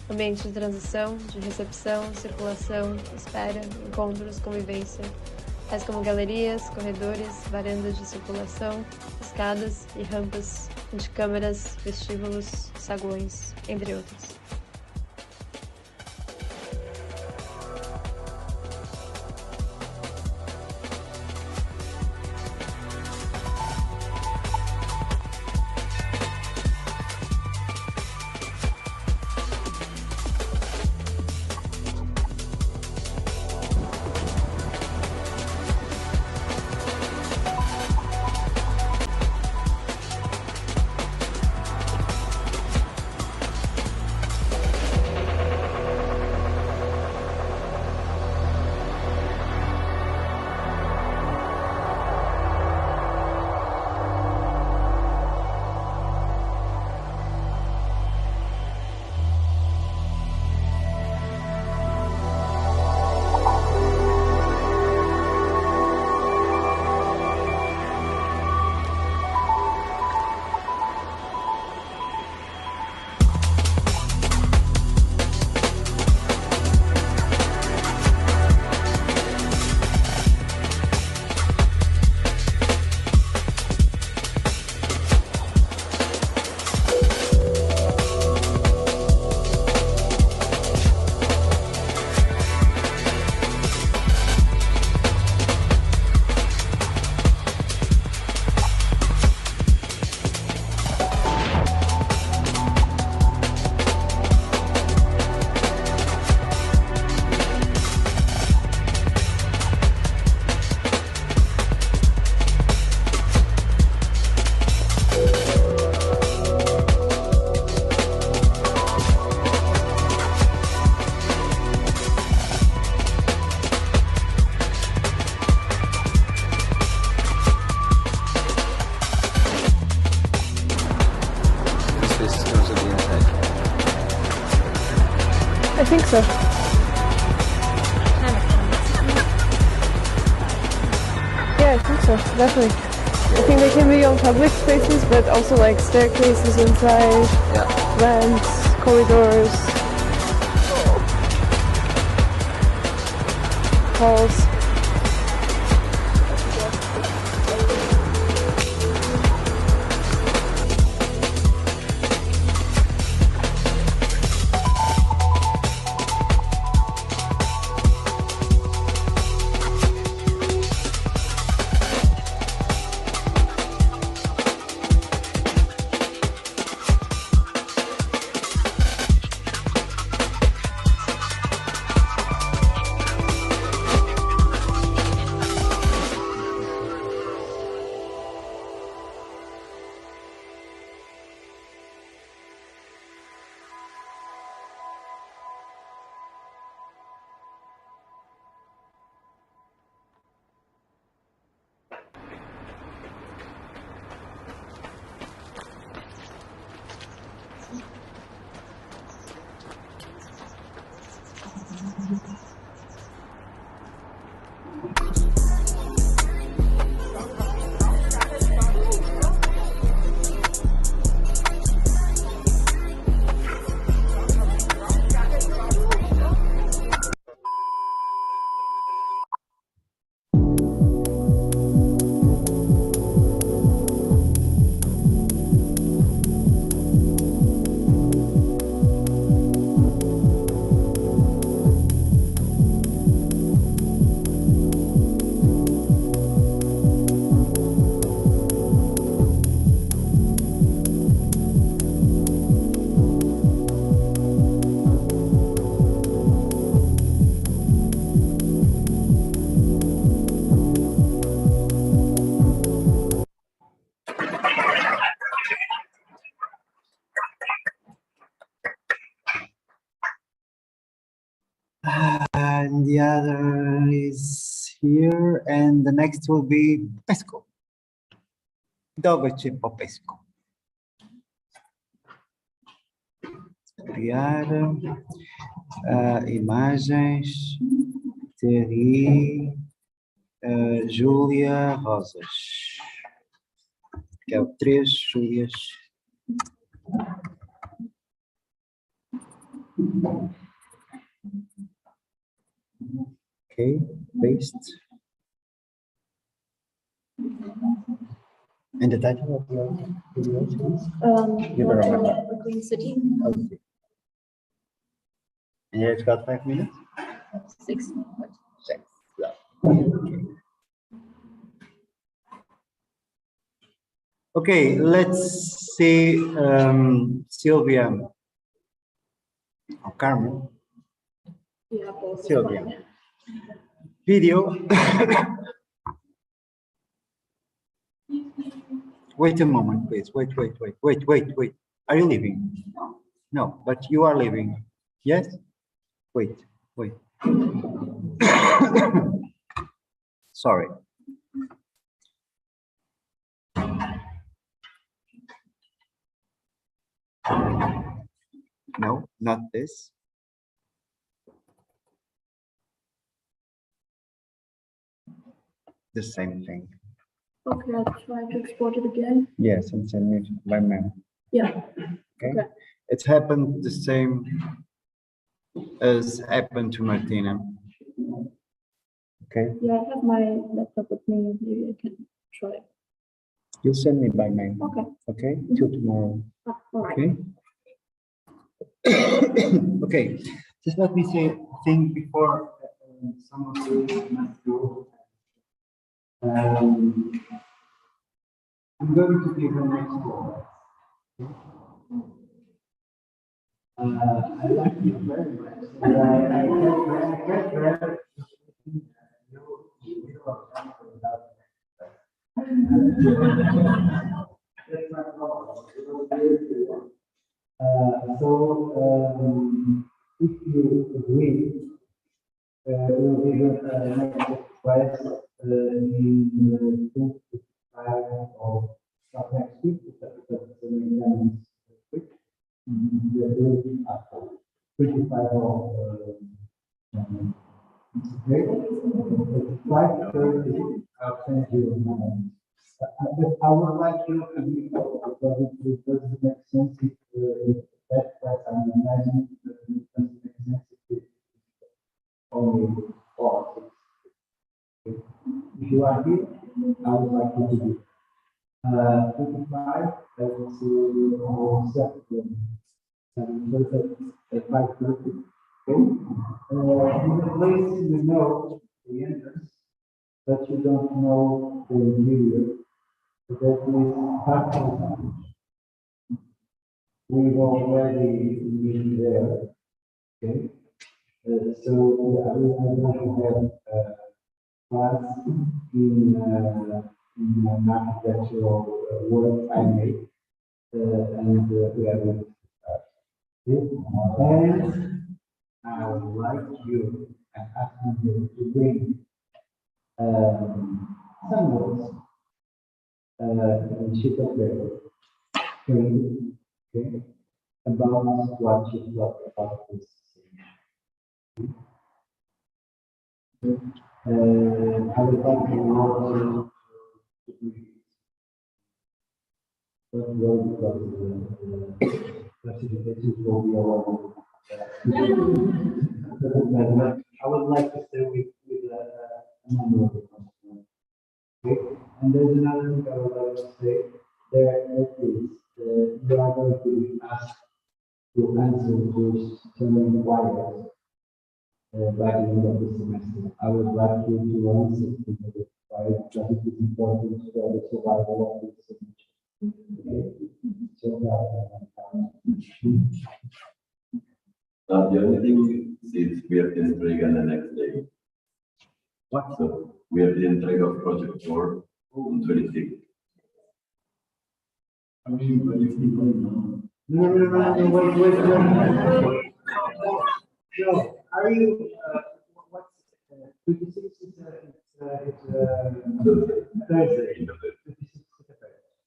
Ambiente de transição, de recepção, circulação, espera, encontros, convivência, tais como galerias, corredores, varandas de circulação, escadas e rampas, antecâmaras, vestíbulos, saguões, entre outros. I think so. Yeah, I think so, definitely. I think they can be on public spaces, but also like staircases inside, ramps, corridors, halls. And the other is here, and the next will be Pesco. Dove c'è Pesco. Criar imagens. Ptri, Júlia Rosas. Que é o 3 Júlias. Okay, paste. And the title of your video is? You don't remember. The Green City. Okay. And it's got 5 minutes? 6. 6, yeah. Okay, let's see Sylvia. Oh, Carmen. Yeah, both. Sylvia. Video. Wait a moment, please. Wait. Are you leaving? No, but you are leaving. Yes? Wait. Sorry. No, not this. The same thing. Okay, I'll try to export it again. Yes, and send it by mail. Yeah. Okay. It's happened the same as happened to Martina. Okay. Yeah, I have my laptop with me. Maybe I can try it. You'll send me by mail. Okay. Okay. Till tomorrow. All right. Okay. Okay. Just let me say a thing before some of you must go. I'm going to give the next one. I like you very much. I get very that's my problem. If you agree, we'll give it next price in the 25 of next week. That's the main week. The week after 25 of okay. 5:30. I'll send you a message. But I would like you to be because it doesn't make sense if that price I'm imagining it doesn't make sense if it's only 4. If you are here, I would like you to be. 25, I will see you on Saturday. At 5:30. Okay. In the place you know the entrance, but you don't know the interior. That is part of it. We've already been there. Okay. So I will have class in an architectural work I made, and we have it. And I would like you and asking you to bring some notes, and sheet of paper, okay, about what you thought about this. I would like to know because classifications will be all over. I would like to stay with a number of them. Okay, and there's another thing I would like to say. There is you are going to be asked to answer to some inquiries by the end of the semester. I would like you to answer to the inquiries because it is important for the survival of this semester. Okay, so the only thing is we have to entrega on the next day. What? So we have the entrega of project 4 on 26. I mean, but if you don't know. No, wait. No, are you, what's, 26 is, it's Thursday.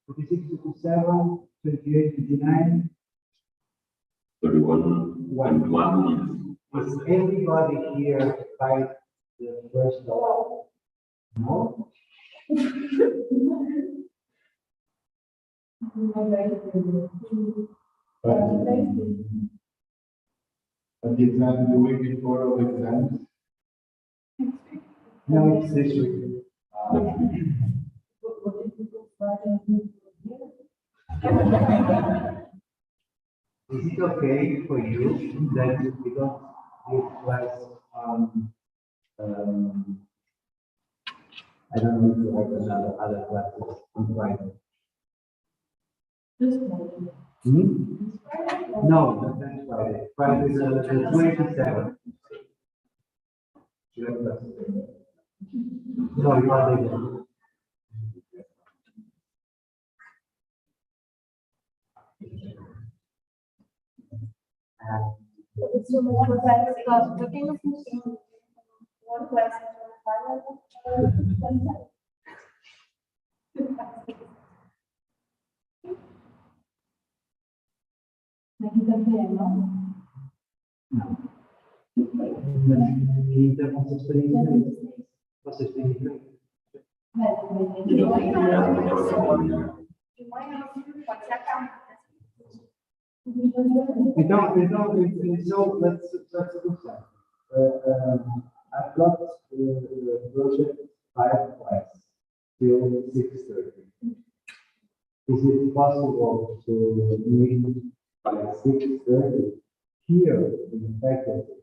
26, 27, 28, 29. Is everybody here by the first door? No? But the exam, the week before of exams? No, it's this week. Is it okay for you that we don't give class on, I don't know if you have other classes on Friday? Hmm? No, not next Friday. Friday is the 27th. You have classes. No, you are there. It's one class, looking one class. Quinta com vocês têm vocês têm diferente. Então, so let's do some. I've got project 5 class till 6:30. Is it possible to meet by 6:30 here in the faculty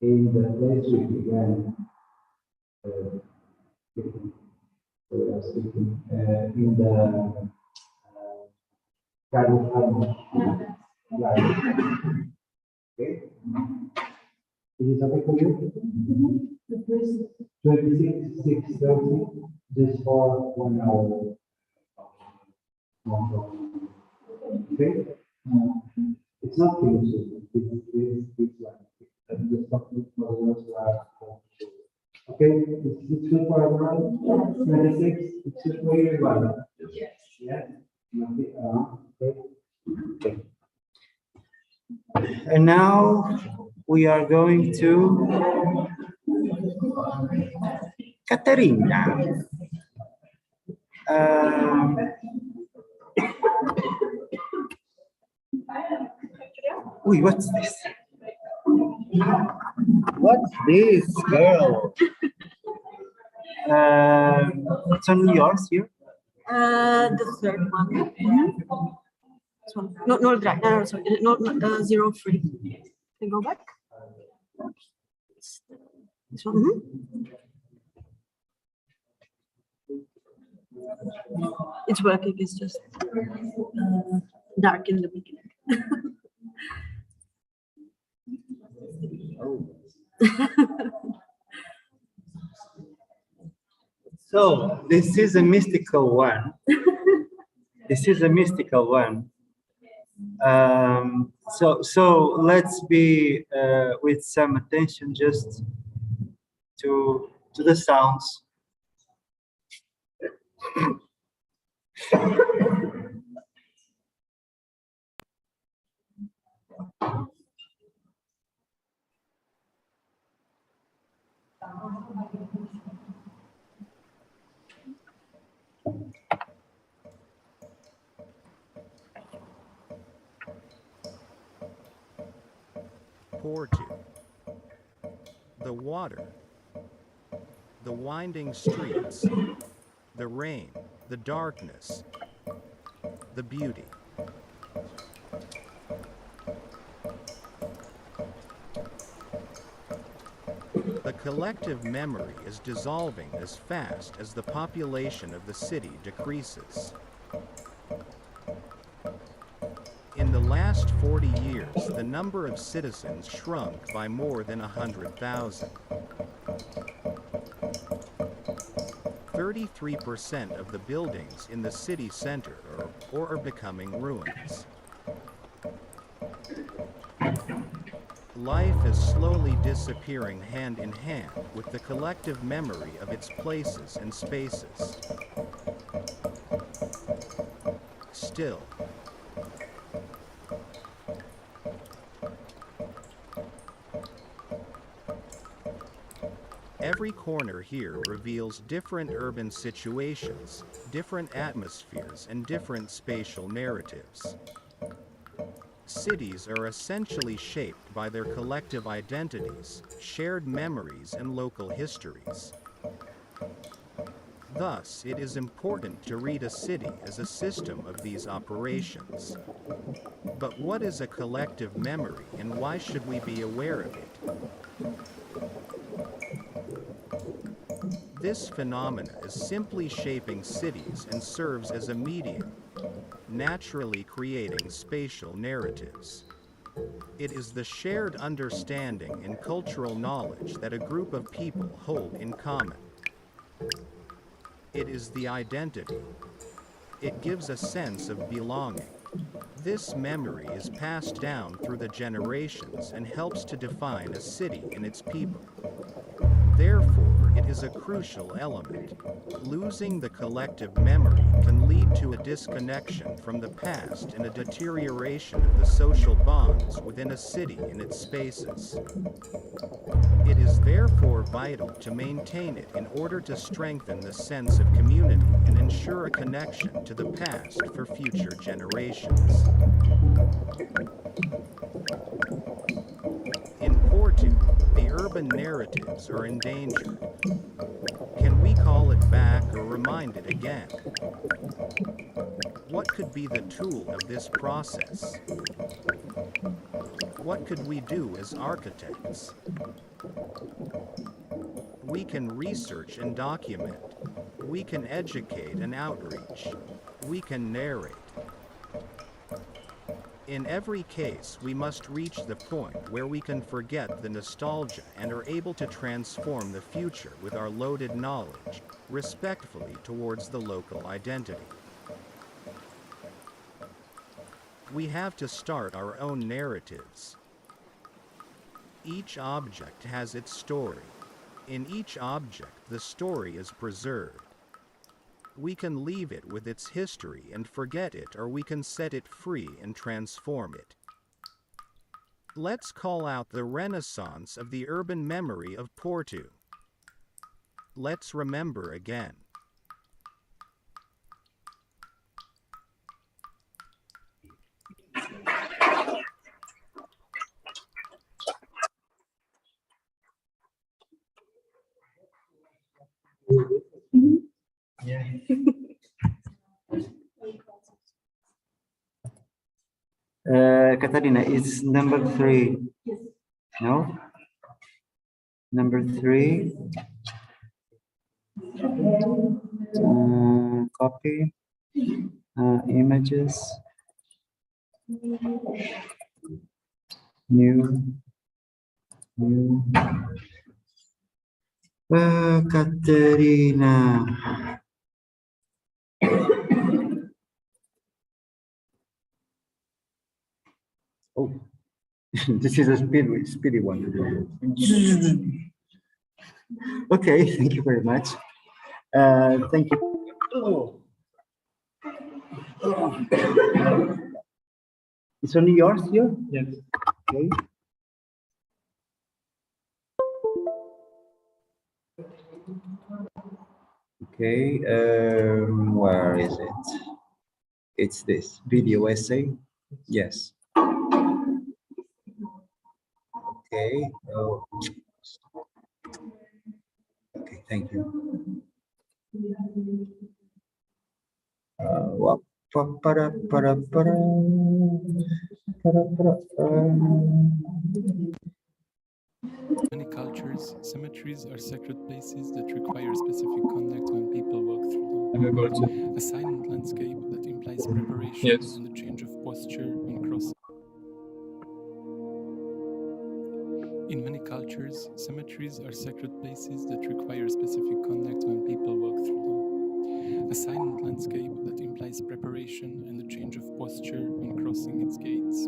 in the place we began in the Colloquium. Okay. Is it okay for you? 26, 6:30, just for 1 hour. Okay. It's not finished. It's like just something for those who are. Okay, it's good for everyone. 26, it's good for everybody. Yes. Yeah. Okay. Okay. And now we are going to Katerina. Uy, what's this? What's this, girl? It's only yours here? The third one. This one. No, sorry. No, 03. Can I go back? This one. It's working. It's just dark in the beginning. So this is a mystical one. This is a mystical one. So let's be with some attention just to the sounds. Pour to. The water. The winding streets. The rain. The darkness. The beauty. The collective memory is dissolving as fast as the population of the city decreases. In the last 40 years, the number of citizens shrunk by more than 100,000. 33% of the buildings in the city center are becoming ruins. Life is slowly disappearing hand in hand with the collective memory of its places and spaces. Still, Every corner here reveals different urban situations, different atmospheres, and different spatial narratives. Cities are essentially shaped by their collective identities, shared memories, and local histories. Thus, it is important to read a city as a system of these operations. But what is a collective memory, and why should we be aware of it? This phenomena is simply shaping cities and serves as a medium, naturally creating spatial narratives. It is the shared understanding and cultural knowledge that a group of people hold in common. It is the identity. It gives a sense of belonging. This memory is passed down through the generations and helps to define a city and its people. Therefore, it is a crucial element. Losing the collective memory can lead to a disconnection from the past and a deterioration of the social bonds within a city and its spaces. It is therefore vital to maintain it in order to strengthen the sense of community and ensure a connection to the past for future generations. In Porto, the urban narratives are endangered. Can we call it back or remind it again? What could be the tool of this process? What could we do as architects? We can research and document. We can educate and outreach. We can narrate. In every case, we must reach the point where we can forget the nostalgia and are able to transform the future with our loaded knowledge, respectfully towards the local identity. We have to start our own narratives. Each object has its story. In each object, the story is preserved. We can leave it with its history and forget it, or we can set it free and transform it. Let's call out the renaissance of the urban memory of Porto. Let's remember again. Yeah. Katarina, it's number 3. No? Number 3. Copy. Images. New. Katerina. Oh, this is a speedy one. Okay, thank you very much. Thank you. Oh. It's only yours here? Yes. Okay. Okay, where is it? It's this video essay. Yes. Okay. Oh. Okay, thank you. Many cultures, cemeteries are sacred places that require specific conduct when people walk through them. A silent landscape that implies preparation and the change of posture when crossing. In many cultures, cemeteries are sacred places that require specific conduct when people walk through them. A silent landscape that implies preparation and the change of posture when crossing its gates.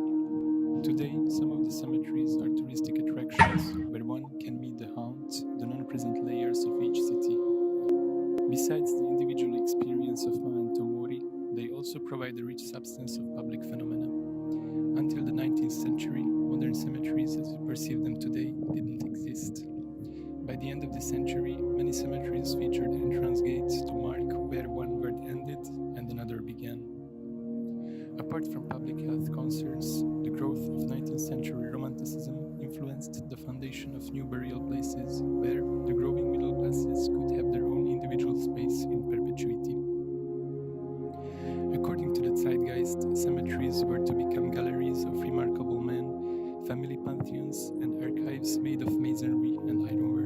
Today, some of the cemeteries are touristic attractions where one can meet the haunts, the non-present layers of each city. Besides the individual experience of memento mori, they also provide a rich substance of public phenomena. Until the 19th century, modern cemeteries as we perceive them today didn't exist. By the end of the century, many cemeteries featured entrance gates to mark where one word ended and another began. Apart from public health concerns, the growth of 19th century Romanticism influenced the foundation of new burial places where the growing middle classes could have their own individual space in perpetuity. According to the zeitgeist, cemeteries were to become galleries of remarkable men, family pantheons, and archives made of masonry and ironwork.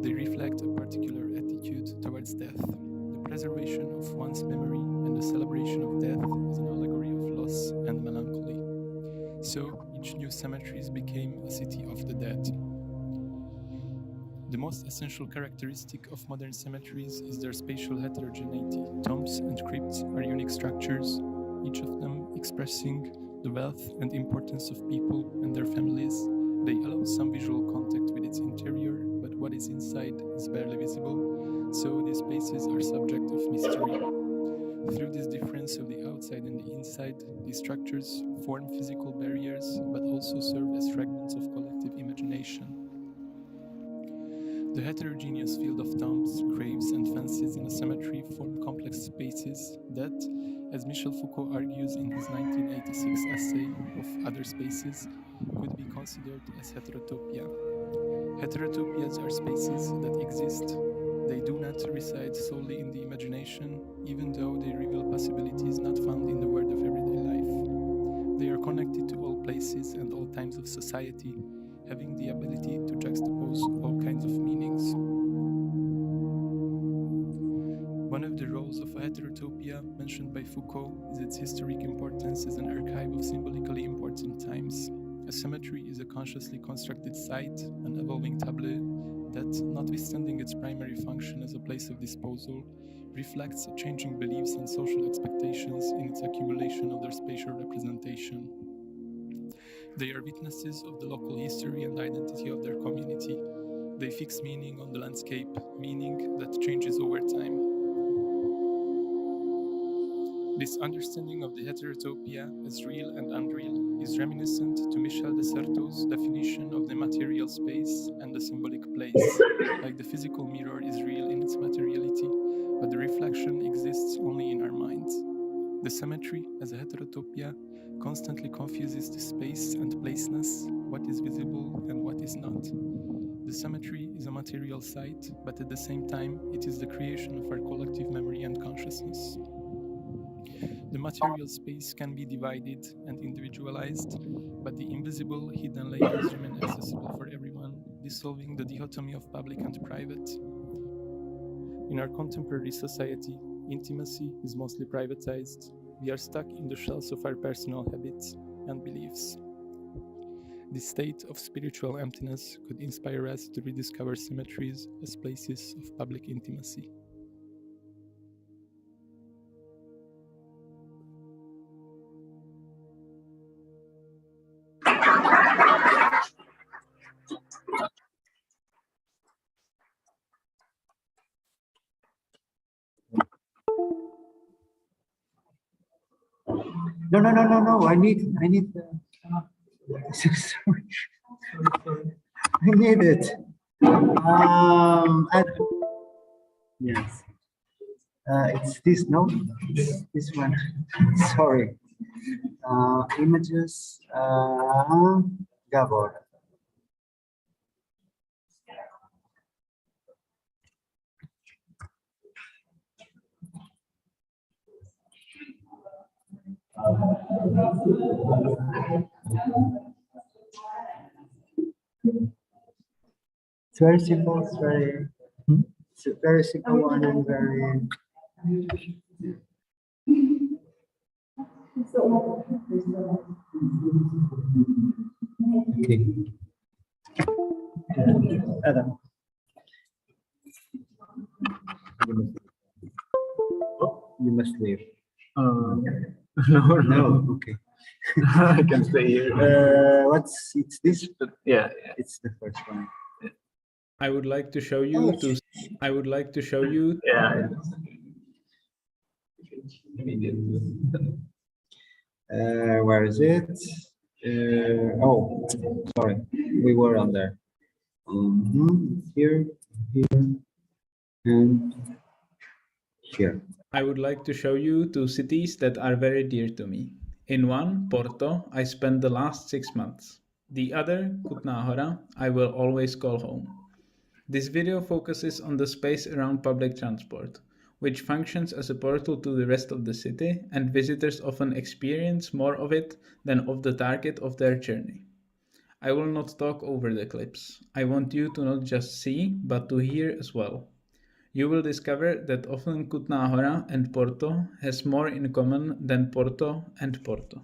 They reflect a particular attitude towards death. The preservation of one's memory and the celebration of death is an allegory of loss and melancholy. So, each new cemetery became a city of the dead. The most essential characteristic of modern cemeteries is their spatial heterogeneity. Tombs and crypts are unique structures, each of them expressing the wealth and importance of people and their families. They allow some visual contact with its interior, but what is inside is barely visible, so these spaces are subject of mystery. Through this difference of the outside and the inside, these structures form physical barriers, but also serve as fragments of collective imagination. The heterogeneous field of tombs, graves, and fences in a cemetery form complex spaces that, as Michel Foucault argues in his 1986 essay of Other Spaces, could be considered as heterotopia. Heterotopias are spaces that exist. They do not reside solely in the imagination, even though they reveal possibilities not found in the world of everyday life. They are connected to all places and all times of society, having the ability to juxtapose all kinds of meanings. One of the roles of a heterotopia mentioned by Foucault is its historic importance as an archive of symbolically important times. A cemetery is a consciously constructed site, an evolving tableau that, notwithstanding its primary function as a place of disposal, reflects changing beliefs and social expectations in its accumulation of their spatial representation. They are witnesses of the local history and identity of their community. They fix meaning on the landscape, meaning that changes over time. This understanding of the heterotopia as real and unreal is reminiscent to Michel de Certeau's definition of the material space and the symbolic place. Like the physical mirror is real in its materiality, but the reflection exists only in our minds. The cemetery, as a heterotopia, constantly confuses the space and placeness, what is visible and what is not. The cemetery is a material site, but at the same time, it is the creation of our collective memory and consciousness. The material space can be divided and individualized, but the invisible, hidden layers remain accessible for everyone, dissolving the dichotomy of public and private. In our contemporary society, intimacy is mostly privatized. We are stuck in the shells of our personal habits and beliefs. This state of spiritual emptiness could inspire us to rediscover cemeteries as places of public intimacy. No. I need sorry. I need it. Yes. It's this, no? This one. Sorry. Images. Gabor. It's very simple. It's a very simple one and very. Okay. Adam. You must leave. No. Okay. I can stay here. It's this? Yeah. It's the first one. I would like to show you I would like to show you. Yeah. Where is it? Oh, sorry. We were on there. Here, and here. I would like to show you 2 cities that are very dear to me. In one, Porto, I spent the last 6 months. The other, Kutná-Hora, I will always call home. This video focuses on the space around public transport, which functions as a portal to the rest of the city, and visitors often experience more of it than of the target of their journey. I will not talk over the clips. I want you to not just see, but to hear as well. You will discover that often Kutná-Hora and Porto has more in common than Porto and Porto.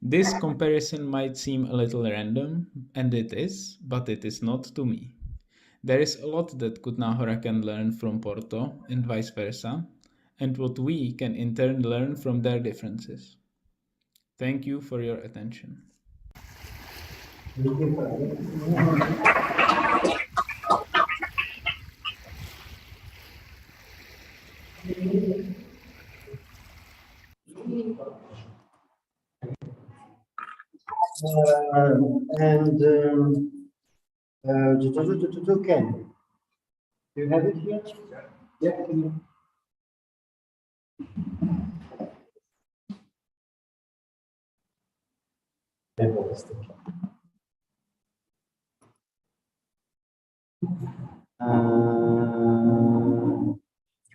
This comparison might seem a little random, and it is, but it is not to me. There is a lot that Kutnahora can learn from Porto and vice versa, and what we can in turn learn from their differences. Thank you for your attention. Ken, do you have it here? Yeah. You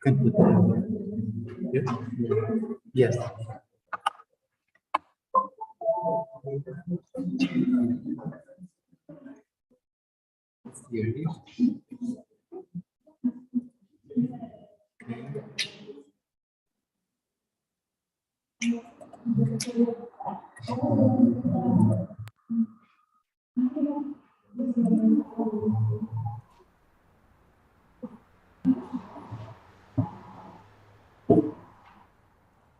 can put that. Yes. Here it is.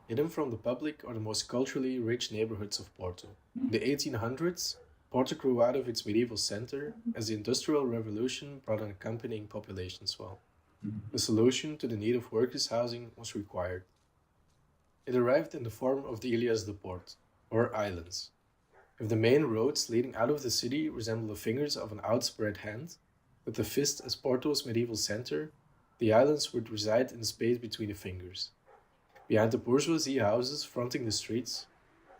Hidden from the public are the most culturally rich neighborhoods of Porto. In the 1800s, Porto grew out of its medieval center as the Industrial Revolution brought an accompanying population swell. A solution to the need of workers' housing was required. It arrived in the form of the Ilhas do Porto, or islands. If the main roads leading out of the city resemble the fingers of an outspread hand, with the fist as Porto's medieval center, the islands would reside in the space between the fingers. Behind the bourgeoisie houses fronting the streets,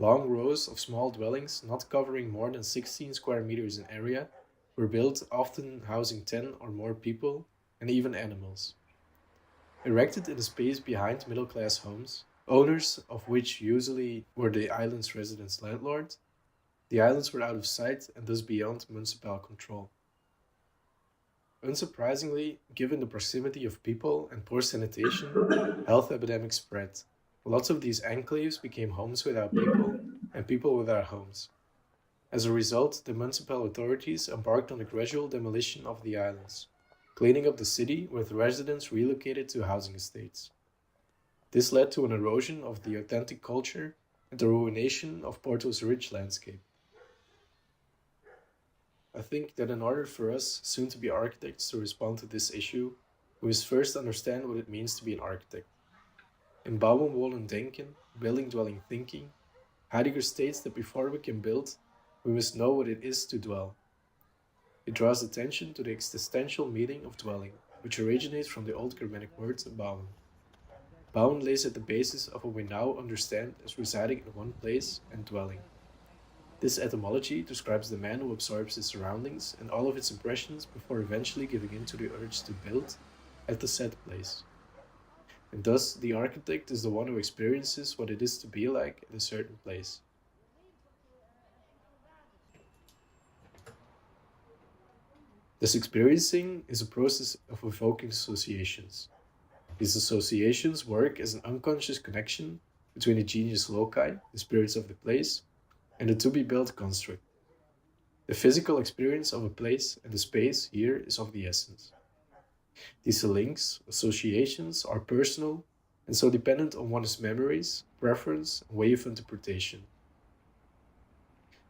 long rows of small dwellings not covering more than 16 square meters in area were built, often housing 10 or more people and even animals. Erected in the space behind middle-class homes, owners of which usually were the island's residents' landlord, the islands were out of sight and thus beyond municipal control. Unsurprisingly, given the proximity of people and poor sanitation, health epidemics spread. Lots of these enclaves became homes without people and people without homes. As a result, the municipal authorities embarked on the gradual demolition of the islands, cleaning up the city with residents relocated to housing estates. This led to an erosion of the authentic culture and the ruination of Porto's rich landscape. I think that in order for us, soon-to-be architects, to respond to this issue, we must first understand what it means to be an architect. In Bouwen Wollen Denken, Building Dwelling Thinking, Heidegger states that before we can build, we must know what it is to dwell. It draws attention to the existential meaning of dwelling, which originates from the old Germanic word bouwen. Bouwen lays at the basis of what we now understand as residing in one place and dwelling. This etymology describes the man who absorbs his surroundings and all of its impressions before eventually giving in to the urge to build at the said place. And thus, the architect is the one who experiences what it is to be like at a certain place. This experiencing is a process of evoking associations. These associations work as an unconscious connection between the genius loci, the spirits of the place, and the to-be-built construct. The physical experience of a place and the space here is of the essence. These links, associations, are personal and so dependent on one's memories, preference, and way of interpretation.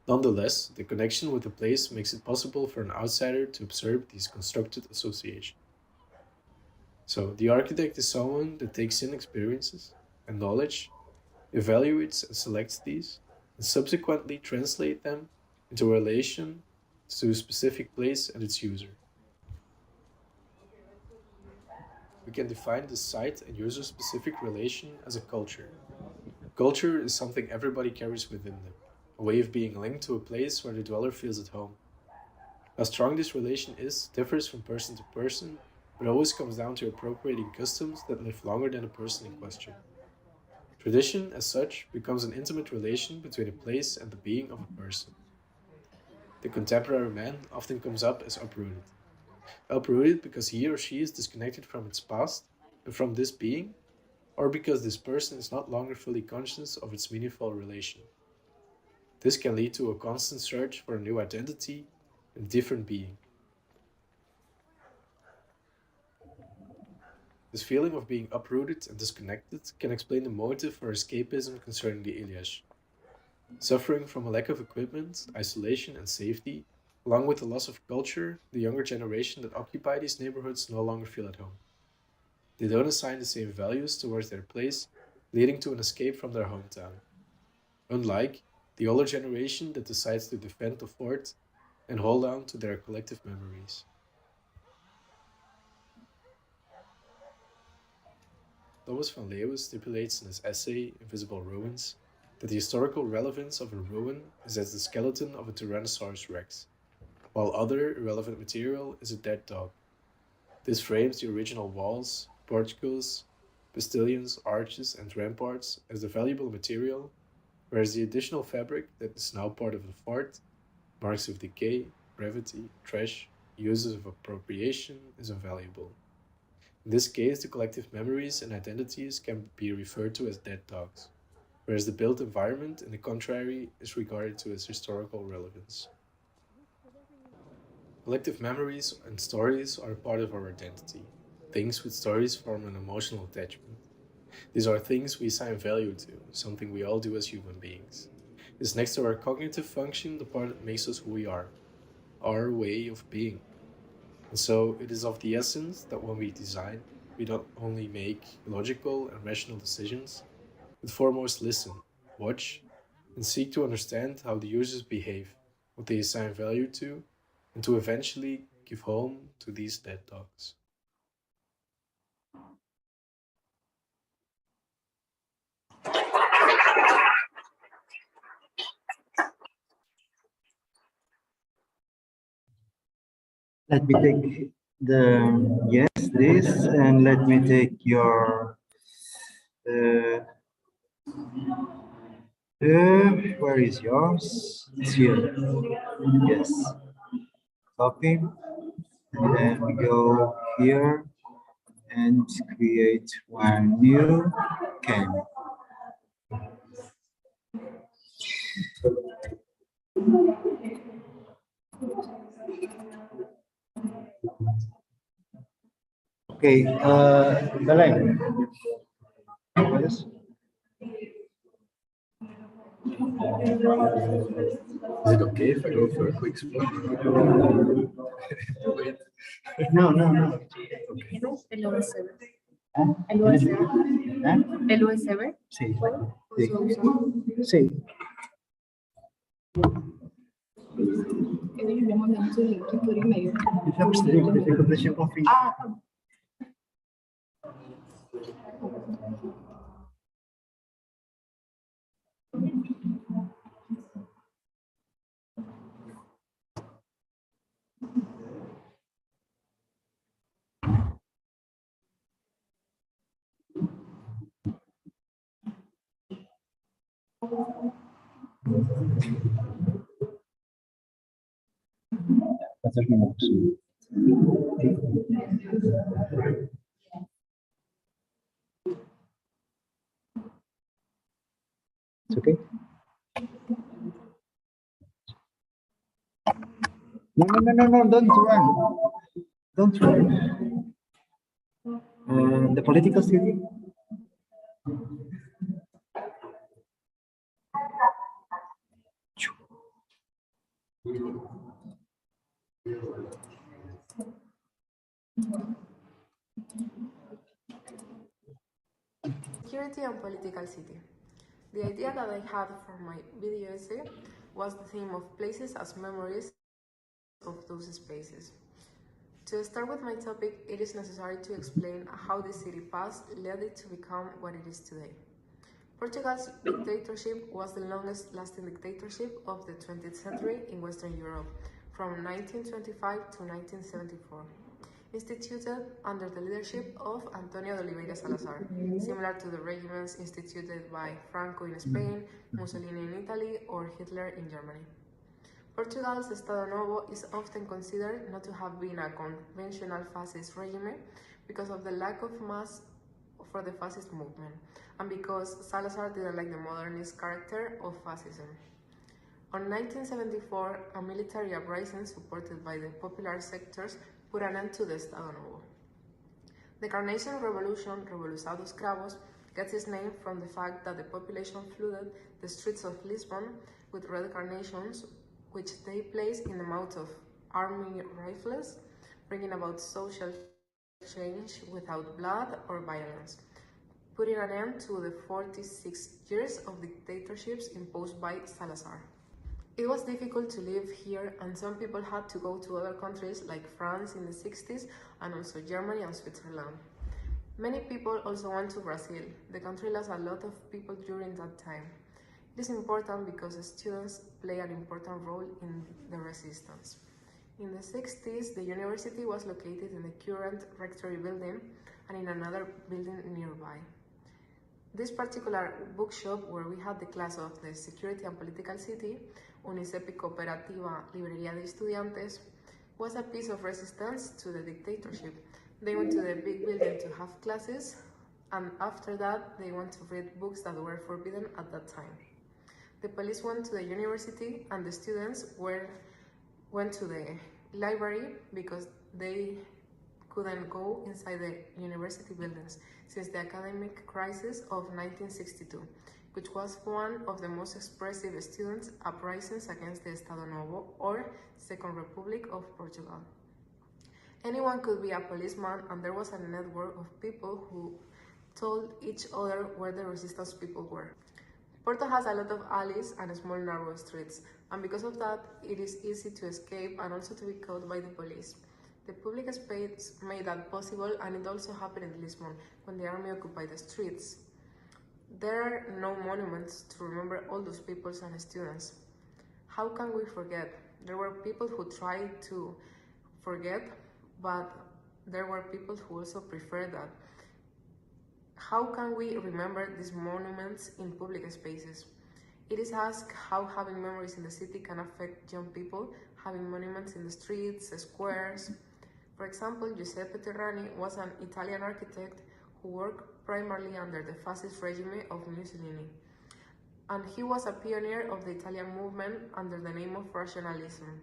Nonetheless, the connection with the place makes it possible for an outsider to observe these constructed associations. So, the architect is someone that takes in experiences and knowledge, evaluates and selects these, and subsequently translate them into a relation to a specific place and its user. We can define this site and user-specific relation as a culture. Culture is something everybody carries within them, a way of being linked to a place where the dweller feels at home. How strong this relation is differs from person to person, but always comes down to appropriating customs that live longer than the person in question. Tradition, as such, becomes an intimate relation between a place and the being of a person. The contemporary man often comes up as uprooted. Uprooted because he or she is disconnected from its past and from this being, or because this person is not longer fully conscious of its meaningful relation. This can lead to a constant search for a new identity and different being. This feeling of being uprooted and disconnected can explain the motive for escapism concerning the Ilyich. Suffering from a lack of equipment, isolation, and safety, along with the loss of culture, the younger generation that occupy these neighborhoods no longer feel at home. They don't assign the same values towards their place, leading to an escape from their hometown. Unlike the older generation that decides to defend the fort and hold on to their collective memories. Thomas van Leeuwen stipulates in his essay, Invisible Ruins, that the historical relevance of a ruin is as the skeleton of a Tyrannosaurus rex, while other irrelevant material is a dead dog. This frames the original walls, porticos, bastions, arches, and ramparts as the valuable material, whereas the additional fabric that is now part of the fort, marks of decay, brevity, trash, uses of appropriation, is invaluable. In this case, the collective memories and identities can be referred to as dead dogs, whereas the built environment, in the contrary, is regarded to as historical relevance. Collective memories and stories are a part of our identity. Things with stories form an emotional attachment. These are things we assign value to, something we all do as human beings. It's next to our cognitive function the part that makes us who we are, our way of being. And so it is of the essence that when we design, we not only make logical and rational decisions, but foremost listen, watch, and seek to understand how the users behave, what they assign value to, and to eventually give home to these dead dogs. Let me take this, and let me take your where is yours? It's here. Yes. Copy, and then we go here and create one new can. Okay, Belén. Yes. Is it okay if I go for a quick spot? Wait. No. Okay. El USB. El USB. El USB. Sí. Sí. Eu enviei uma do link por e-mail. Eu já percebi, por isso que eu deixei com o fim. Ah, tá bom. Quantos minutos? It's okay? No, don't run. Don't run. The political theory? Security and political city. The idea that I had for my video essay was the theme of places as memories of those spaces. To start with my topic, it is necessary to explain how the city past led it to become what it is today. Portugal's dictatorship was the longest lasting dictatorship of the 20th century in Western Europe, from 1925 to 1974. Instituted under the leadership of Antonio de Oliveira Salazar, similar to the regiments instituted by Franco in Spain, Mussolini in Italy, or Hitler in Germany. Portugal's Estado Novo is often considered not to have been a conventional fascist regime because of the lack of mass for the fascist movement, and because Salazar didn't like the modernist character of fascism. On 1974, a military uprising supported by the popular sectors put an end to the Estado Novo. The Carnation Revolution, Revoluzados Cravos, gets its name from the fact that the population flooded the streets of Lisbon with red carnations, which they placed in the mouths of army rifles, bringing about social change without blood or violence, putting an end to the 46 years of dictatorships imposed by Salazar. It was difficult to live here, and some people had to go to other countries like France in the 60s and also Germany and Switzerland. Many people also went to Brazil. The country lost a lot of people during that time. It is important because students play an important role in the resistance. In the 60s, the university was located in the current rectory building and in another building nearby. This particular bookshop, where we had the class of the Security and Political City, Unicepi Cooperativa Librería de Estudiantes, was a piece of resistance to the dictatorship. They went to the big building to have classes, and after that they went to read books that were forbidden at that time. The police went to the university, and the students went to the library because they couldn't go inside the university buildings since the academic crisis of 1962, which was one of the most expressive student uprisings against the Estado Novo, or Second Republic of Portugal. Anyone could be a policeman, and there was a network of people who told each other where the resistance people were. Porto has a lot of alleys and small narrow streets, and because of that, it is easy to escape and also to be caught by the police. The public space made that possible, and it also happened in Lisbon when the army occupied the streets. There are no monuments to remember all those people and students. How can we forget? There were people who tried to forget, but there were people who also preferred that. How can we remember these monuments in public spaces? It is asked how having memories in the city can affect young people, having monuments in the streets, squares. For example, Giuseppe Terrani was an Italian architect who worked primarily under the fascist regime of Mussolini, and he was a pioneer of the Italian movement under the name of rationalism.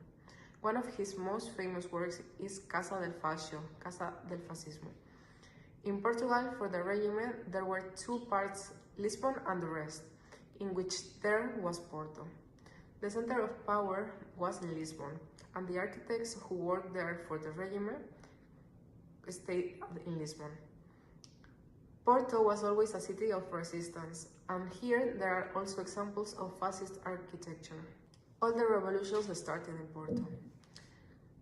One of his most famous works is Casa del Fascio, Casa del Fascismo. In Portugal, for the regime, there were two parts, Lisbon and the rest, in which there was Porto. The center of power was in Lisbon, and the architects who worked there for the regime stayed in Lisbon. Porto was always a city of resistance, and here there are also examples of fascist architecture. All the revolutions started in Porto.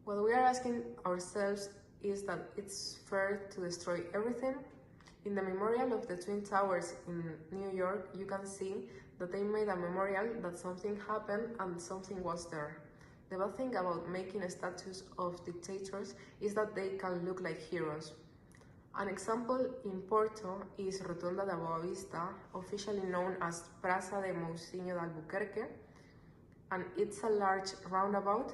What we are asking ourselves is that it's fair to destroy everything. In the memorial of the Twin Towers in New York, you can see that they made a memorial that something happened and something was there. The bad thing about making statues of dictators is that they can look like heroes. An example in Porto is Rotunda da Boa Vista, officially known as Praça de Mousinho de Albuquerque, and it's a large roundabout.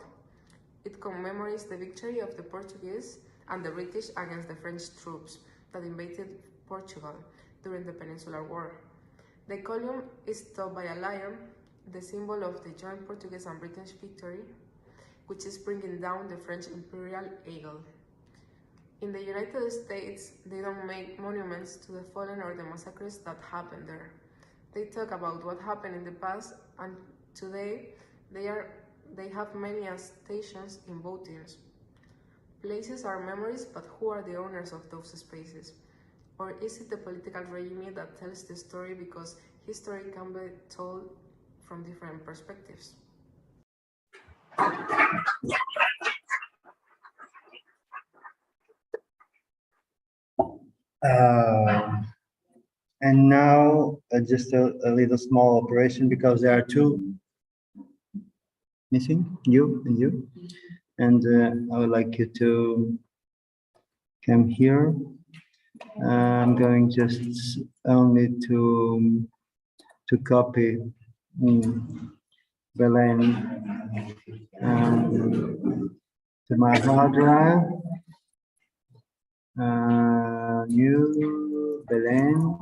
It commemorates the victory of the Portuguese and the British against the French troops that invaded Portugal during the Peninsular War. The Colloquium is topped by a lion, the symbol of the joint Portuguese and British victory, which is bringing down the French imperial eagle. In the United States, they don't make monuments to the fallen or the massacres that happened there. They talk about what happened in the past, and today they have many stations in votings. Places are memories, but who are the owners of those spaces? Or is it the political regime that tells the story because history can be told from different perspectives? And now just a little small operation because there are two missing, you and you. And I would like you to come here. I'm going just only to copy Belén to my hard drive. New Belén.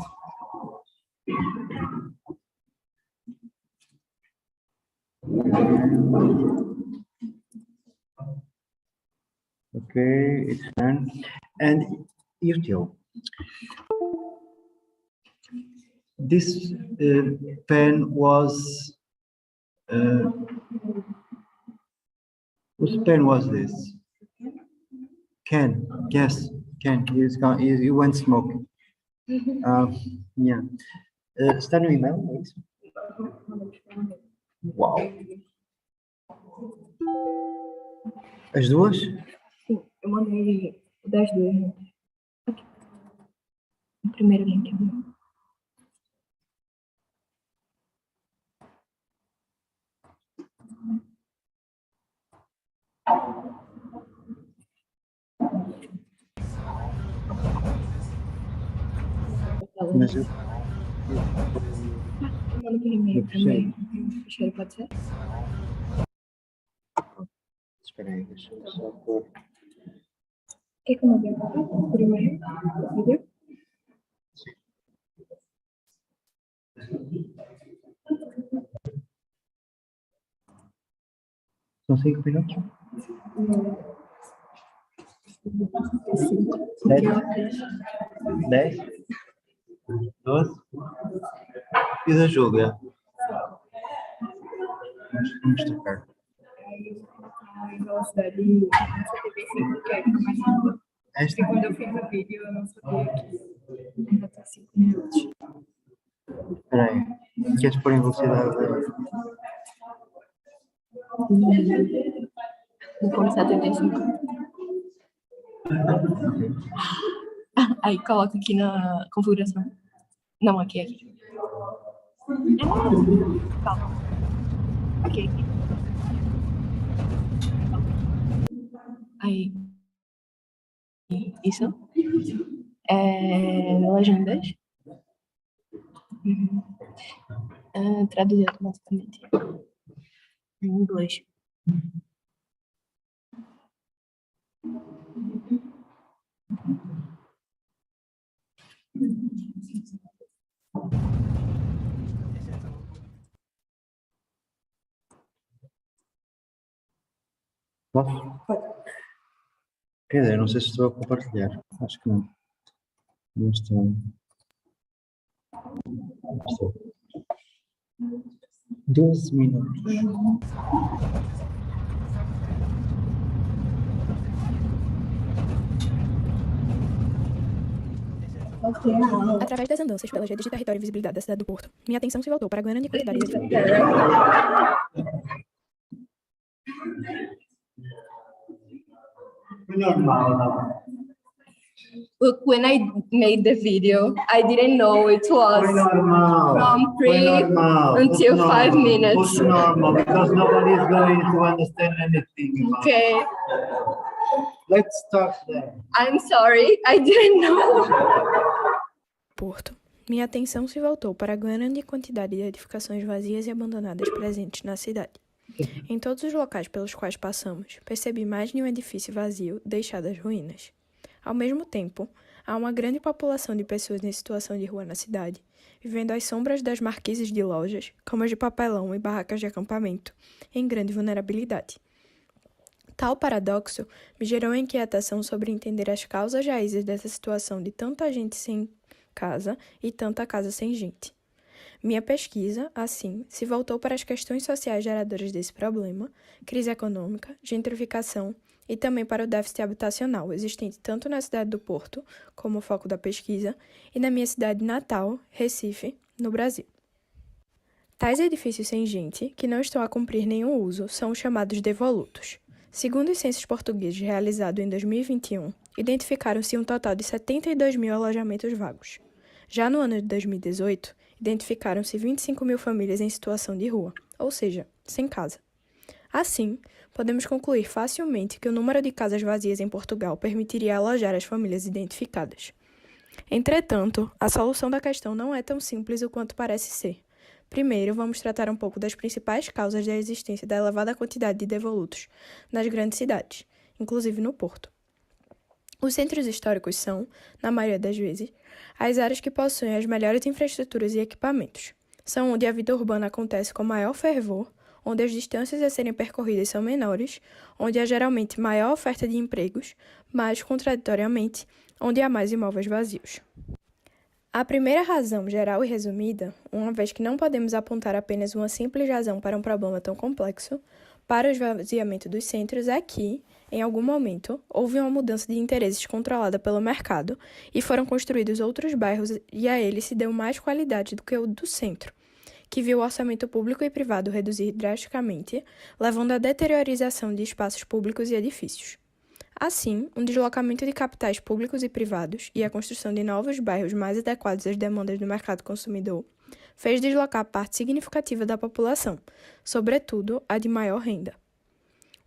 Okay, it's done. And Util, this pen was, whose pen was this? Ken, yes, Ken, he went smoke. Yeah. Está no e-mail, é isso? Uau! As duas? Sim, eu mandei o das duas juntas. Aqui. O primeiro link. Mas eu... Eu mando por e-mail também. Ficheiro, pode ser? Espera aí, deixa eu só pôr. Quer que eu mande por e-mail? Vídeo? São 5 minutos? Não. 7? 10? 12? E da Júlia? Vamos tocar. Velocidade 75, que é mais rápido. Esta? Porque quando eu fiz o vídeo, eu não sabia que ainda tem 5 minutos. Espera aí. Queres pôr em velocidade? Vou pôr 75. Aí coloca aqui na configuração. Não, aqui. Calma. Aqui. Aí. Isso. Legendas. Traduzir automaticamente. Em inglês. Posso? Quer dizer, não sei se estou a compartilhar. Acho que não. Não estou. Não estou. 12 minutos. Através das andanças pelas redes de território e visibilidade da cidade do Porto, minha atenção se voltou para a grande quantidade de... Look, when I made the video, I didn't know it was from 3 until 5 minutes. It's normal, because nobody is going to understand anything. Okay. Let's start there. I'm sorry, I didn't know. Porto. Minha atenção se voltou para a grande quantidade de edificações vazias e abandonadas presentes na cidade. Em todos os locais pelos quais passamos, percebi mais de um edifício vazio, deixado às ruínas. Ao mesmo tempo, há uma grande população de pessoas em situação de rua na cidade, vivendo às sombras das marquises de lojas, camas de papelão e barracas de acampamento, em grande vulnerabilidade. Tal paradoxo me gerou inquietação sobre entender as causas raízes dessa situação de tanta gente sem casa e tanta casa sem gente. Minha pesquisa, assim, se voltou para as questões sociais geradoras desse problema, crise econômica, gentrificação e também para o déficit habitacional existente tanto na cidade do Porto, como foco da pesquisa, e na minha cidade natal, Recife, no Brasil. Tais edifícios sem gente, que não estão a cumprir nenhum uso, são os chamados devolutos. Segundo os censos portugueses realizados em 2021, identificaram-se um total de 72 mil alojamentos vagos. Já no ano de 2018, identificaram-se 25 mil famílias em situação de rua, ou seja, sem casa. Assim, podemos concluir facilmente que o número de casas vazias em Portugal permitiria alojar as famílias identificadas. Entretanto, a solução da questão não é tão simples o quanto parece ser. Primeiro, vamos tratar um pouco das principais causas da existência da elevada quantidade de devolutos nas grandes cidades, inclusive no Porto. Os centros históricos são, na maioria das vezes, as áreas que possuem as melhores infraestruturas e equipamentos. São onde a vida urbana acontece com maior fervor, onde as distâncias a serem percorridas são menores, onde há geralmente maior oferta de empregos, mas, contraditoriamente, onde há mais imóveis vazios. A primeira razão, geral e resumida, uma vez que não podemos apontar apenas uma simples razão para um problema tão complexo, para o esvaziamento dos centros é que, em algum momento, houve uma mudança de interesses controlada pelo mercado e foram construídos outros bairros e a eles se deu mais qualidade do que o do centro, que viu o orçamento público e privado reduzir drasticamente, levando à deteriorização de espaços públicos e edifícios. Assim, um deslocamento de capitais públicos e privados e a construção de novos bairros mais adequados às demandas do mercado consumidor fez deslocar parte significativa da população, sobretudo a de maior renda.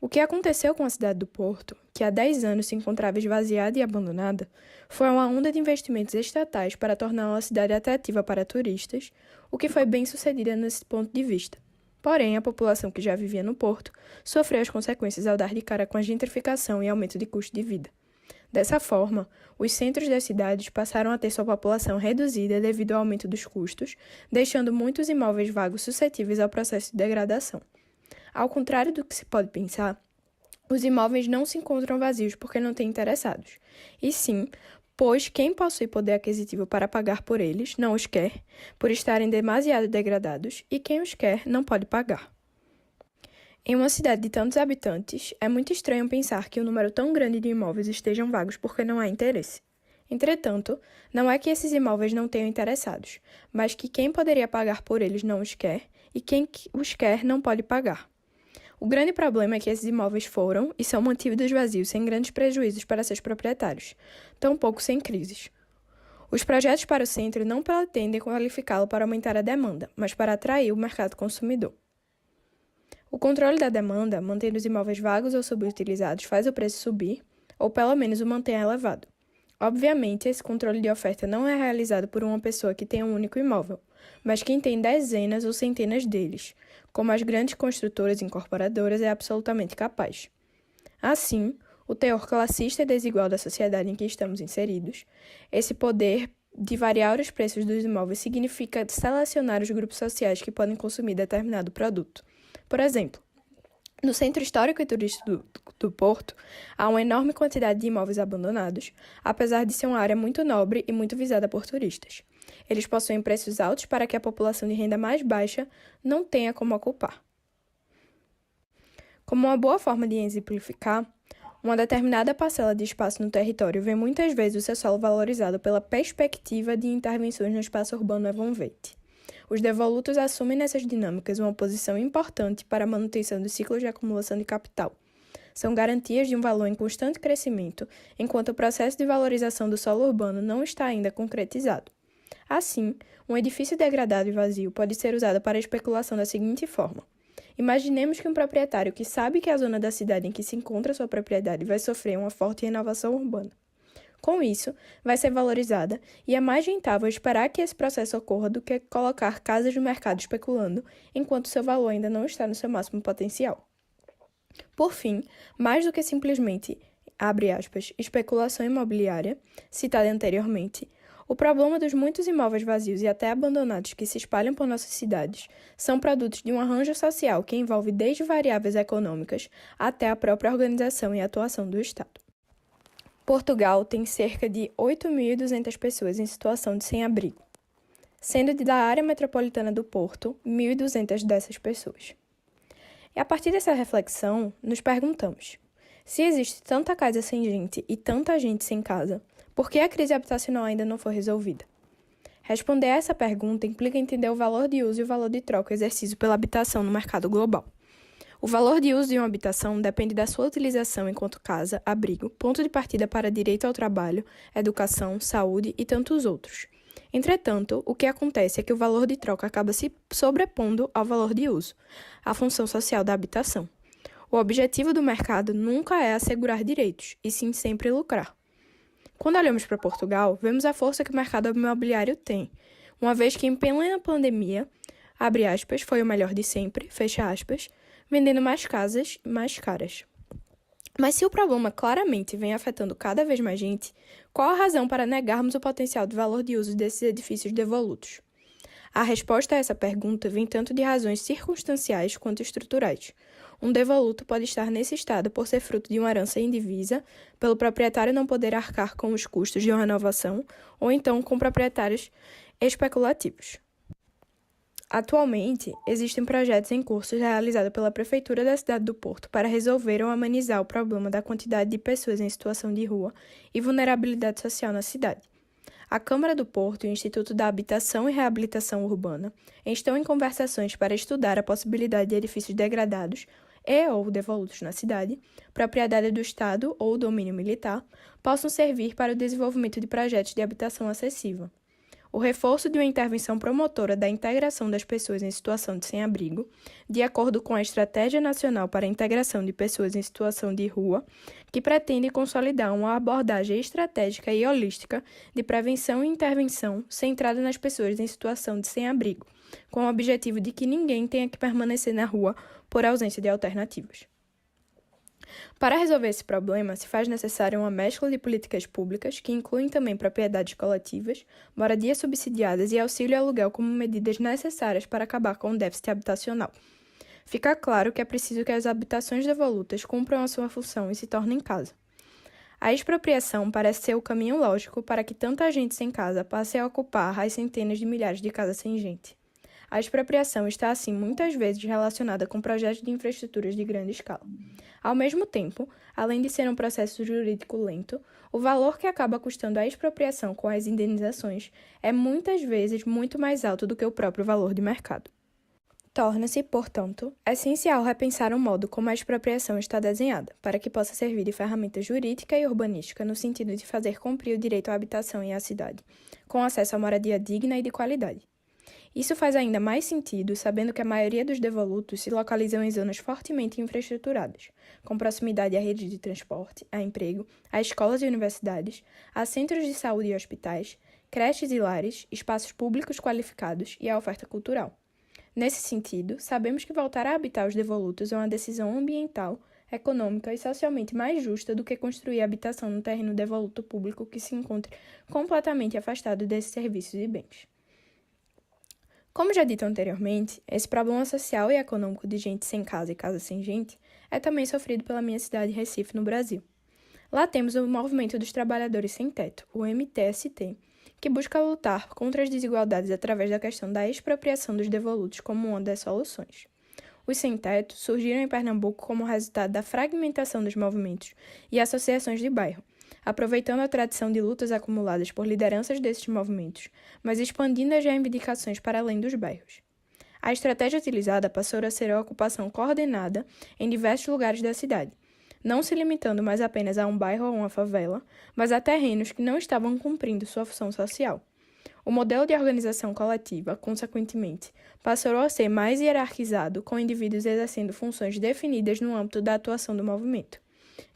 O que aconteceu com a cidade do Porto, que há 10 anos se encontrava esvaziada e abandonada, foi uma onda de investimentos estatais para torná-la uma cidade atrativa para turistas, o que foi bem sucedida nesse ponto de vista. Porém, a população que já vivia no Porto sofreu as consequências ao dar de cara com a gentrificação e aumento de custo de vida. Dessa forma, os centros das cidades passaram a ter sua população reduzida devido ao aumento dos custos, deixando muitos imóveis vagos suscetíveis ao processo de degradação. Ao contrário do que se pode pensar, os imóveis não se encontram vazios porque não têm interessados, e sim, pois quem possui poder aquisitivo para pagar por eles não os quer, por estarem demasiado degradados, e quem os quer não pode pagar. Em uma cidade de tantos habitantes, é muito estranho pensar que um número tão grande de imóveis estejam vagos porque não há interesse. Entretanto, não é que esses imóveis não tenham interessados, mas que quem poderia pagar por eles não os quer, e quem os quer não pode pagar. O grande problema é que esses imóveis foram e são mantidos vazios sem grandes prejuízos para seus proprietários, tampouco sem crises. Os projetos para o centro não pretendem qualificá-lo para aumentar a demanda, mas para atrair o mercado consumidor. O controle da demanda, mantendo os imóveis vagos ou subutilizados, faz o preço subir, ou pelo menos o mantém elevado. Obviamente, esse controle de oferta não é realizado por uma pessoa que tem um único imóvel, mas quem tem dezenas ou centenas deles, como as grandes construtoras e incorporadoras, é absolutamente capaz. Assim, o teor classista e desigual da sociedade em que estamos inseridos, esse poder de variar os preços dos imóveis significa selecionar os grupos sociais que podem consumir determinado produto. Por exemplo, no centro histórico e turístico do Porto, há uma enorme quantidade de imóveis abandonados, apesar de ser uma área muito nobre e muito visada por turistas. Eles possuem preços altos para que a população de renda mais baixa não tenha como ocupar. Como uma boa forma de exemplificar, uma determinada parcela de espaço no território vê muitas vezes o seu solo valorizado pela perspectiva de intervenções no espaço urbano evolvente. Os devolutos assumem nessas dinâmicas uma posição importante para a manutenção dos ciclos de acumulação de capital. São garantias de um valor em constante crescimento, enquanto o processo de valorização do solo urbano não está ainda concretizado. Assim, um edifício degradado e vazio pode ser usado para a especulação da seguinte forma. Imaginemos que um proprietário que sabe que a zona da cidade em que se encontra sua propriedade vai sofrer uma forte renovação urbana. Com isso, vai ser valorizada e é mais rentável esperar que esse processo ocorra do que colocar casas no mercado especulando, enquanto seu valor ainda não está no seu máximo potencial. Por fim, mais do que simplesmente, abre aspas, especulação imobiliária, citada anteriormente, o problema dos muitos imóveis vazios e até abandonados que se espalham por nossas cidades são produtos de um arranjo social que envolve desde variáveis econômicas até a própria organização e atuação do Estado. Portugal tem cerca de 8.200 pessoas em situação de sem-abrigo, sendo da área metropolitana do Porto, 1.200 dessas pessoas. E a partir dessa reflexão, nos perguntamos, se existe tanta casa sem gente e tanta gente sem casa, por que a crise habitacional ainda não foi resolvida? Responder a essa pergunta implica entender o valor de uso e o valor de troca exercido pela habitação no mercado global. O valor de uso de uma habitação depende da sua utilização enquanto casa, abrigo, ponto de partida para direito ao trabalho, educação, saúde e tantos outros. Entretanto, o que acontece é que o valor de troca acaba se sobrepondo ao valor de uso, a função social da habitação. O objetivo do mercado nunca é assegurar direitos, e sim sempre lucrar. Quando olhamos para Portugal, vemos a força que o mercado imobiliário tem, uma vez que em plena pandemia, abre aspas, foi o melhor de sempre, fecha aspas, vendendo mais casas mais caras. Mas se o problema claramente vem afetando cada vez mais gente, qual a razão para negarmos o potencial de valor de uso desses edifícios devolutos? A resposta a essa pergunta vem tanto de razões circunstanciais quanto estruturais. Um devoluto pode estar nesse estado por ser fruto de uma herança indivisa, pelo proprietário não poder arcar com os custos de uma renovação, ou então com proprietários especulativos. Atualmente, existem projetos em curso realizados pela Prefeitura da cidade do Porto para resolver ou amenizar o problema da quantidade de pessoas em situação de rua e vulnerabilidade social na cidade. A Câmara do Porto e o Instituto da Habitação e Reabilitação Urbana estão em conversações para estudar a possibilidade de edifícios degradados ou devolutos na cidade, propriedade do Estado ou domínio militar, possam servir para o desenvolvimento de projetos de habitação acessível. O reforço de uma intervenção promotora da integração das pessoas em situação de sem-abrigo, de acordo com a Estratégia Nacional para a Integração de Pessoas em Situação de Rua, que pretende consolidar uma abordagem estratégica e holística de prevenção e intervenção centrada nas pessoas em situação de sem-abrigo, com o objetivo de que ninguém tenha que permanecer na rua por ausência de alternativas. Para resolver esse problema, se faz necessária uma mescla de políticas públicas, que incluem também propriedades coletivas, moradias subsidiadas e auxílio aluguel como medidas necessárias para acabar com o déficit habitacional. Fica claro que é preciso que as habitações devolutas cumpram a sua função e se tornem casa. A expropriação parece ser o caminho lógico para que tanta gente sem casa passe a ocupar as centenas de milhares de casas sem gente. A expropriação está, assim, muitas vezes relacionada com projetos de infraestruturas de grande escala. Ao mesmo tempo, além de ser um processo jurídico lento, o valor que acaba custando a expropriação com as indenizações é muitas vezes muito mais alto do que o próprio valor de mercado. Torna-se, portanto, essencial repensar o modo como a expropriação está desenhada, para que possa servir de ferramenta jurídica e urbanística no sentido de fazer cumprir o direito à habitação e à cidade, com acesso à moradia digna e de qualidade. Isso faz ainda mais sentido sabendo que a maioria dos devolutos se localizam em zonas fortemente infraestruturadas, com proximidade à rede de transporte, a emprego, a escolas e universidades, a centros de saúde e hospitais, creches e lares, espaços públicos qualificados e a oferta cultural. Nesse sentido, sabemos que voltar a habitar os devolutos é uma decisão ambiental, econômica e socialmente mais justa do que construir habitação no terreno devoluto público que se encontre completamente afastado desses serviços e bens. Como já dito anteriormente, esse problema social e econômico de gente sem casa e casa sem gente é também sofrido pela minha cidade, Recife, no Brasil. Lá temos o Movimento dos Trabalhadores Sem Teto, o MTST, que busca lutar contra as desigualdades através da questão da expropriação dos devolutos como uma das soluções. Os sem-teto surgiram em Pernambuco como resultado da fragmentação dos movimentos e associações de bairro, aproveitando a tradição de lutas acumuladas por lideranças desses movimentos, mas expandindo as reivindicações para além dos bairros. A estratégia utilizada passou a ser a ocupação coordenada em diversos lugares da cidade, não se limitando mais apenas a um bairro ou uma favela, mas a terrenos que não estavam cumprindo sua função social. O modelo de organização coletiva, consequentemente, passou a ser mais hierarquizado, com indivíduos exercendo funções definidas no âmbito da atuação do movimento.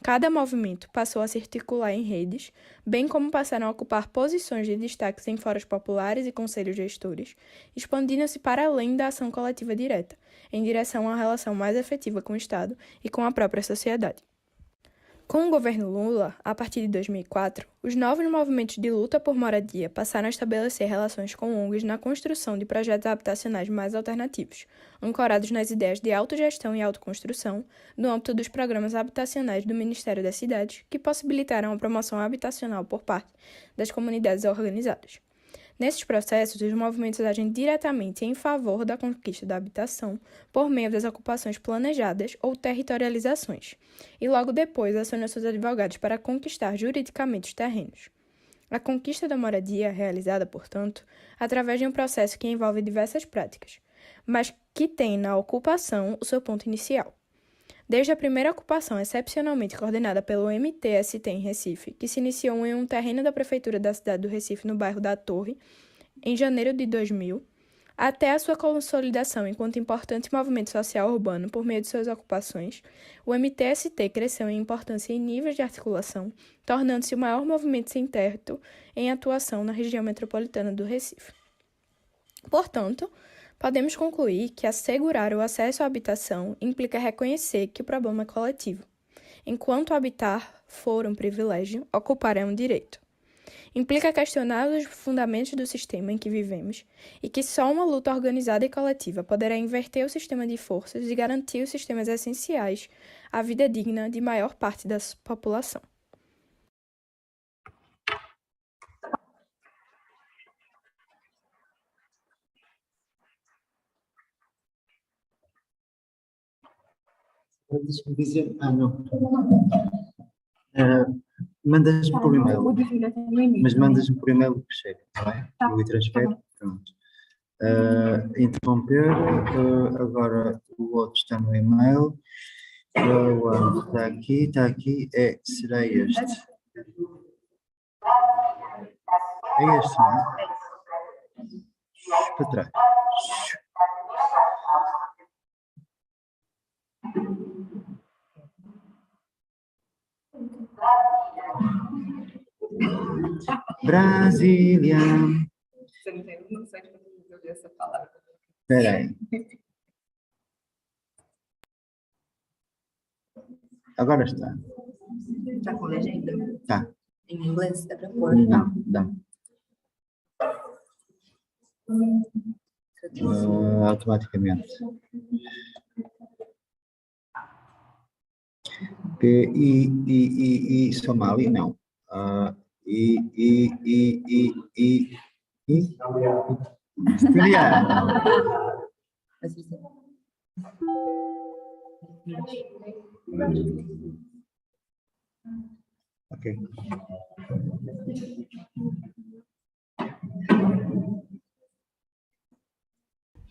Cada movimento passou a se articular em redes, bem como passaram a ocupar posições de destaque em fóruns populares e conselhos gestores, expandindo-se para além da ação coletiva direta, em direção a uma relação mais efetiva com o Estado e com a própria sociedade. Com o governo Lula, a partir de 2004, os novos movimentos de luta por moradia passaram a estabelecer relações com ONGs na construção de projetos habitacionais mais alternativos, ancorados nas ideias de autogestão e autoconstrução, no âmbito dos programas habitacionais do Ministério das Cidades, que possibilitaram a promoção habitacional por parte das comunidades organizadas. Nesses processos, os movimentos agem diretamente em favor da conquista da habitação por meio das ocupações planejadas ou territorializações, e logo depois acionam seus advogados para conquistar juridicamente os terrenos. A conquista da moradia é realizada, portanto, através de um processo que envolve diversas práticas, mas que tem na ocupação o seu ponto inicial. Desde a primeira ocupação excepcionalmente coordenada pelo MTST em Recife, que se iniciou em um terreno da Prefeitura da cidade do Recife, no bairro da Torre, em janeiro de 2000, até a sua consolidação enquanto importante movimento social urbano por meio de suas ocupações, o MTST cresceu em importância e níveis de articulação, tornando-se o maior movimento sem teto em atuação na região metropolitana do Recife. Portanto, podemos concluir que assegurar o acesso à habitação implica reconhecer que o problema é coletivo. Enquanto habitar for um privilégio, ocupar é um direito. Implica questionar os fundamentos do sistema em que vivemos e que só uma luta organizada e coletiva poderá inverter o sistema de forças e garantir os sistemas essenciais à vida digna de maior parte da população. Deixa-me dizer. Não. Mandas-me por e-mail. Mas mandas-me por e-mail o que chega, está bem? Eu lhe transfiro. Pronto. Interromper. Agora o outro está no e-mail. Está aqui. Será este. É este, não é? Para trás. Brasília. Não sei quando eu ouvi essa palavra. Espera aí. Agora está. Está com legenda? Tá. Em inglês dá para pôr? Dá. Automaticamente. Somali, não. Ok.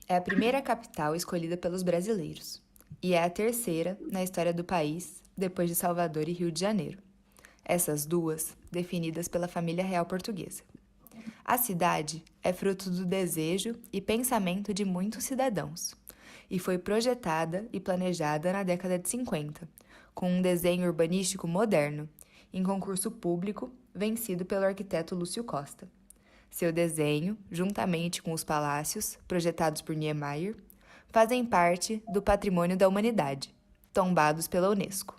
É a primeira capital escolhida pelos brasileiros e é a terceira na história do país, depois de Salvador e Rio de Janeiro. Essas duas, definidas pela família real portuguesa. A cidade é fruto do desejo e pensamento de muitos cidadãos e foi projetada e planejada na década de 50, com um desenho urbanístico moderno, em concurso público vencido pelo arquiteto Lúcio Costa. Seu desenho, juntamente com os palácios, projetados por Niemeyer, fazem parte do patrimônio da humanidade, tombados pela Unesco.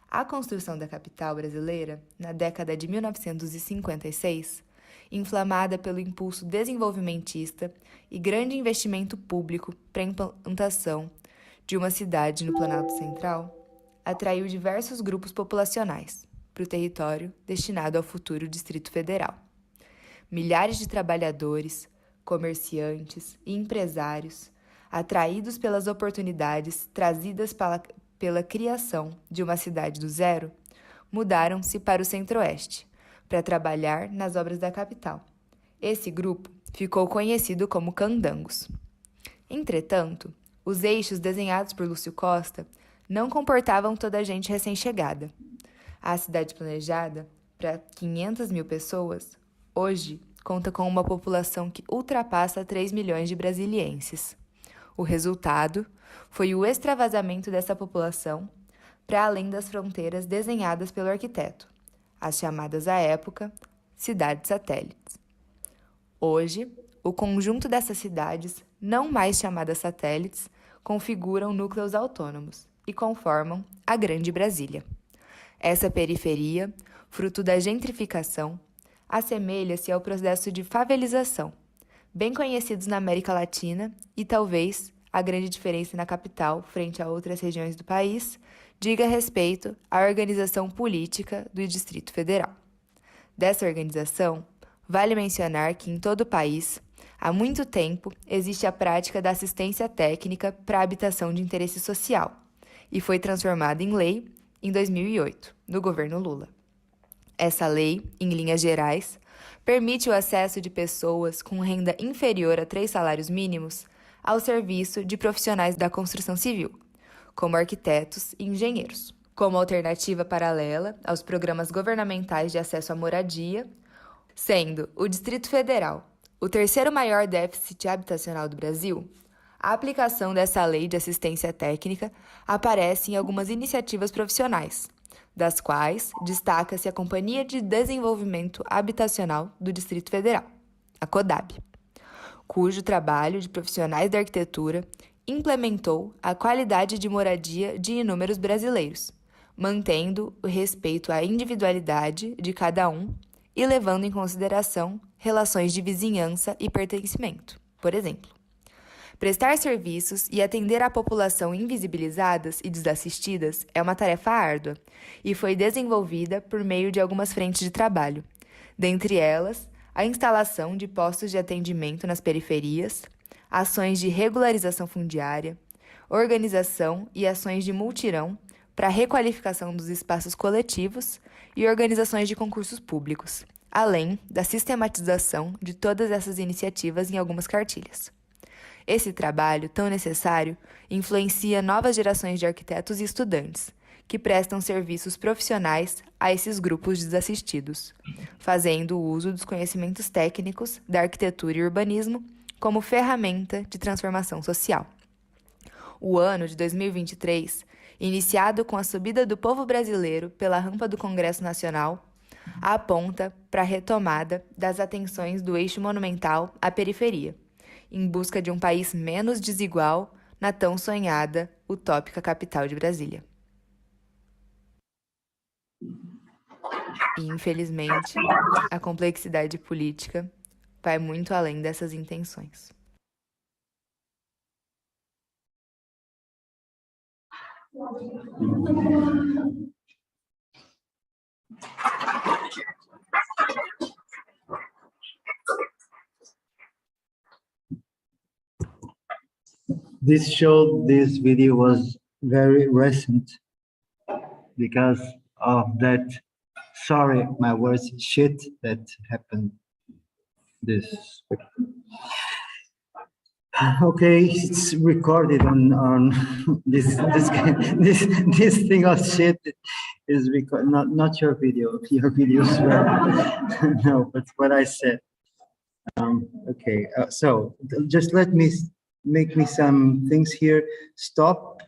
A construção da capital brasileira, na década de 1956, inflamada pelo impulso desenvolvimentista e grande investimento público para a implantação de uma cidade no Planalto Central, atraiu diversos grupos populacionais para o território destinado ao futuro Distrito Federal. Milhares de trabalhadores, comerciantes e empresários, atraídos pelas oportunidades trazidas pela criação de uma cidade do zero, mudaram-se para o Centro-Oeste, para trabalhar nas obras da capital. Esse grupo ficou conhecido como candangos. Entretanto, os eixos desenhados por Lúcio Costa não comportavam toda a gente recém-chegada. A cidade planejada, para 500 mil pessoas, hoje conta com uma população que ultrapassa 3 milhões de brasilienses. O resultado foi o extravasamento dessa população para além das fronteiras desenhadas pelo arquiteto, as chamadas à época cidades satélites. Hoje, o conjunto dessas cidades, não mais chamadas satélites, configuram núcleos autônomos e conformam a Grande Brasília. Essa periferia, fruto da gentrificação, assemelha-se ao processo de favelização, bem conhecidos na América Latina, e talvez a grande diferença na capital frente a outras regiões do país diga respeito à organização política do Distrito Federal. Dessa organização, vale mencionar que em todo o país, há muito tempo, existe a prática da assistência técnica para a habitação de interesse social, e foi transformada em lei em 2008, no governo Lula. Essa lei, em linhas gerais, permite o acesso de pessoas com renda inferior a 3 salários mínimos ao serviço de profissionais da construção civil, como arquitetos e engenheiros. Como alternativa paralela aos programas governamentais de acesso à moradia, sendo o Distrito Federal o terceiro maior déficit habitacional do Brasil, a aplicação dessa lei de assistência técnica aparece em algumas iniciativas profissionais, das quais destaca-se a Companhia de Desenvolvimento Habitacional do Distrito Federal, a CODAB, cujo trabalho de profissionais da arquitetura implementou a qualidade de moradia de inúmeros brasileiros, mantendo o respeito à individualidade de cada um e levando em consideração relações de vizinhança e pertencimento. Por exemplo, prestar serviços e atender a população invisibilizadas e desassistidas é uma tarefa árdua e foi desenvolvida por meio de algumas frentes de trabalho, dentre elas, a instalação de postos de atendimento nas periferias, ações de regularização fundiária, organização e ações de multirão para a requalificação dos espaços coletivos e organizações de concursos públicos, além da sistematização de todas essas iniciativas em algumas cartilhas. Esse trabalho, tão necessário, influencia novas gerações de arquitetos e estudantes, que prestam serviços profissionais a esses grupos desassistidos, fazendo uso dos conhecimentos técnicos da arquitetura e urbanismo como ferramenta de transformação social. O ano de 2023, iniciado com a subida do povo brasileiro pela rampa do Congresso Nacional, aponta para a retomada das atenções do eixo monumental à periferia, em busca de um país menos desigual na tão sonhada, utópica capital de Brasília. E, infelizmente, a complexidade política vai muito além dessas intenções. This video was very recent because of that, sorry, my words, shit that happened this. Okay, it's recorded on this thing of shit is not your video. Your videos were no, but what I said. Okay, so just make me some things here. Stop